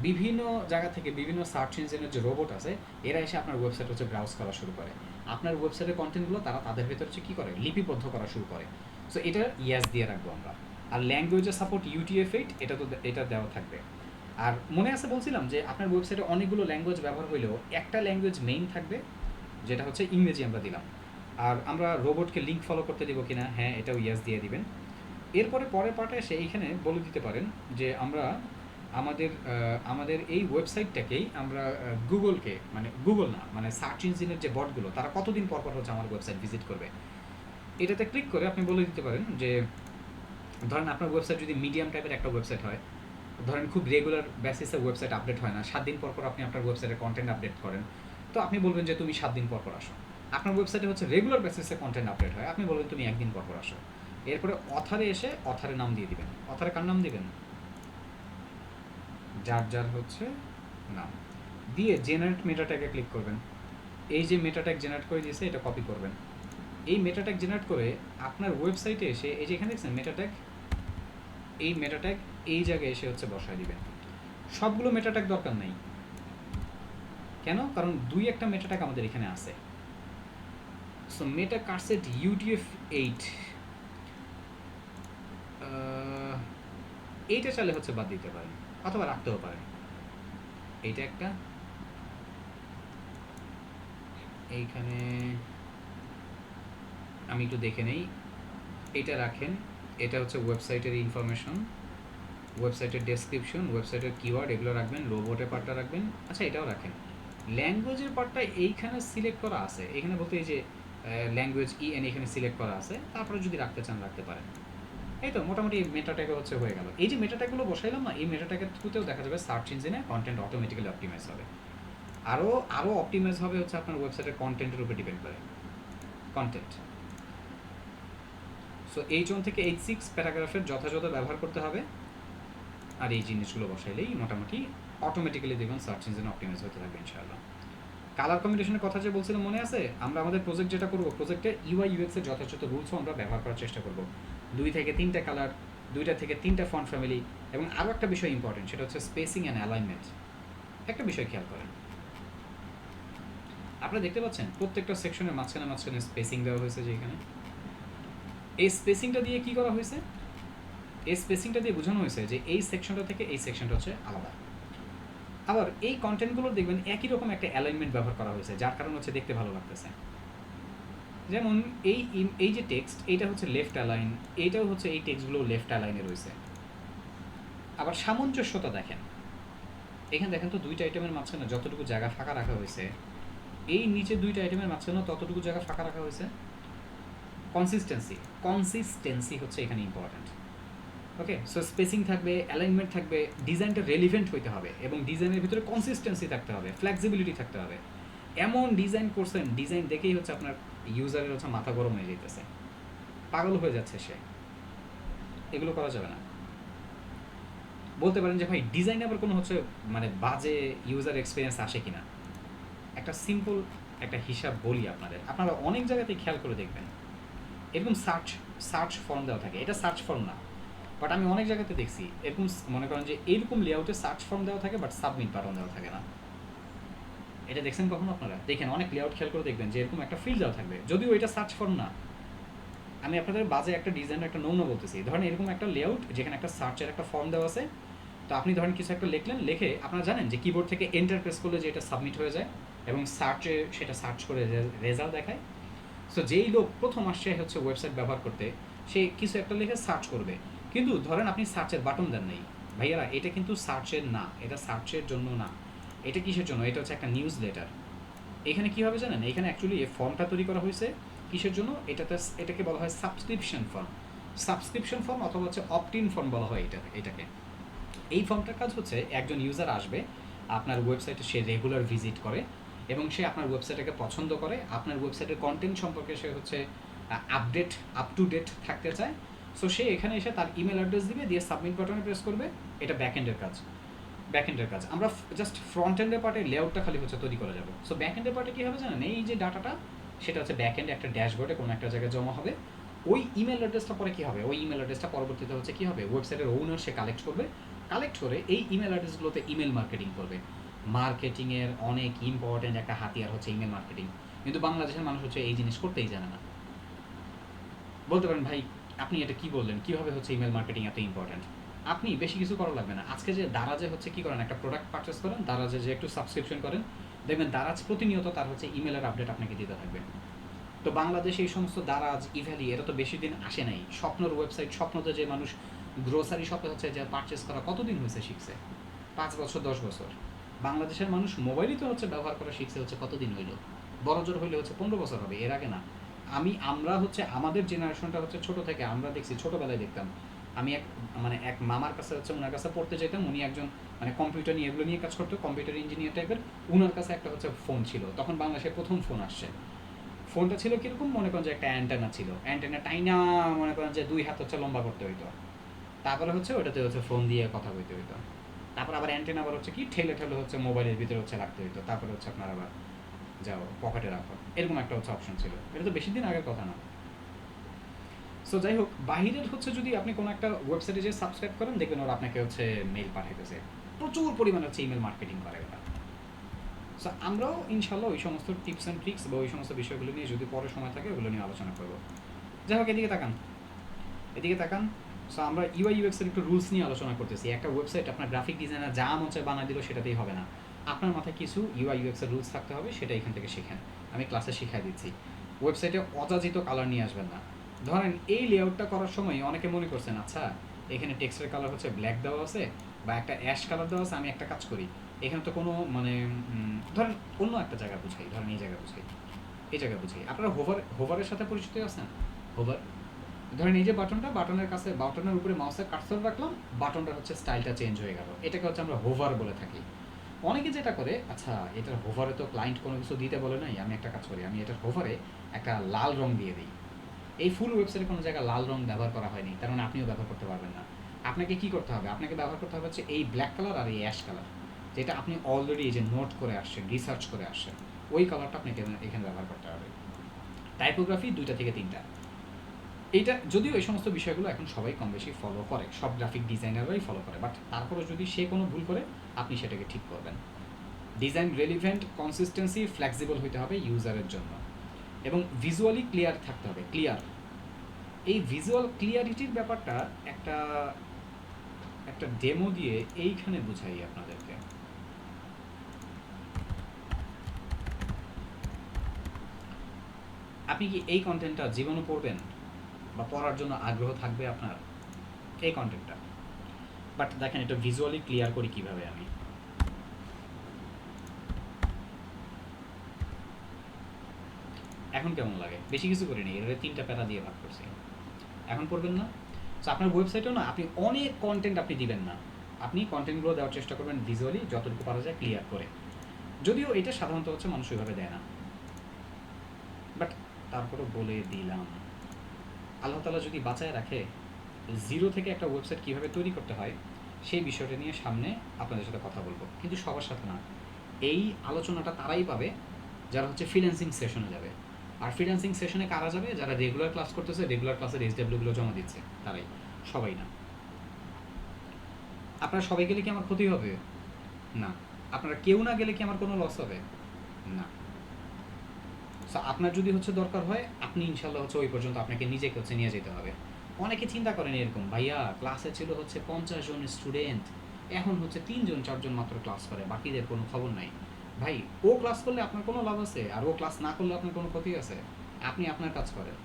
বিভিন্ন জায়গা থেকে বিভিন্ন সার্চ ইঞ্জিনের যে রোবট আছে, এরা এসে আপনার ওয়েবসাইট হচ্ছে ব্রাউজ করা শুরু করে। আপনার ওয়েবসাইটের কন্টেন্টগুলো তারা তাদের ভেতরে হচ্ছে কী করে, লিপিবদ্ধ করা শুরু করে। সো এটা ইয়াস দিয়ে রাখবো আমরা। আর ল্যাঙ্গুয়েজের সাপোর্ট UTF-8, এটা দেওয়া থাকবে। আর মনে আছে বলছিলাম যে আপনার ওয়েবসাইটে অনেকগুলো ল্যাঙ্গুয়েজ ব্যবহার হলেও একটা ল্যাঙ্গুয়েজ মেইন থাকবে, যেটা হচ্ছে ইংরেজি আমরা দিলাম। আর আমরা রোবটকে লিঙ্ক ফলো করতে দিব কিনা, হ্যাঁ এটাও ইয়াস দিয়ে দিবেন। এরপরে পরের পার্টে এসে এইখানে বলে দিতে পারেন যে আমরা আমাদের এই ওয়েবসাইটটাকেই আমরা গুগলকে, মানে গুগল না, মানে সার্চ ইঞ্জিনের যে বটগুলো, তারা কতদিন পর পর হচ্ছে আমার ওয়েবসাইট ভিজিট করবে। এটাতে ক্লিক করে আপনি বলে দিতে পারেন যে ধরেন আপনার ওয়েবসাইট যদি মিডিয়াম টাইপের একটা ওয়েবসাইট হয়, ধরেন খুব রেগুলার বেসিসে ওয়েবসাইট আপডেট হয় না, 7 দিন পর পর আপনি আপনার ওয়েবসাইটে কন্টেন্ট আপডেট করেন, তো আপনি বলবেন যে তুমি 7 দিন পর পর আসো। আপনার ওয়েবসাইটে হচ্ছে রেগুলার বেসিসে কন্টেন্ট আপডেট হয়, আপনি বলবেন তুমি 1 দিন পর পর আসো। এরপরে অথারে এসে অথারে নাম দিয়ে দিবেন। অথারে কার নাম দিবেন, যার হচ্ছে নাম দিয়ে জেনারেট মেটা ট্যাগে ক্লিক করবেন। এই যে মেটা ট্যাগ জেনারেট করে দিয়েছে, এটা কপি করবেন। এই মেটা ট্যাগ জেনারেট করে আপনার ওয়েবসাইটে এসে, এই যে এখানে দেখছেন মেটা ট্যাগ, এই মেটা ট্যাগ এই জায়গায় এসে হচ্ছে বসায় দিবেন। সবগুলো মেটা ট্যাগ দরকার নেই, কেন, কারণ 2-1টা মেটা ট্যাগ আমাদের এখানে আছে। সো মেটা কারসেট UTF-8, এইটা চাইলে হচ্ছে বাদ দিতে পারেন অথবা রাখতেও পারেন। এইটা একটা, এইখানে আমি একটু দেখে নেই, এটা রাখেন। এটা হচ্ছে ওয়েবসাইটের ইনফরমেশন, ওয়েবসাইটের ডেসক্রিপশন, ওয়েবসাইটের কিওয়ার্ড, এগুলো রাখবেন। রোবটের পার্টটা রাখবেন। আচ্ছা এটাও রাখেন। ল্যাঙ্গুয়েজের পার্টটা এইখানে সিলেক্ট করা আছে, এখানে বলতে এই যে ল্যাঙ্গুয়েজ এখানে সিলেক্ট করা আছে, তারপরে যদি রাখতে চান রাখতে পারেন। এই তো মোটামুটি মেটা ট্যাগে হচ্ছে হয়ে গেল। এই যে মেটা ট্যাগগুলো বসাইলাম না, এই মেটা ট্যাগের থ্রুতেও দেখা যাবে সার্চ ইঞ্জিনে কন্টেন্ট অটোমেটিক্যালি অপটিমাইজ হবে। আরও অপটিমাইজ হবে হচ্ছে আপনার ওয়েবসাইটের কন্টেন্টের উপর ডিপেন্ড করে কন্টেন্ট। সো H1 থেকে H6 প্যারাগ্রাফের যথাযথ ব্যবহার করতে হবে। আর এই জিনিসগুলো বসাইলেই মোটামুটি অটোমেটিক্যালি দেখবেন সার্চ ইঞ্জিন অপটিমাইজ হতে থাকবে ইনশাআল্লাহ। কালার কম্বিনেশনের কথা যে বলছিলাম মনে আছে, আমরা আমাদের প্রজেক্ট যেটা করবো, প্রজেক্টে UI/UX এর যথাযথ রুলসও আমরা ব্যবহার করার চেষ্টা করব। 2 থেকে 3টা কালার, 2টা থেকে 3টা ফন্ট ফ্যামিলি, এবং আরও একটা বিষয় ইম্পর্টেন্ট, সেটা হচ্ছে স্পেসিং অ্যান্ড অ্যালাইনমেন্ট। একটা বিষয় খেয়াল করেন, আপনারা দেখতে পাচ্ছেন প্রত্যেকটা সেকশনের মাঝখানে স্পেসিং দেওয়া হয়েছে। যে এখানে এই স্পেসিংটা দিয়ে কি করা হয়েছে, এই স্পেসিংটা দিয়ে বোঝানো হয়েছে যে এই সেকশনটা থেকে এই সেকশনটা হচ্ছে আলাদা। আবার এই কন্টেন্টগুলো দেখবেন একই রকম একটা অ্যালাইনমেন্ট ব্যবহার করা হয়েছে, যার কারণ হচ্ছে দেখতে ভালো লাগতেছে। যেমন এই যে টেক্সট, এইটা হচ্ছে লেফট অ্যালাইন, এইটাও হচ্ছে এই টেক্সটগুলো লেফট অ্যালাইনে রয়েছে। আবার সামঞ্জস্যতা দেখেন, এখানে দেখেন তো 2টা আইটেমের মাঝখানে যতটুকু জায়গা ফাঁকা রাখা হয়েছে, এই নিচে 2টা আইটেমের মাঝখানে ততটুকু জায়গা ফাঁকা রাখা হয়েছে। কনসিস্টেন্সি হচ্ছে এখানে ইম্পর্ট্যান্ট। ওকে, সো স্পেসিং থাকবে, অ্যালাইনমেন্ট থাকবে, ডিজাইনটা রেলিভেন্ট হইতে হবে এবং ডিজাইনের ভিতরে কনসিস্টেন্সি থাকতে হবে, ফ্লেক্সিবিলিটি থাকতে হবে। এমন ডিজাইন করছেন, ডিজাইন দেখেই হচ্ছে আপনার ইউজারের হচ্ছে মাথা গরম হয়ে যেতেছে, পাগল হয়ে যাচ্ছে সে। এগুলো করা যাবে না। বলতে পারেন যে ভাই ডিজাইন আবার কোনো হচ্ছে মানে বাজে ইউজার এক্সপিরিয়েন্স আসে কিনা। একটা সিম্পল একটা হিসাব বলি আপনাদের, আপনারা অনেক জায়গাতেই খেয়াল করে দেখবেন এরকম সার্চ ফর্ম দেওয়া থাকে। এটা সার্চ ফর্ম না, বাট আমি অনেক জায়গাতে দেখছি এরকম, মনে করেন যে এইরকম লেআউটে সার্চ ফর্ম দেওয়া থাকে বাট সাবমিট বাটন দেওয়া থাকে না। এটা দেখছেন কখনো আপনারা? দেখেন অনেক লেআউট খেয়াল করে দেখবেন যে এরকম একটা ফিল্ড দেওয়া থাকবে, যদিও এটা সার্চ ফর্ম না। আমি আপনাদের বাজে একটা ডিজাইনের একটা নমুনা বলতেছি। ধরেন এরকম একটা লেআউট যেখানে একটা সার্চের একটা ফর্ম দেওয়া আছে, তো আপনি ধরেন কিছু একটা লিখলেন, লিখে আপনারা জানেন যে কিবোর্ড থেকে এন্টার প্রেস করলে যে এটা সাবমিট হয়ে যায় এবং সার্চে সেটা সার্চ করে রেজাল্ট দেখায়। সো যেই লোক প্রথম আসছে হচ্ছে ওয়েবসাইট ব্যবহার করতে, সে কিছু একটা লিখে সার্চ করবে, কিন্তু ধরেন আপনি সার্চের বাটন দেন নাই। ভাইয়ারা এটা কিন্তু সার্চের না, এটা সার্চের জন্য না। এটা কিসের জন্য? এটা হচ্ছে একটা নিউজ লেটার। এখানে কী হবে জানেন? এখানে অ্যাকচুয়ালি এই ফর্মটা তৈরি করা হয়েছে কিসের জন্য? এটাকে বলা হয় সাবস্ক্রিপশন ফর্ম। সাবস্ক্রিপশন ফর্ম অথবা হচ্ছে অপটিন ফর্ম বলা হয় এটাকে। এই ফর্মটার কাজ হচ্ছে একজন ইউজার আসবে আপনার ওয়েবসাইটে, সে রেগুলার ভিজিট করে এবং সে আপনার ওয়েবসাইটটাকে পছন্দ করে, আপনার ওয়েবসাইটের কন্টেন্ট সম্পর্কে সে হচ্ছে আপ টু ডেট থাকতে চায়। সো সে এখানে এসে তার ইমেল অ্যাড্রেস দিবে, দিয়ে সাবমিট বাটনে প্রেস করবে। এটা ব্যাকএন্ডের কাজ। আমরা জাস্ট ফ্রন্ট এন্ডের পার্টে লেআউটটা খালি হচ্ছে তৈরি করা যাবে। সো ব্যাকএন্ডের পার্টে কী হবে জানেন? এই যে ডাটাটা, সেটা হচ্ছে ব্যাকএন্ডে একটা ড্যাশবোর্ডে কোনো একটা জায়গায় জমা হবে। ওই ইমেল অ্যাড্রেসটা পরে কী হবে? ওই ইমেল অ্যাড্রেসটা পরবর্তীতে হচ্ছে কী হবে? ওয়েবসাইটের ওনার সে কালেক্ট করবে, কালেক্ট করে এই ইমেল অ্যাড্রেসগুলোতে ইমেল মার্কেটিং করবে। মার্কেটিংয়ের অনেক ইম্পর্ট্যান্ট একটা হাতিয়ার হচ্ছে ইমেল মার্কেটিং, কিন্তু বাংলাদেশের মানুষ হচ্ছে এই জিনিস করতেই জানে না। বলতে পারেন ভাই আপনি এটা কি বললেন, কীভাবে হচ্ছে ইমেল মার্কেটিং এত ইম্পর্ট্যান্ট? আপনি বেশি কিছু করা লাগবে না। আজকে যে দারাজে হচ্ছে কী করেন, একটা প্রোডাক্ট পারচেস করেন, দারাজে যে একটু সাবস্ক্রিপশন করেন, দেখবেন দারাজ প্রতিনিয়ত তার হচ্ছে ইমেলের আপডেট আপনাকে দিতে থাকবে। তো বাংলাদেশে এই সমস্ত দারাজ, ইভ্যালি এরা তো বেশি দিন আসে নাই। স্বপ্নর ওয়েবসাইট, স্বপ্নতে যে মানুষ গ্রোসারি শপে হচ্ছে যে পারচেস করা কতদিন হয়েছে শিখছে? 5 বছর 10 বছর। বাংলাদেশের মানুষ মোবাইলই তো হচ্ছে ব্যবহার করা শিখছে হচ্ছে কতদিন হইল? বড় জোর হইলে হচ্ছে 15 বছর হবে, এর আগে না। আমরা হচ্ছে আমাদের জেনারেশনটা হচ্ছে ছোট থেকে আমরা দেখছি, ছোটোবেলায় দেখতাম। আমি এক মামার কাছে হচ্ছে, ওনার কাছে পড়তে যেতাম, উনি একজন মানে কম্পিউটার নিয়ে এগুলো নিয়ে কাজ করতো, কম্পিউটার ইঞ্জিনিয়ার টাইপের। ওনার কাছে একটা হচ্ছে ফোন ছিল, তখন বাংলাদেশের প্রথম ফোন আসছে। ফোনটা ছিল কীরকম? মনে করেন যে একটা অ্যান্টেনা ছিল, অ্যান্টেনা টাইনা মনে করেন যে 2 হাত হচ্ছে লম্বা করতে হইতো। তারপরে হচ্ছে ওটাতে হচ্ছে ফোন দিয়ে কথা বলতে হইতো। তারপর আবার অ্যান্টেনা আবার হচ্ছে কি ঠেলে ঠেলে হচ্ছে মোবাইলের ভিতরে হচ্ছে রাখতে হইতো। তারপরে হচ্ছে আপনার আবার যাও পকেটে রাখো, এরকম একটা হচ্ছে অপশন ছিল। এটা তো বেশি দিন আগের কথা না। সো যাই হোক, বাহিরের হচ্ছে যদি আপনি কোনো একটা ওয়েবসাইটে যে সাবস্ক্রাইব করেন, দেখবেন ওরা আপনাকে হচ্ছে মেইল পাঠাইতেছে, প্রচুর পরিমাণে হচ্ছে ইমেল মার্কেটিং করে ওরা। সো আমরাও ইনশাল্লাহ ওই সমস্ত টিপস অ্যান্ড ট্রিক্স বা ওই সমস্ত বিষয়গুলো নিয়ে যদি পরে সময় থাকে ওগুলো নিয়ে আলোচনা করবো। যাই হোক, এদিকে তাকান। সো আমরা ইউআই ইউএক্সের একটু রুলস নিয়ে আলোচনা করতেছি। একটা ওয়েবসাইট আপনার গ্রাফিক ডিজাইনার যা মন চায় বানায় দিল সেটাতেই হবে না। আপনার মাথায় কিছু ইউআই ইউএক্সের রুলস থাকতে হবে, সেটা এখান থেকে শেখেন। আমি ক্লাসে শিখাই দিচ্ছি। ওয়েবসাইটে অযাচিত কালার নিয়ে আসবেন না। ধরেন এই লেআউটটা করার সময় অনেকে মনে করছেন, আচ্ছা এখানে টেক্সটের কালার হচ্ছে ব্ল্যাক দেওয়া আছে বা একটা অ্যাশ কালার দেওয়া আছে, আমি একটা কাজ করি, এখানে তো কোনো মানে ধরেন অন্য একটা জায়গা বুঝাই, ধরেন এই জায়গা বুঝাই। আপনারা হোভারের সাথে পরিচিত আছেন? হোভার, ধরেন এই যে বাটনের কাছে, বাটনের উপরে মাউসের কার্সর রাখলাম, বাটনটার হচ্ছে স্টাইলটা চেঞ্জ হয়ে গেল, এটাকে হচ্ছে আমরা হোভার বলে থাকি। অনেকে যেটা করে, আচ্ছা এটার হোভারে তো ক্লায়েন্ট কোনো কিছু দিতে বলে নাই, আমি একটা কাজ করি, আমি এটার হোভারে একটা লাল রং দিয়ে দিই। এই ফুল ওয়েবসাইটে কোনো জায়গায় লাল রং ব্যবহার করা হয়নি, তার মানে আপনিও ব্যবহার করতে পারবেন না। আপনাকে কি করতে হবে? আপনাকে ব্যবহার করতে হবে হচ্ছে এই ব্ল্যাক কালার আর এই অ্যাশ কালার, যেটা আপনি অলরেডি এই যে নোট করে আসছেন, রিসার্চ করে আসছেন, ওই কালারটা আপনাকে এখানে ব্যবহার করতে হবে। টাইপোগ্রাফি 2টা থেকে 3টা। এইটা যদিও এই সমস্ত বিষয়গুলো এখন সবাই কম বেশি ফলো করে, সব গ্রাফিক ডিজাইনাররাই ফলো করে, বাট তারপরেও যদি সে কোনো ভুল করে আপনি সেটাকে ঠিক করবেন। ডিজাইন রেলিভেন্ট, কনসিস্টেন্সি, ফ্লেক্সিবল হতে হবে ইউজারের জন্য, এবং ভিজুয়ালি ক্লিয়ার থাকতে হবে। ক্লিয়ার, এই ভিজুয়াল ক্লিয়ারিটির ব্যাপারটা একটা একটা ডেমো দিয়ে এইখানে বুঝাই আপনাদেরকে। আপনি কি এই কন্টেন্টটা জীবনে পড়বেন বা পড়ার জন্য আগ্রহ থাকবে আপনার এই কন্টেন্টটা? বাট দেখেন এটা ভিজুয়ালি ক্লিয়ার করি কীভাবে আমি। এখন কেমন লাগে? বেশি কিছু করিনি, এর 3টা প্যারা দিয়ে ভাগ করছি। এখন পড়বেন না? সো আপনার ওয়েবসাইটেও না আপনি অনেক কন্টেন্ট আপনি দিবেন না, আপনি কন্টেন্টগুলো দেওয়ার চেষ্টা করবেন ভিজুয়ালি যতটুকু পারা যায় ক্লিয়ার করে, যদিও এটা সাধারণত হচ্ছে মানুষ ওইভাবে দেয় না, বাট তারপরেও বলে দিলাম আল্লাহ তাআলা যদি বাঁচায় রাখে জিরো থেকে একটা ওয়েবসাইট কীভাবে তৈরি করতে হয় সেই বিষয়টা নিয়ে সামনে আপনাদের সাথে কথা বলবো, কিন্তু সবার সাথে না। এই আলোচনাটা তারাই পাবে যারা হচ্ছে ফ্রিল্যান্সিং সেশনে যাবে, আর ফ্রিল্যান্সিং সেশনে কারা যাবে? যারা রেগুলার ক্লাস করতেছে, রেগুলার ক্লাসের SW-গুলো জমা দিচ্ছে, তারাই, সবাই না। আপনারা সবাই গেলে কি আমার ক্ষতি হবে? না। আপনারা কেউ না গেলে কি আমার কোনো লস হবে? না। সো আপনার যদি হচ্ছে দরকার হয় আপনি ইনশাল্লাহ হচ্ছে ওই পর্যন্ত আপনাকে নিজেকে হচ্ছে নিয়ে যেতে হবে। অনেকে চিন্তা করেন এরকম, ভাইয়া ক্লাসে ছিল হচ্ছে 50 জন স্টুডেন্ট, এখন হচ্ছে 3 জন 4 জন মাত্র ক্লাস করে, বাকিদের কোনো খবর নাই। ভাই ও ক্লাস করলে আপনার কোনো লাভ আছে, আর ও ক্লাস না করলে আপনার কোনো ক্ষতি আছে? আপনি আপনার কাজ করেন,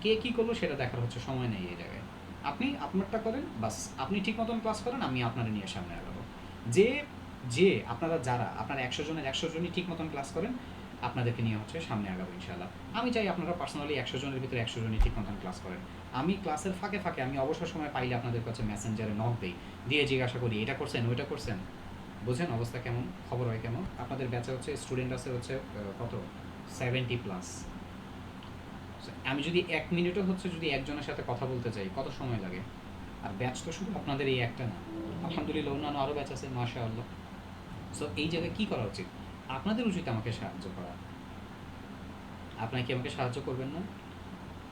কে কী করলো সেটা দেখার হচ্ছে সময় নেই এই জায়গায়। আপনি আপনারটা করেন, বাস আপনি ঠিক মতন ক্লাস করেন, আমি আপনারা নিয়ে সামনে আগাবো। যে যে আপনারা যারা আপনার 100 জনের 100 জনই ঠিক মতন ক্লাস করেন, আপনাদেরকে নিয়ে হচ্ছে সামনে আগাবো ইনশাআল্লাহ। আমি চাই আপনারা পার্সোনালি 100 জনের ভিতরে 100 জনই ঠিক মতন ক্লাস করেন। আমি ক্লাসের ফাঁকে ফাঁকে আমি অবসর সময় পাইলে আপনাদের কাছে মেসেঞ্জারে নক দিই, দিয়ে জিজ্ঞাসা করি এটা করছেন ওইটা করছেন, বুঝেন অবস্থা কেমন, খবর হয় কেমন। আপনাদের ব্যাচে হচ্ছে স্টুডেন্ট আছে হচ্ছে কত 70+। আমি যদি 1 মিনিটও হচ্ছে যদি একজনের সাথে কথা বলতে চাই কত সময় লাগে? আর ব্যাচ তো শুধু আপনাদের এই একটা না, আলহামদুলিল্লাহ অন্যান্য আরও ব্যাচ আছে মাশাআল্লাহ। সো এই জায়গায় কী করা উচিত? আপনাদের উচিত আমাকে সাহায্য করা। আপনারা কি আমাকে সাহায্য করবেন না?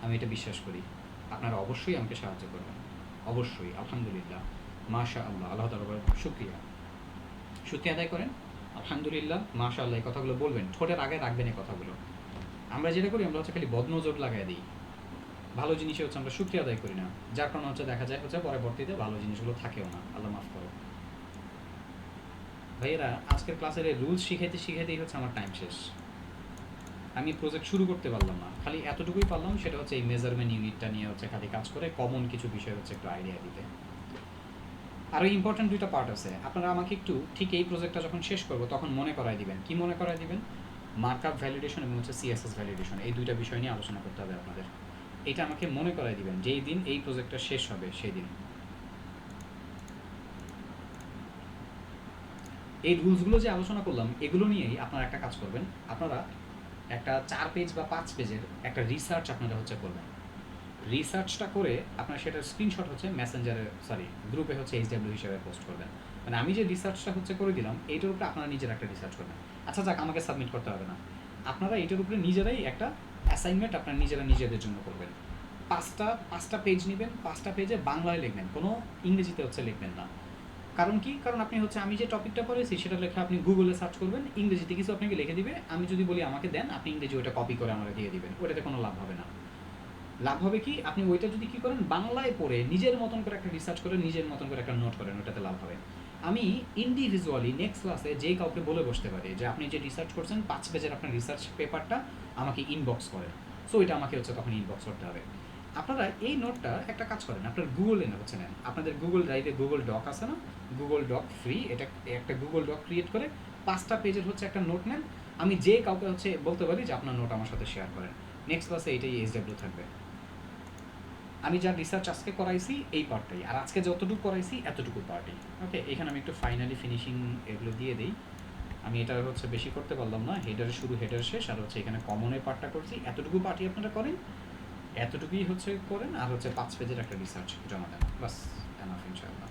আমি এটা বিশ্বাস করি আপনারা অবশ্যই আমাকে সাহায্য করবেন, অবশ্যই। আলহামদুলিল্লাহ, মাশাআল্লাহ, আল্লাহ তাআলার শুকরিয়া, শুকরিয়া আদায় করেন। আলহামদুলিল্লাহ, মাশাআল্লাহ, এই কথাগুলো বলবেন, ঠোঁটের আগে রাখবেন এই কথাগুলো। আমরা যেটা করি আমরা হচ্ছে খালি বদনজর লাগাই দিই, ভালো জিনিসে হচ্ছে আমরা শুকরিয়া আদায় করি না, যার কারণে হচ্ছে দেখা যায় হচ্ছে পরবর্তীতে ভালো জিনিসগুলো থাকেও না। আল্লাহ মাফ করো। ভাইয়েরা আজকের ক্লাসের এই রুলস শিখাইতে শিখাইতেই হচ্ছে আমার টাইম শেষ, আমি প্রজেক্ট শুরু করতে পারলাম না, খালি এতটুকুই পারলাম, সেটা হচ্ছে এই মেজারমেন্ট ইউনিটটা নিয়ে হচ্ছে খালি কাজ করে কমন কিছু বিষয় হচ্ছে একটু আইডিয়া দিতে। আরও ইম্পর্টেন্ট 2টা পার্ট আছে, আপনারা আমাকে একটু ঠিক এই প্রজেক্টটা যখন শেষ করবো তখন মনে করাই দিবেন। কি মনে করাই দিবেন? মার্কআপ ভ্যালিডেশন এবং হচ্ছে CSS ভ্যালিডেশন, এই 2টা বিষয় নিয়ে আলোচনা করতে হবে আপনাদের। এটা আমাকে মনে করাই দিবেন যেই দিন এই প্রজেক্টটা শেষ হবে সেই দিন। এই রুলসগুলো যে আলোচনা করলাম এগুলো নিয়েই আপনারা একটা কাজ করবেন, আপনারা একটা 4 পেজ বা 5 পেজের একটা রিসার্চ আপনারা হচ্ছে করবেন। রিসার্চটা করে আপনার সেটার স্ক্রিনশট হচ্ছে মেসেঞ্জারে গ্রুপে হচ্ছে SW হিসেবে পোস্ট করবেন। মানে আমি যে রিসার্চটা হচ্ছে করে দিলাম এইটার উপরে আপনারা নিজের একটা রিসার্চ করবেন। আচ্ছা যাক, আমাকে সাবমিট করতে হবে না, আপনারা এইটার উপরে নিজেরাই একটা অ্যাসাইনমেন্ট আপনারা নিজেরা নিজেদের জন্য করবেন। 5টা পেজ নেবেন, 5টা পেজে বাংলায় লিখবেন, কোনো ইংরেজিতে হচ্ছে লিখবেন না। কারণ কি? কারণ আপনি হচ্ছে আমি যে টপিকটা পড়েছি সেটা লেখা আপনি গুগলে সার্চ করবেন, ইংরেজিতে কিছু আপনাকে লিখে দিবে, আমি যদি বলি আমাকে দেন, আপনি ইংরেজি ওইটা কপি করে আমাকে দিয়ে দিবেন, ওইটাতে কোনো লাভ হবে না। লাভ হবে কি, আপনি ওইটা যদি কী করেন বাংলায় পড়ে নিজের মতন করে একটা রিসার্চ করে নিজের মতন করে একটা নোট করেন, ওটাতে লাভ হবে। আমি ইন্ডিভিজুয়ালি নেক্সট ক্লাসে যে কাউকে বলে বসতে পারি যে আপনি যে রিসার্চ করছেন 5 পেজের আপনার রিসার্চ পেপারটা আমাকে ইনবক্স করেন। সো এটা আমাকে হচ্ছে তখন ইনবক্স করতে হবে। আপনারা এই নোটটা একটা কাজ করেন, আপনার গুগলে হচ্ছে নেন, আপনাদের গুগল ড্রাইভে গুগল ডক আছে না, গুগল ডক ফ্রি, এটা একটা গুগল ডক ক্রিয়েট করে 5টা পেজের হচ্ছে একটা নোট নেন। আমি যে কাউকে হচ্ছে বলতে পারি যে আপনার নোট আমার সাথে শেয়ার করেন। নেক্সট ক্লাসে এটাই SW থাকবে। আমি যা রিসার্চ আজকে করাইছি এই পার্টটাই, আর আজকে যতটুকু করাইছি এতটুকু পার্টই। ওকে, এখানে আমি একটু ফাইনালি ফিনিশিং এগুলো দিয়ে দিই। আমি এটা হচ্ছে বেশি করতে পারলাম না, হেডারে শুরু হেডার শেষ, আর হচ্ছে এখানে কমনের পার্টটা করছি, এতটুকু পার্টই আপনারা করেন, এতটুকুই হচ্ছে করেন, আর হচ্ছে 5 পেজের একটা রিসার্চ জমা দেন, বাস এনাফ ইনশাআল্লাহ।